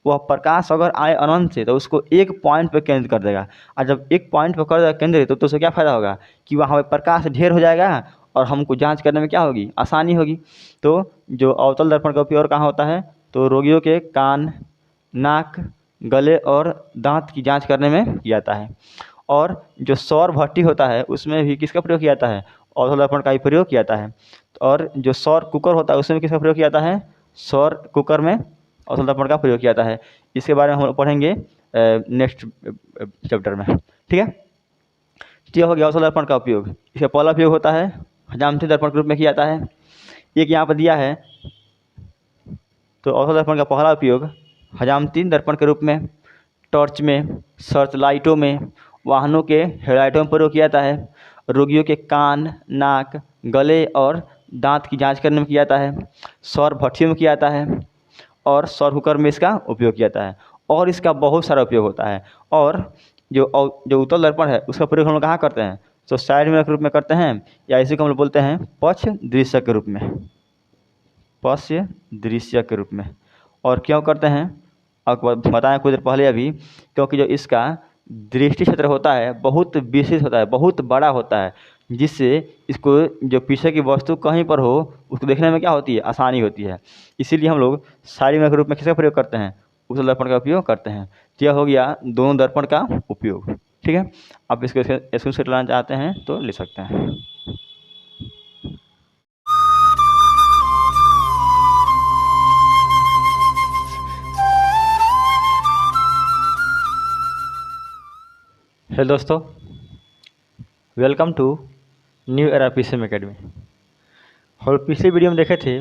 वह प्रकाश अगर आए अनंत से तो उसको एक पॉइंट पर केंद्रित कर देगा, और जब एक पॉइंट पर कर देगा केंद्रित तो उससे क्या फ़ायदा होगा कि वहाँ पर प्रकाश ढेर हो जाएगा और हमको जांच करने में क्या होगी, आसानी होगी। तो जो अवतल दर्पण का उपयोग कहाँ होता है, तो रोगियों के कान, नाक, गले और दांत की जांच करने में किया जाता है। और जो सौर भट्टी होता है उसमें भी किसका प्रयोग किया जाता है, अवतल दर्पण का ही प्रयोग किया जाता है। और जो सौर कुकर होता है उसमें भी किसका प्रयोग किया जाता है, सौर कुकर में अवतल दर्पण का प्रयोग किया जाता है। इसके बारे में हम लोग पढ़ेंगे नेक्स्ट चैप्टर में, ठीक है। तो यह हो गया अवतल दर्पण का उपयोग। इसका पहला उपयोग होता है हजामती दर्पण के रूप में किया जाता है। एक यहाँ पर दिया है, तो अवतल दर्पण का पहला उपयोग हजामती दर्पण के रूप में, टॉर्च में, सर्च लाइटों में, वाहनों के हेडलाइटों में प्रयोग किया जाता है। रोगियों के कान, नाक, गले और दांत की जांच करने में किया जाता है। सौर भट्टियों में किया जाता है और सौर कुकर में इसका उपयोग किया जाता है। और इसका बहुत सारा उपयोग होता है। और जो उत्तल दर्पण है उसका प्रयोग हम लोग कहाँ करते हैं, तो साइड मिरर के रूप में करते हैं, या इसी को हम लोग बोलते हैं पक्ष दृश्य के रूप में, पक्ष दृश्य के रूप में। और क्यों करते हैं आपको बताएं कुछ देर पहले अभी, क्योंकि जो इसका दृष्टि क्षेत्र होता है बहुत विशेष होता है, बहुत बड़ा होता है, जिससे इसको जो पीछे की वस्तु कहीं पर हो उसको देखने में क्या होती है, आसानी होती है। इसीलिए हम लोग साइड मिरर के रूप में किसका प्रयोग करते हैं, उत्तल दर्पण का उपयोग करते हैं। तो यह हो गया दोनों दर्पण का उपयोग। ठीक है, आप इसको स्क्रीनशॉट लेना चाहते हैं तो ले सकते हैं। हेलो दोस्तों, welcome to New Era PCM Academy. और पिछले वीडियो में देखे थे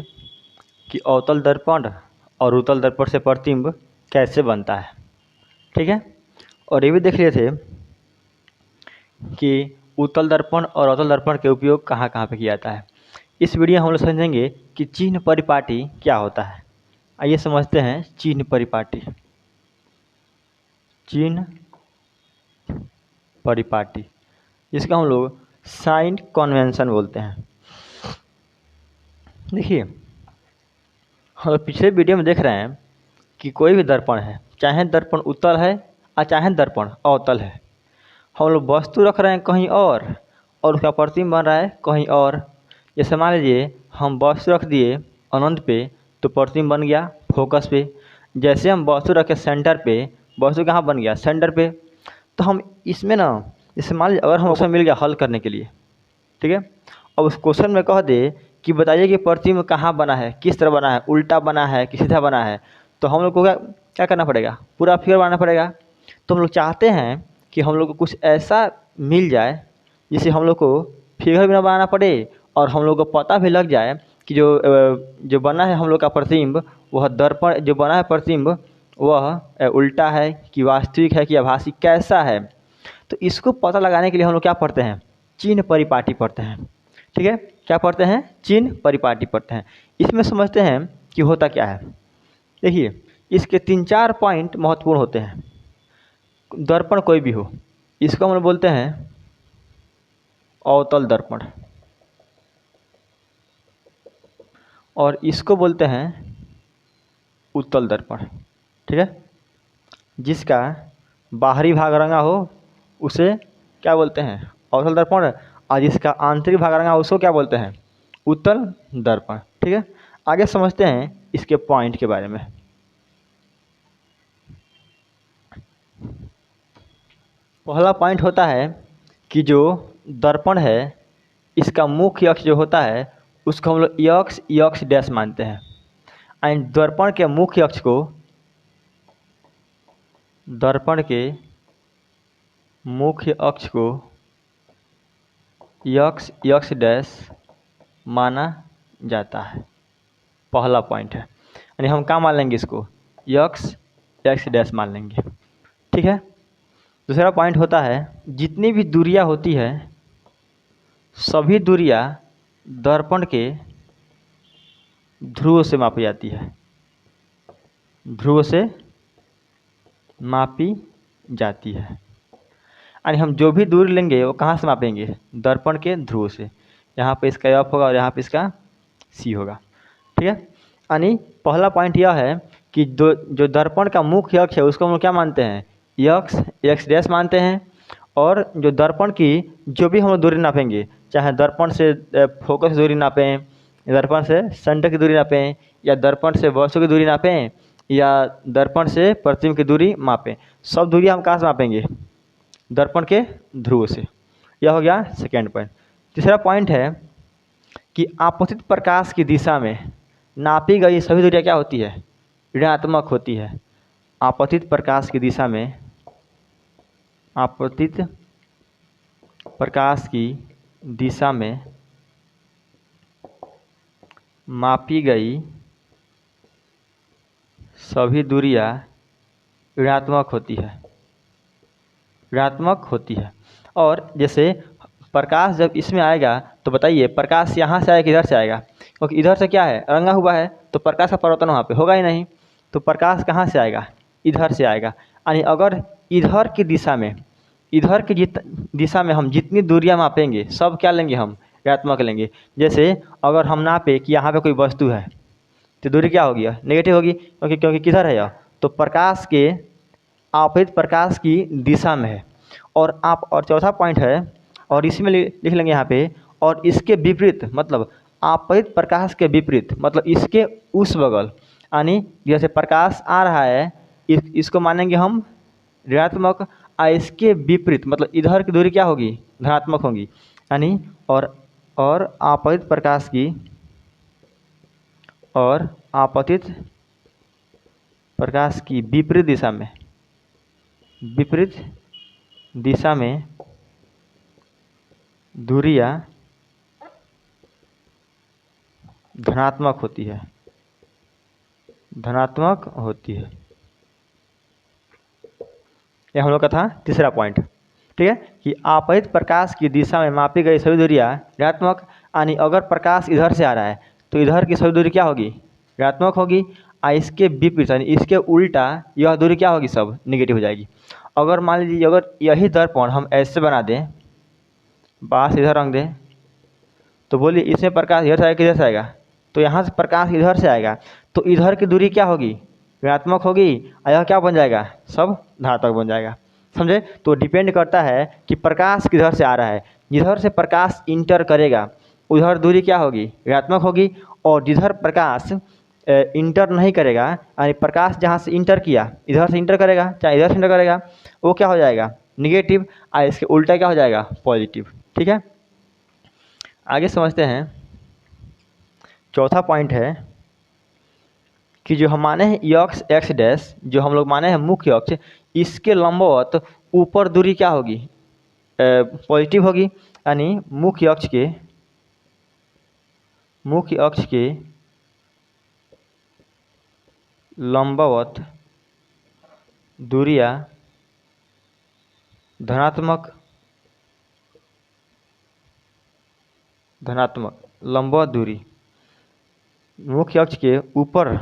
कि अवतल दर्पण और उत्तल दर्पण से प्रतिबिंब कैसे बनता है, ठीक है। और ये भी देख लिए थे कि उत्तल दर्पण और अवतल दर्पण के उपयोग कहाँ कहाँ पे किया जाता है। इस वीडियो में हम लोग समझेंगे कि चिन्ह परिपाटी क्या होता है। आइए समझते हैं चिन्ह परिपाटी। चिन्ह परिपाटी जिसका हम लोग साइन कन्वेंशन बोलते हैं। देखिए, हम पिछले वीडियो में देख रहे हैं कि कोई भी दर्पण है, चाहे दर्पण उत्तल है और चाहे दर्पण अवतल है, हम लोग वस्तु रख रहे हैं कहीं और उसका प्रतिबिंब बन रहा है कहीं और। जैसे मान लीजिए हम वस्तु रख दिए अनंत पे तो प्रतिबिंब बन गया फोकस पे। जैसे हम वस्तु रखे सेंटर पे, वस्तु कहाँ बन गया सेंटर पे। तो हम इसमें ना, जैसे मान लीजिए अगर हम क्वेश्चन मिल गया हल करने के लिए, ठीक है, अब उस क्वेश्चन में कह दे कि बताइए कि प्रतिबिंब कहाँ बना है, किस तरह बना है, उल्टा बना है कि सीधा बना है, तो हम लोग को क्या करना पड़ेगा, पूरा फिगर बनाना पड़ेगा। तो हम लोग चाहते हैं कि हम लोग को कुछ ऐसा मिल जाए जिससे हम लोग को फिगर भी ना बनाना पड़े और हम लोग को पता भी लग जाए कि जो बना है हम लोग का प्रतिबिंब, वह दर्पण जो बना है प्रतिबिंब वह उल्टा है कि वास्तविक है कि आभासी कैसा है। तो इसको पता लगाने के लिए हम लोग क्या पढ़ते हैं, चिन्ह परिपाटी पढ़ते हैं, ठीक है। क्या पढ़ते हैं, चिन्ह परिपाटी पढ़ते हैं। इसमें समझते हैं कि होता क्या है। देखिए, इसके 3-4 पॉइंट महत्वपूर्ण होते हैं। दर्पण कोई भी हो, इसको हम लोग बोलते हैं अवतल दर्पण और इसको बोलते हैं उत्तल दर्पण, ठीक है। जिसका बाहरी भाग रंगा हो उसे क्या बोलते हैं, अवतल दर्पण, और जिसका आंतरिक भाग रंगा हो उसको क्या बोलते हैं, उत्तल दर्पण, ठीक है। आगे समझते हैं इसके पॉइंट के बारे में। पहला पॉइंट होता है कि जो दर्पण है इसका मुख्य अक्ष जो होता है उसको हम लोग यक्स डैश मानते हैं। एंड दर्पण के मुख्य अक्ष को, दर्पण के मुख्य अक्ष को यक्स डैश माना जाता है। पहला पॉइंट है, यानी हम क्या मान लेंगे इसको, यक्स डैश मान लेंगे, ठीक है। दूसरा पॉइंट होता है जितनी भी दूरियां होती है सभी दूरियां दर्पण के ध्रुव से मापी जाती है, ध्रुव से मापी जाती है। यानी हम जो भी दूरी लेंगे वो कहाँ से मापेंगे, दर्पण के ध्रुव से। यहाँ पे इसका एफ होगा और यहाँ पे इसका सी होगा, ठीक है। यानी पहला पॉइंट यह है कि जो दर्पण का मुख्य अक्ष है उसको हम लोग क्या मानते हैं, यक्स डैश मानते हैं। और जो दर्पण की जो भी हम लोग दूरी नापेंगे, चाहे दर्पण से फोकस दूरी नापें, दर्पण से सेंटर की दूरी नापें, या दर्पण से वस्तु की दूरी नापें, या दर्पण से प्रतिबिंब की दूरी मापें, सब दूरी हम कहाँ से मापेंगे, दर्पण के ध्रुव से। यह हो गया सेकेंड पॉइंट। तीसरा पॉइंट है कि आपतित प्रकाश की दिशा में नापी गई सभी दूरियाँ क्या होती है, ऋणात्मक होती है। आपतित प्रकाश की दिशा में, आपतित प्रकाश की दिशा में मापी गई सभी दूरियां ऋणात्मक होती है, ऋणात्मक होती है। और जैसे प्रकाश जब इसमें आएगा तो बताइए प्रकाश यहाँ से आएगा कि इधर से आएगा, क्योंकि इधर से क्या है रंगा हुआ है तो प्रकाश का परावर्तन वहाँ पे होगा ही नहीं। तो प्रकाश कहाँ से आएगा, इधर से आएगा। यानी अगर इधर की दिशा में, इधर की दिशा में हम जितनी दूरियां मापेंगे सब क्या लेंगे, हम ऋणात्मक लेंगे। जैसे अगर हम नापे कि यहाँ पे कोई वस्तु है तो दूरी क्या होगी, नेगेटिव होगी, क्योंकि किधर है यह, तो प्रकाश के आपतित प्रकाश की दिशा में है। और चौथा पॉइंट है, और इसमें लिख लेंगे यहाँ पे, और इसके विपरीत, मतलब आपतित प्रकाश के विपरीत, मतलब इसके उस बगल, यानी जैसे प्रकाश आ रहा है इसको मानेंगे हम ऋणात्मक, इसके विपरीत मतलब इधर की दूरी क्या होगी, धनात्मक होगी, यानी और आपतित प्रकाश की विपरीत दिशा में दूरियां धनात्मक होती है। यह हम लोग का था तीसरा पॉइंट। ठीक है, कि आपतित प्रकाश की दिशा में मापी गई सभी दूरियां ऋणात्मक, यानी अगर प्रकाश इधर से आ रहा है तो इधर की सभी दूरी क्या होगी, ऋणात्मक होगी। इसके विपरीत यानी इसके उल्टा यह दूरी क्या होगी, सब निगेटिव हो जाएगी। अगर मान लीजिए अगर यही दर्पण हम ऐसे बना दें, बाहर से इधर रंग दें, तो बोलिए इसमें प्रकाश इधर से आएगा किधर से आएगा, तो यहाँ से प्रकाश इधर से आएगा, तो इधर की दूरी क्या होगी, ऋणात्मक होगी, और यह क्या बन जाएगा, सब धनात्मक बन जाएगा। समझे? तो डिपेंड करता है कि प्रकाश किधर से आ रहा है। जिधर से प्रकाश इंटर करेगा उधर दूरी क्या होगी, ऋणात्मक होगी, और जिधर प्रकाश इंटर नहीं करेगा, यानी प्रकाश जहाँ से इंटर किया इधर से इंटर करेगा चाहे इधर से इंटर करेगा, वो क्या हो जाएगा, निगेटिव, और इसके उल्टा क्या हो जाएगा, पॉजिटिव। ठीक है, आगे समझते हैं। चौथा पॉइंट है कि जो हम माने हैं यक्स एक्स डैश, जो हम लोग माने हैं मुख्य अक्ष, इसके लंबवत ऊपर दूरी क्या होगी, पॉजिटिव होगी, यानी मुख्य अक्ष के लंबवत दूरियां धनात्मक लंबवत दूरी मुख्य अक्ष के ऊपर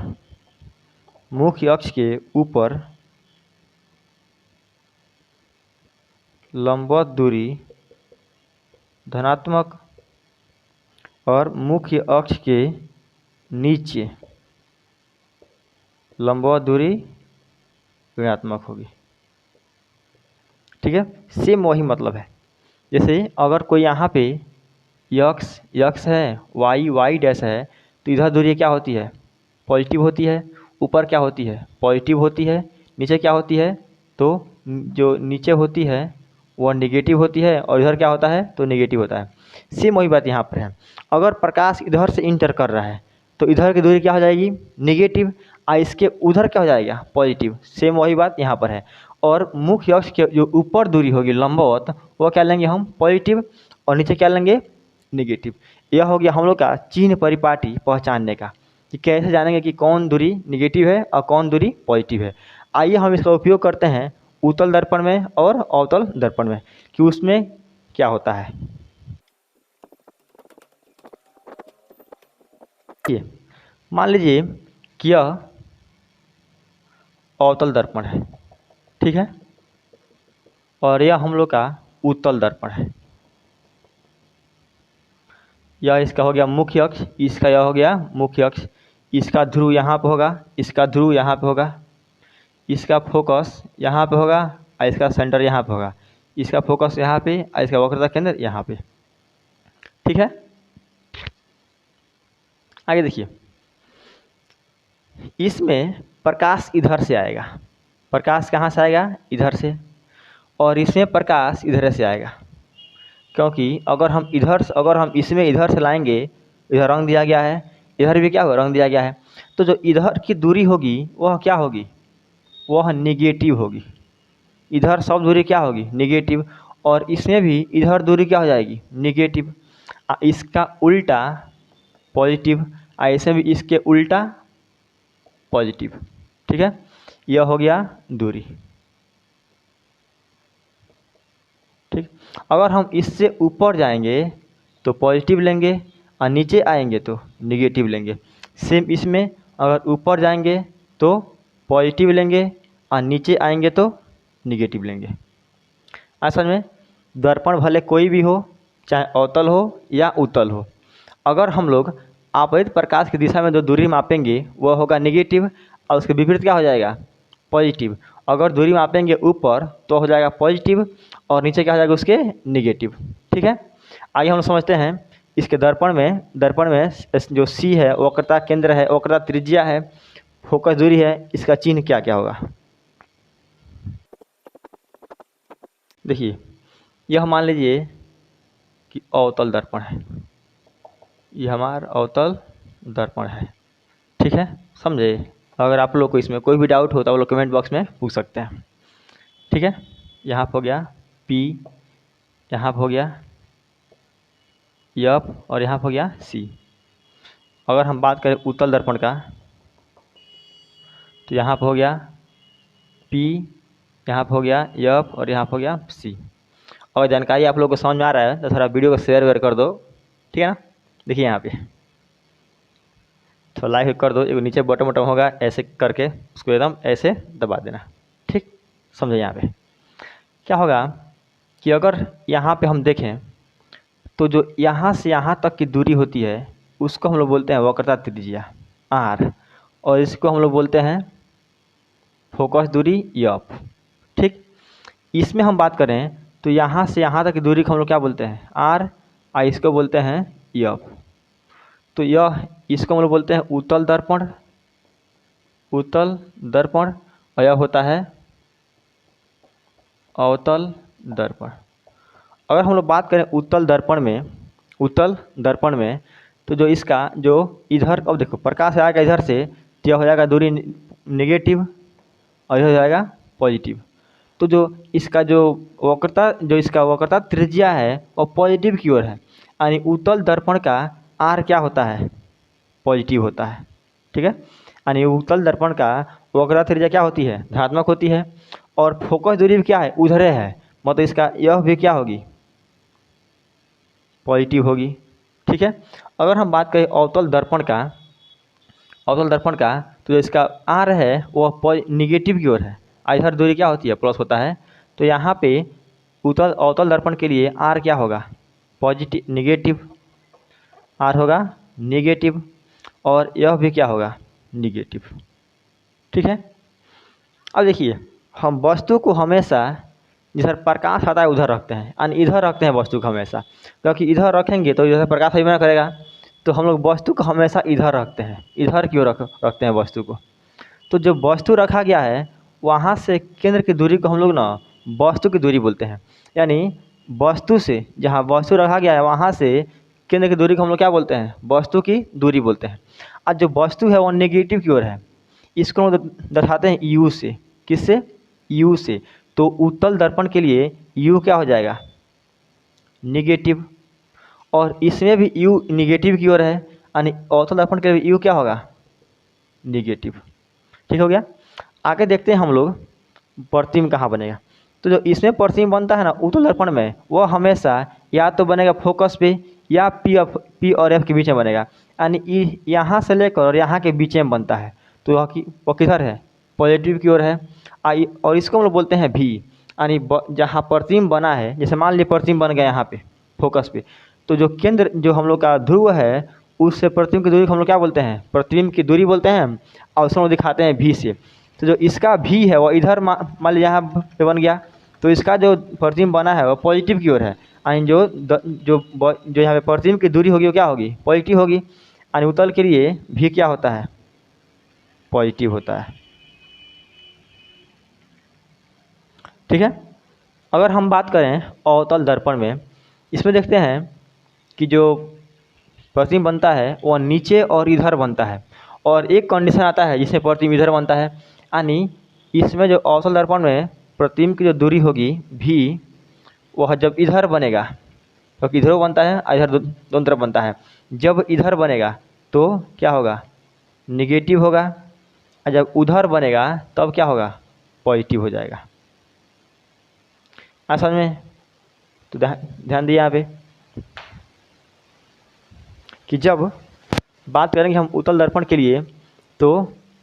लंबवत दूरी धनात्मक और मुख्य अक्ष के नीचे लंबवत दूरी ऋणात्मक होगी। ठीक है, सेम वही मतलब है। जैसे अगर कोई यहाँ पे यक्स है, वाई डैश है, तो इधर दूरी क्या होती है, पॉजिटिव होती है, ऊपर क्या होती है, पॉजिटिव होती है, नीचे क्या होती है, तो जो नीचे होती है वह निगेटिव होती है, और इधर क्या होता है, तो निगेटिव होता है। सेम वही बात यहाँ पर है। अगर प्रकाश इधर से इंटर कर रहा है तो इधर की दूरी क्या हो जाएगी, निगेटिव, और इसके उधर क्या हो जाएगा, पॉजिटिव। सेम वही बात यहाँ पर है। और मुख्य अक्ष के जो ऊपर दूरी होगी लंबवत, वो क्या लेंगे हम, पॉजिटिव, और नीचे क्या लेंगे, निगेटिव। यह हो गया हम लोग का चिन्ह परिपाटी पहचानने का, कि कैसे जानेंगे कि कौन दूरी निगेटिव है और कौन दूरी पॉजिटिव है। आइए हम इसका उपयोग करते हैं उत्तल दर्पण में और अवतल दर्पण में, कि उसमें क्या होता है। मान लीजिए कि यह अवतल दर्पण है, ठीक है, और यह हम लोग का उत्तल दर्पण है। यह इसका हो गया मुख्य अक्ष, इसका यह हो गया मुख्य अक्ष, इसका ध्रुव यहाँ पे होगा, इसका ध्रुव यहाँ पे होगा, इसका फोकस यहाँ पे होगा, और इसका सेंटर यहाँ पे होगा, इसका फोकस यहाँ पे और इसका वक्रता केंद्र यहाँ पे। ठीक है, आगे देखिए, इसमें प्रकाश इधर से आएगा, प्रकाश कहाँ से आएगा, इधर से, और इसमें प्रकाश इधर से आएगा, क्योंकि अगर हम इसमें इधर से लाएंगे, इधर रंग दिया गया है, इधर भी क्या होगा, रंग दिया गया है, तो जो इधर की दूरी होगी वह क्या होगी, वह निगेटिव होगी। इधर सब दूरी क्या होगी, निगेटिव, और इसमें भी इधर दूरी क्या हो जाएगी, निगेटिव, इसका उल्टा पॉजिटिव, ऐसे भी इसके उल्टा पॉजिटिव। ठीक है, यह हो गया दूरी। ठीक, अगर हम इससे ऊपर जाएंगे तो पॉजिटिव लेंगे, और नीचे आएंगे तो निगेटिव लेंगे। सेम इसमें अगर ऊपर जाएंगे तो पॉजिटिव लेंगे, और नीचे आएंगे तो निगेटिव लेंगे। असल में दर्पण भले कोई भी हो, चाहे अवतल हो या उत्तल हो, अगर हम लोग आपतित प्रकाश की दिशा में जो दूरी मापेंगे वह होगा निगेटिव, और उसके विपरीत क्या हो जाएगा, पॉजिटिव। अगर दूरी मापेंगे ऊपर तो हो जाएगा पॉजिटिव, और नीचे क्या हो जाएगा उसके, निगेटिव। ठीक है, आइए हम समझते हैं इसके दर्पण में जो सी है वक्रता केंद्र है, वक्रता त्रिज्या है, फोकस दूरी है, इसका चिन्ह क्या क्या होगा। देखिए यह मान लीजिए कि अवतल दर्पण है, ये हमारा अवतल दर्पण है, ठीक है, समझे। अगर आप लोग को इसमें कोई भी डाउट हो तो आप लोग कमेंट बॉक्स में पूछ सकते हैं, ठीक है। यहाँ पर हो गया P, यहाँ पर हो गया F और यहाँ पर हो गया C। अगर हम बात करें उत्तल दर्पण का तो यहाँ पर हो गया P, यहाँ पर हो गया F और यहाँ पर हो गया C। अगर जानकारी आप लोगों को समझ में आ रहा है तो थोड़ा वीडियो को शेयर कर दो, ठीक है ना। देखिए यहाँ पे थोड़ा लाइक कर दो, एक नीचे बटन होगा, ऐसे करके उसको एकदम ऐसे दबा देना, ठीक, समझे। यहाँ पे क्या होगा कि अगर यहाँ पे हम देखें तो जो यहाँ से यहाँ तक की दूरी होती है उसको हम लोग बोलते हैं वक्रता त्रिज्या R, और इसको हम लोग बोलते हैं फोकस दूरी F, ठीक। इसमें हम बात करें तो यहाँ से यहाँ तक की दूरी को हम लोग क्या बोलते हैं R, और इसको बोलते हैं F। तो यह इसको हम लोग बोलते हैं उत्तल दर्पण, उत्तल दर्पण, और यह होता है अवतल दर्पण। अगर हम लोग बात करें उत्तल दर्पण में, उत्तल दर्पण में तो जो इसका जो इधर, अब देखो प्रकाश आएगा इधर से तो यह हो जाएगा दूरी नेगेटिव और यह हो जाएगा पॉजिटिव। तो जो इसका जो वक्रता, जो इसका वक्रता त्रिज्या है वो पॉजिटिव की ओर है, यानी उत्तल दर्पण का R क्या होता है, पॉजिटिव होता है, ठीक है। यानी उत्तल दर्पण का वक्रता त्रिज्या क्या होती है, धनात्मक होती है, और फोकस दूरी भी क्या है, उधरे है, मतलब इसका यह भी क्या होगी, पॉजिटिव होगी, ठीक है। अगर हम बात करें अवतल दर्पण का, अवतल दर्पण का तो जो इसका R है वह निगेटिव की ओर है, इधर दूरी क्या होती है, प्लस होता है। तो यहाँ पे उत्तल अवतल दर्पण के लिए R क्या होगा, पॉजिटिव, निगेटिव R होगा निगेटिव, और यह भी क्या होगा, निगेटिव, ठीक है। अब देखिए हम वस्तु को हमेशा जिधर प्रकाश आता है उधर रखते हैं, यानी इधर रखते हैं वस्तु को हमेशा, क्योंकि इधर रखेंगे तो इधर प्रकाश ही बना करेगा, तो हम लोग वस्तु को हमेशा इधर रखते हैं, इधर की ओर रखते हैं वस्तु को। तो जो वस्तु रखा गया है वहाँ से केंद्र की दूरी को हम लोग ना वस्तु की दूरी बोलते हैं, यानी वस्तु से जहाँ वस्तु रखा गया है वहाँ से केंद्र की दूरी को हम लोग क्या बोलते हैं, वस्तु की दूरी बोलते हैं। और जो वस्तु है वो नेगेटिव की ओर है, इसको हम लोग दर्शाते हैं U से, किससे, U से। तो उत्तल दर्पण के लिए U क्या हो जाएगा, निगेटिव, और इसमें भी U निगेटिव की ओर है, यानी अवतल दर्पण के लिए U क्या होगा, निगेटिव, ठीक हो गया। आगे देखते हैं हम लोग प्रतिबिंब कहाँ बनेगा। तो जो इसमें प्रतिबिंब बनता है ना उत्तल दर्पण में, वो हमेशा या तो बनेगा फोकस पे या P और F के बीच में बनेगा, यानी यहाँ से लेकर और यहाँ के बीच में बनता है। तो वो किधर है, पॉजिटिव की ओर है। और इसको हम लोग बोलते हैं भी, यानी जहाँ प्रतिबिंब बना है, जैसे मान लीजिए प्रतिबिंब बन गया यहाँ पे फोकस पे, तो जो केंद्र जो हम लोग का ध्रुव है उससे प्रतिबिंब की दूरी को हम लोग क्या बोलते हैं, प्रतिबिंब की दूरी बोलते हैं, और उसको हम लोग दिखाते हैं भी से। तो जो इसका भी है वो इधर मान लीजिए यहाँ पे बन गया, तो इसका जो प्रतिबिंब बना है वो पॉजिटिव की ओर है, यानी जो यहाँ पे प्रतिबिंब की दूरी होगी वो क्या होगी, पॉजिटिव होगी, यानी उत्तल के लिए भी क्या होता है, पॉजिटिव होता है, ठीक है। अगर हम बात करें अवतल दर्पण में, इसमें देखते हैं कि जो प्रतिबिंब बनता है वो नीचे और इधर बनता है, और एक कंडीशन आता है जिसमें प्रतिबिंब इधर बनता है, यानी इसमें जो अवतल दर्पण में प्रतिबिंब की जो दूरी होगी भी, वह जब इधर बनेगा, क्योंकि इधर बनता है और इधर दोनों तरफ बनता है, जब इधर बनेगा तो क्या होगा, निगेटिव होगा, और जब उधर बनेगा तब क्या होगा, पॉजिटिव हो जाएगा। समझ में, तो ध्यान दिए यहाँ पे कि जब बात करेंगे हम उत्तल दर्पण के लिए तो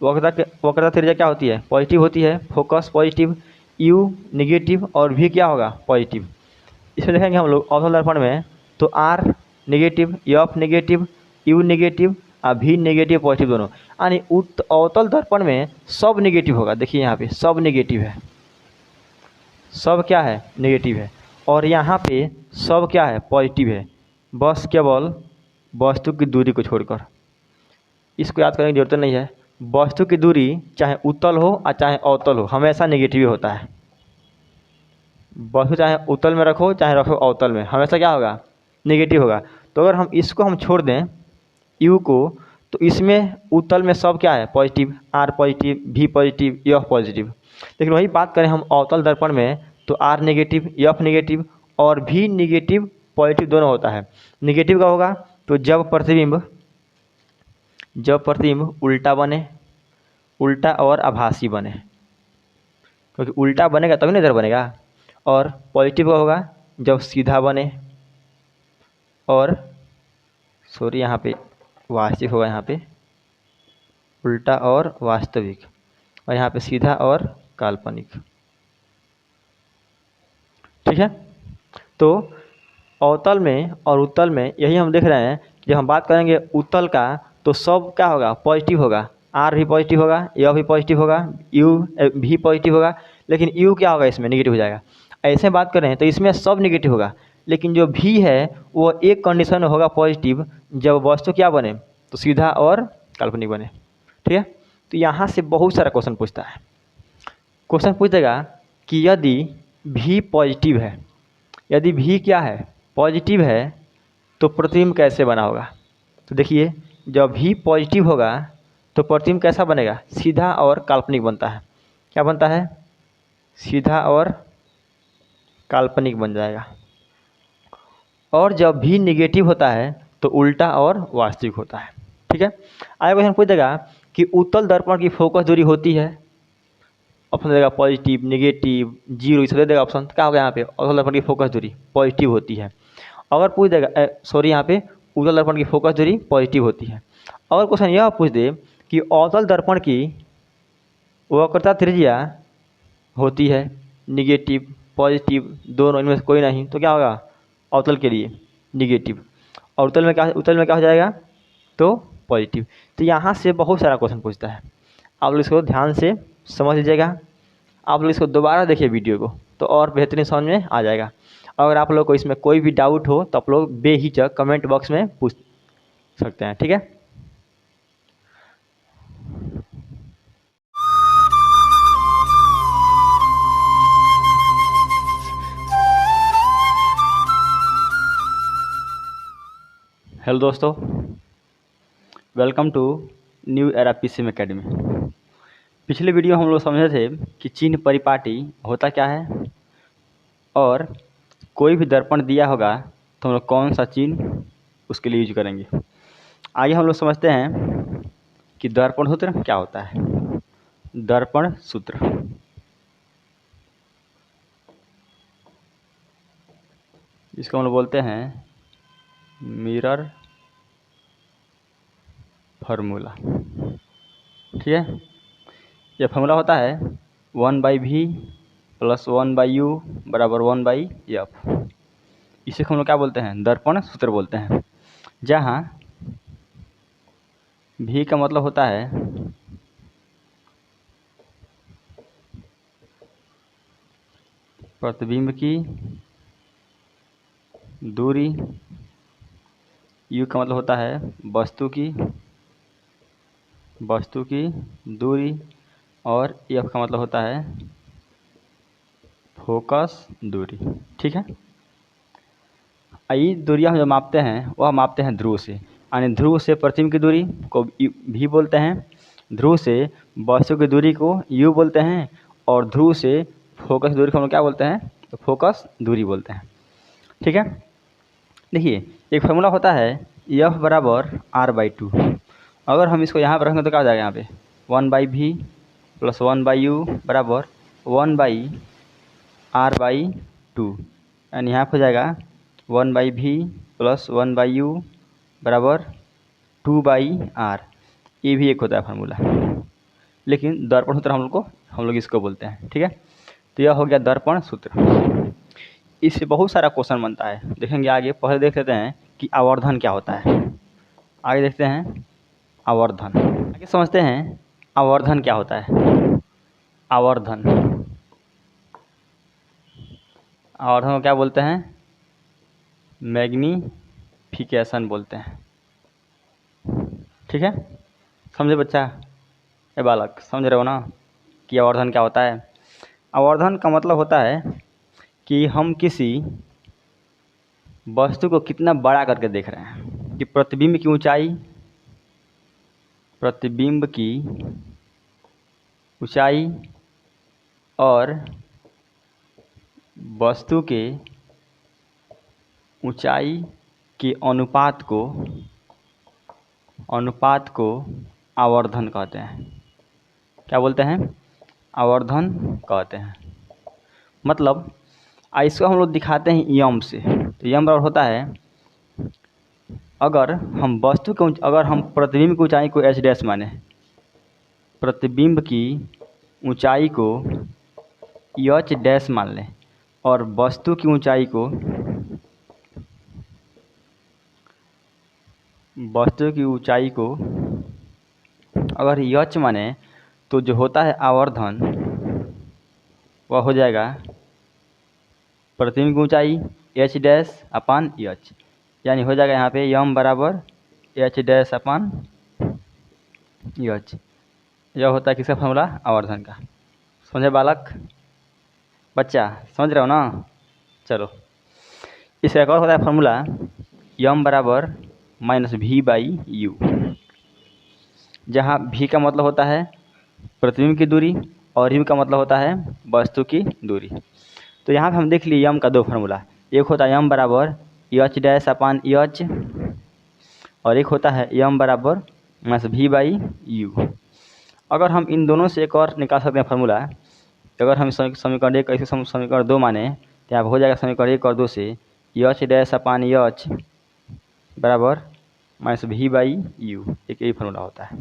वक्रता त्रिज्या क्या होती है, पॉजिटिव होती है, फोकस पॉजिटिव, U निगेटिव और V क्या होगा, पॉजिटिव। इसमें देखेंगे हम लोग अवतल दर्पण में तो R negative, F negative, U negative और V निगेटिव पॉजिटिव दोनों, यानी अवतल दर्पण में सब निगेटिव होगा। देखिए यहाँ पे सब निगेटिव है, सब क्या है, नेगेटिव है, और यहाँ पे सब क्या है, पॉजिटिव है, बस केवल वस्तु की दूरी को छोड़कर। इसको याद करने की जरूरत नहीं है, वस्तु की दूरी चाहे उत्तल हो और चाहे अवतल हो हमेशा नेगेटिव होता है, वस्तु चाहे उत्तल में रखो चाहे रखो अवतल में, हमेशा क्या होगा, नेगेटिव होगा। तो अगर हम इसको हम छोड़ दें यू को, तो इसमें उत्तल में सब क्या है, पॉजिटिव, आर पॉजिटिव, भी पॉजिटिव, एफ पॉजिटिव। लेकिन वही बात करें हम अवतल दर्पण में, तो आर नेगेटिव, एफ नेगेटिव और भी नेगेटिव पॉजिटिव दोनों होता है। नेगेटिव का होगा तो जब प्रतिबिंब उल्टा बने, उल्टा और आभासी बने, क्योंकि उल्टा बनेगा तभी ना इधर बनेगा। और पॉजिटिव का होगा जब सीधा बने, और सॉरी यहाँ पे वास्तविक होगा, यहाँ पे उल्टा और वास्तविक, और यहाँ पे सीधा और काल्पनिक। ठीक है, तो अवतल में और उत्तल में यही हम देख रहे हैं। जब हम बात करेंगे उत्तल का तो सब क्या होगा, पॉजिटिव होगा, आर भी पॉजिटिव होगा, एफ भी पॉजिटिव होगा, यू भी पॉजिटिव होगा। लेकिन यू क्या होगा, इसमें नेगेटिव हो जाएगा। ऐसे बात करें तो इसमें सब नेगेटिव होगा, लेकिन जो भी है वो एक कंडीशन में होगा पॉजिटिव, जब वस्तु क्या बने, तो सीधा और काल्पनिक बने। ठीक है, तो यहाँ से बहुत सारा क्वेश्चन पूछता है। क्वेश्चन पूछ देगा कि यदि भी पॉजिटिव है, यदि भी क्या है, पॉजिटिव है, तो प्रतिबिंब कैसे बना होगा। तो देखिए, जब भी पॉजिटिव होगा तो प्रतिबिंब कैसा बनेगा, सीधा और काल्पनिक बनता है। क्या बनता है, सीधा और काल्पनिक बन जाएगा। और जब भी निगेटिव होता है तो उल्टा और वास्तविक होता है। ठीक है, आगे क्वेश्चन पूछ देगा कि उत्तल दर्पण की फोकस दूरी होती है, ऑप्शन देगा पॉजिटिव, नेगेटिव, जीरो, इसे दे देगा ऑप्शन। क्या होगा यहाँ पे, उत्तल दर्पण की फोकस दूरी पॉजिटिव होती है। अगर पूछ देगा सॉरी यहाँ पे उत्तल दर्पण की फोकस दूरी पॉजिटिव होती है। अगर क्वेश्चन यह पूछ दे कि अवतल दर्पण की वक्रता त्रिज्या होती है, निगेटिव पॉजिटिव दोनों, इनमें से कोई नहीं, तो क्या होगा, अवतल के लिए निगेटिव, और उत्तल में क्या हो जाएगा, तो पॉजिटिव। तो यहाँ से बहुत सारा क्वेश्चन पूछता है। आप लोग इसको ध्यान से समझ लीजिएगा। आप लोग इसको दोबारा देखिए वीडियो को, तो और बेहतरीन समझ में आ जाएगा। अगर आप लोग को इसमें कोई भी डाउट हो तो आप लोग बेहिचक कमेंट बॉक्स में पूछ सकते हैं। ठीक है, हेलो दोस्तों, welcome to New Era PCM Academy. पिछले वीडियो हम लोग समझे थे कि चिन्ह परिपाटी होता क्या है, और कोई भी दर्पण दिया होगा तो हम लोग कौन सा चिन्ह उसके लिए यूज करेंगे। आगे हम लोग समझते हैं कि दर्पण सूत्र क्या होता है। दर्पण सूत्र, इसको हम लोग बोलते हैं मिरर फार्मूला। ठीक है, यह फार्मूला होता है 1/v + 1/u बराबर 1/f। इसे हम लोग क्या बोलते हैं, दर्पण सूत्र बोलते हैं। जहाँ v का मतलब होता है प्रतिबिंब की दूरी, u का मतलब होता है वस्तु की दूरी, और f का मतलब होता है फोकस दूरी। ठीक है, ये दूरियाँ हम जो मापते हैं वह मापते हैं ध्रुव से, यानी ध्रुव से प्रतिबिंब की दूरी को v बोलते हैं, ध्रुव से वस्तु की दूरी को u बोलते हैं, और ध्रुव से फोकस दूरी को हम लोग क्या बोलते हैं, तो फोकस दूरी बोलते हैं। ठीक है, देखिए एक फार्मूला होता है f बराबर r/2। अगर हम इसको यहाँ पर रखेंगे तो क्या हो जाएगा, यहाँ पे 1/v + 1/u बराबर 1/r/2, यानी यहाँ पर हो जाएगा 1/v + 1/u बराबर 2/r। ये भी एक होता है फार्मूला, लेकिन दर्पण सूत्र हम लोग इसको बोलते हैं। ठीक है, तो यह हो गया दर्पण सूत्र। इससे बहुत सारा क्वेश्चन बनता है, देखेंगे आगे। पहले देख लेते हैं कि आवर्धन क्या होता है। आगे देखते हैं आवर्धन, आगे समझते हैं आवर्धन क्या होता है। आवर्धन को क्या बोलते हैं, मैग्नीफिकेशन बोलते हैं। ठीक है, समझे बच्चा, ये बालक समझ रहे हो ना कि आवर्धन क्या होता है। आवर्धन का मतलब होता है कि हम किसी वस्तु को कितना बड़ा करके देख रहे हैं कि प्रतिबिंब की ऊंचाई, प्रतिबिंब की ऊंचाई और वस्तु के ऊंचाई के अनुपात को आवर्धन कहते हैं। क्या बोलते हैं? आवर्धन कहते हैं। मतलब इसको हम लोग दिखाते हैं यम से। तो यम बराबर होता है, अगर हम प्रतिबिंब की ऊंचाई को एच डैश माने, प्रतिबिंब की ऊंचाई को एच डैश मान लें और वस्तु की ऊंचाई को अगर एच माने तो जो होता है आवर्धन वह हो जाएगा प्रतिबिंब की ऊंचाई एच डैश अपान एच, यानी हो जाएगा यहाँ पे यम बराबर एच डैश अपान एच। यह होता है किसका फॉर्मूला? आवर्धन का। समझे बालक? बच्चा समझ रहे हो ना? चलो, इसका एक और होता है फॉर्मूला यम बराबर माइनस भी बाई यू, जहाँ भी का मतलब होता है प्रतिबिंब की दूरी और यू का मतलब होता है वस्तु की दूरी। तो यहाँ पे हम देख लिए यम का दो फार्मूला, एक होता है यम बराबर एच डैश अपान एच और एक होता है यम बराबर माइनस भी बाई यू। अगर हम इन दोनों से एक और निकाल सकते हैं फार्मूला, अगर हम समीकरण एक ऐसे समीकरण दो माने तो यहाँ हो जाएगा समीकरण एक और दो से एच डैश अपान एच बराबर माइनस भी बाई यू, एक यही फार्मूला होता है।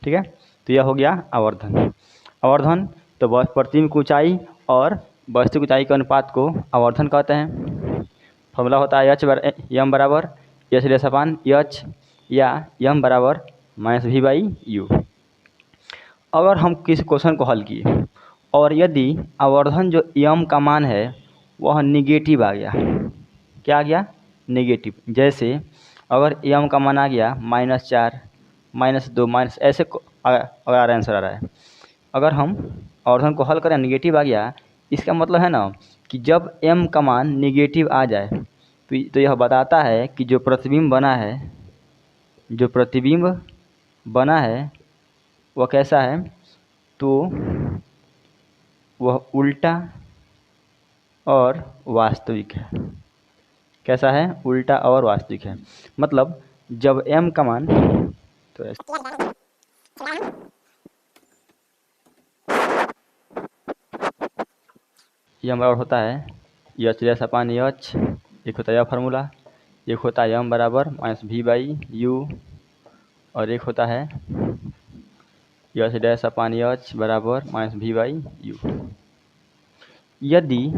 ठीक है, तो यह हो गया आवर्धन। आवर्धन तो प्रतिबिंब की ऊंचाई और वस्तु की ऊंचाई के अनुपात को आवर्धन कहते हैं। फॉर्मूला होता है यम बराबर एच डैश अपान एच या यम बराबर माइनस भी बाई यू। अगर हम किसी क्वेश्चन को हल किए और यदि आवर्धन जो यम का मान है वह निगेटिव आ गया, क्या आ गया? नेगेटिव। जैसे अगर यम का मान आ गया -4, -2, ऐसे अगर आंसर आ रहा है, अगर हम आवर्धन को हल करें निगेटिव आ गया, इसका मतलब है ना कि जब m का मान निगेटिव आ जाए तो यह बताता है कि जो प्रतिबिंब बना है वह कैसा है? तो वह उल्टा और वास्तविक है। कैसा है? उल्टा और वास्तविक है। मतलब जब m का मान तो यम बराबर होता है एच डैश अपान एच, एक होता है यह फार्मूला, एक होता है यम बराबर माइनस भी बाई यू और एक होता है एच डैश अपान एच बराबर माइनस भी बाई यू। यदि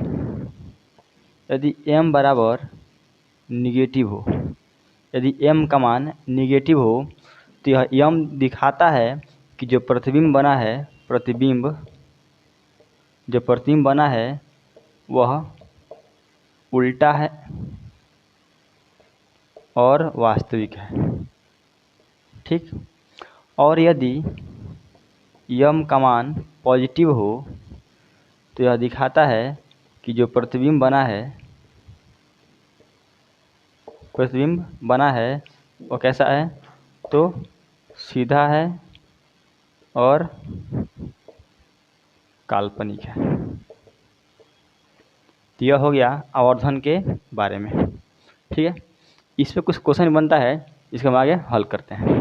m बराबर निगेटिव हो, यदि m का मान निगेटिव हो तो यह m दिखाता है कि जो प्रतिबिंब बना है वह उल्टा है और वास्तविक है। ठीक, और यदि m का मान पॉजिटिव हो तो यह दिखाता है कि जो प्रतिबिंब बना है वो कैसा है? तो सीधा है और काल्पनिक है। तो यह हो गया आवर्धन के बारे में। ठीक है, इस पे कुछ क्वेश्चन बनता है, इसको हम आगे हल करते हैं।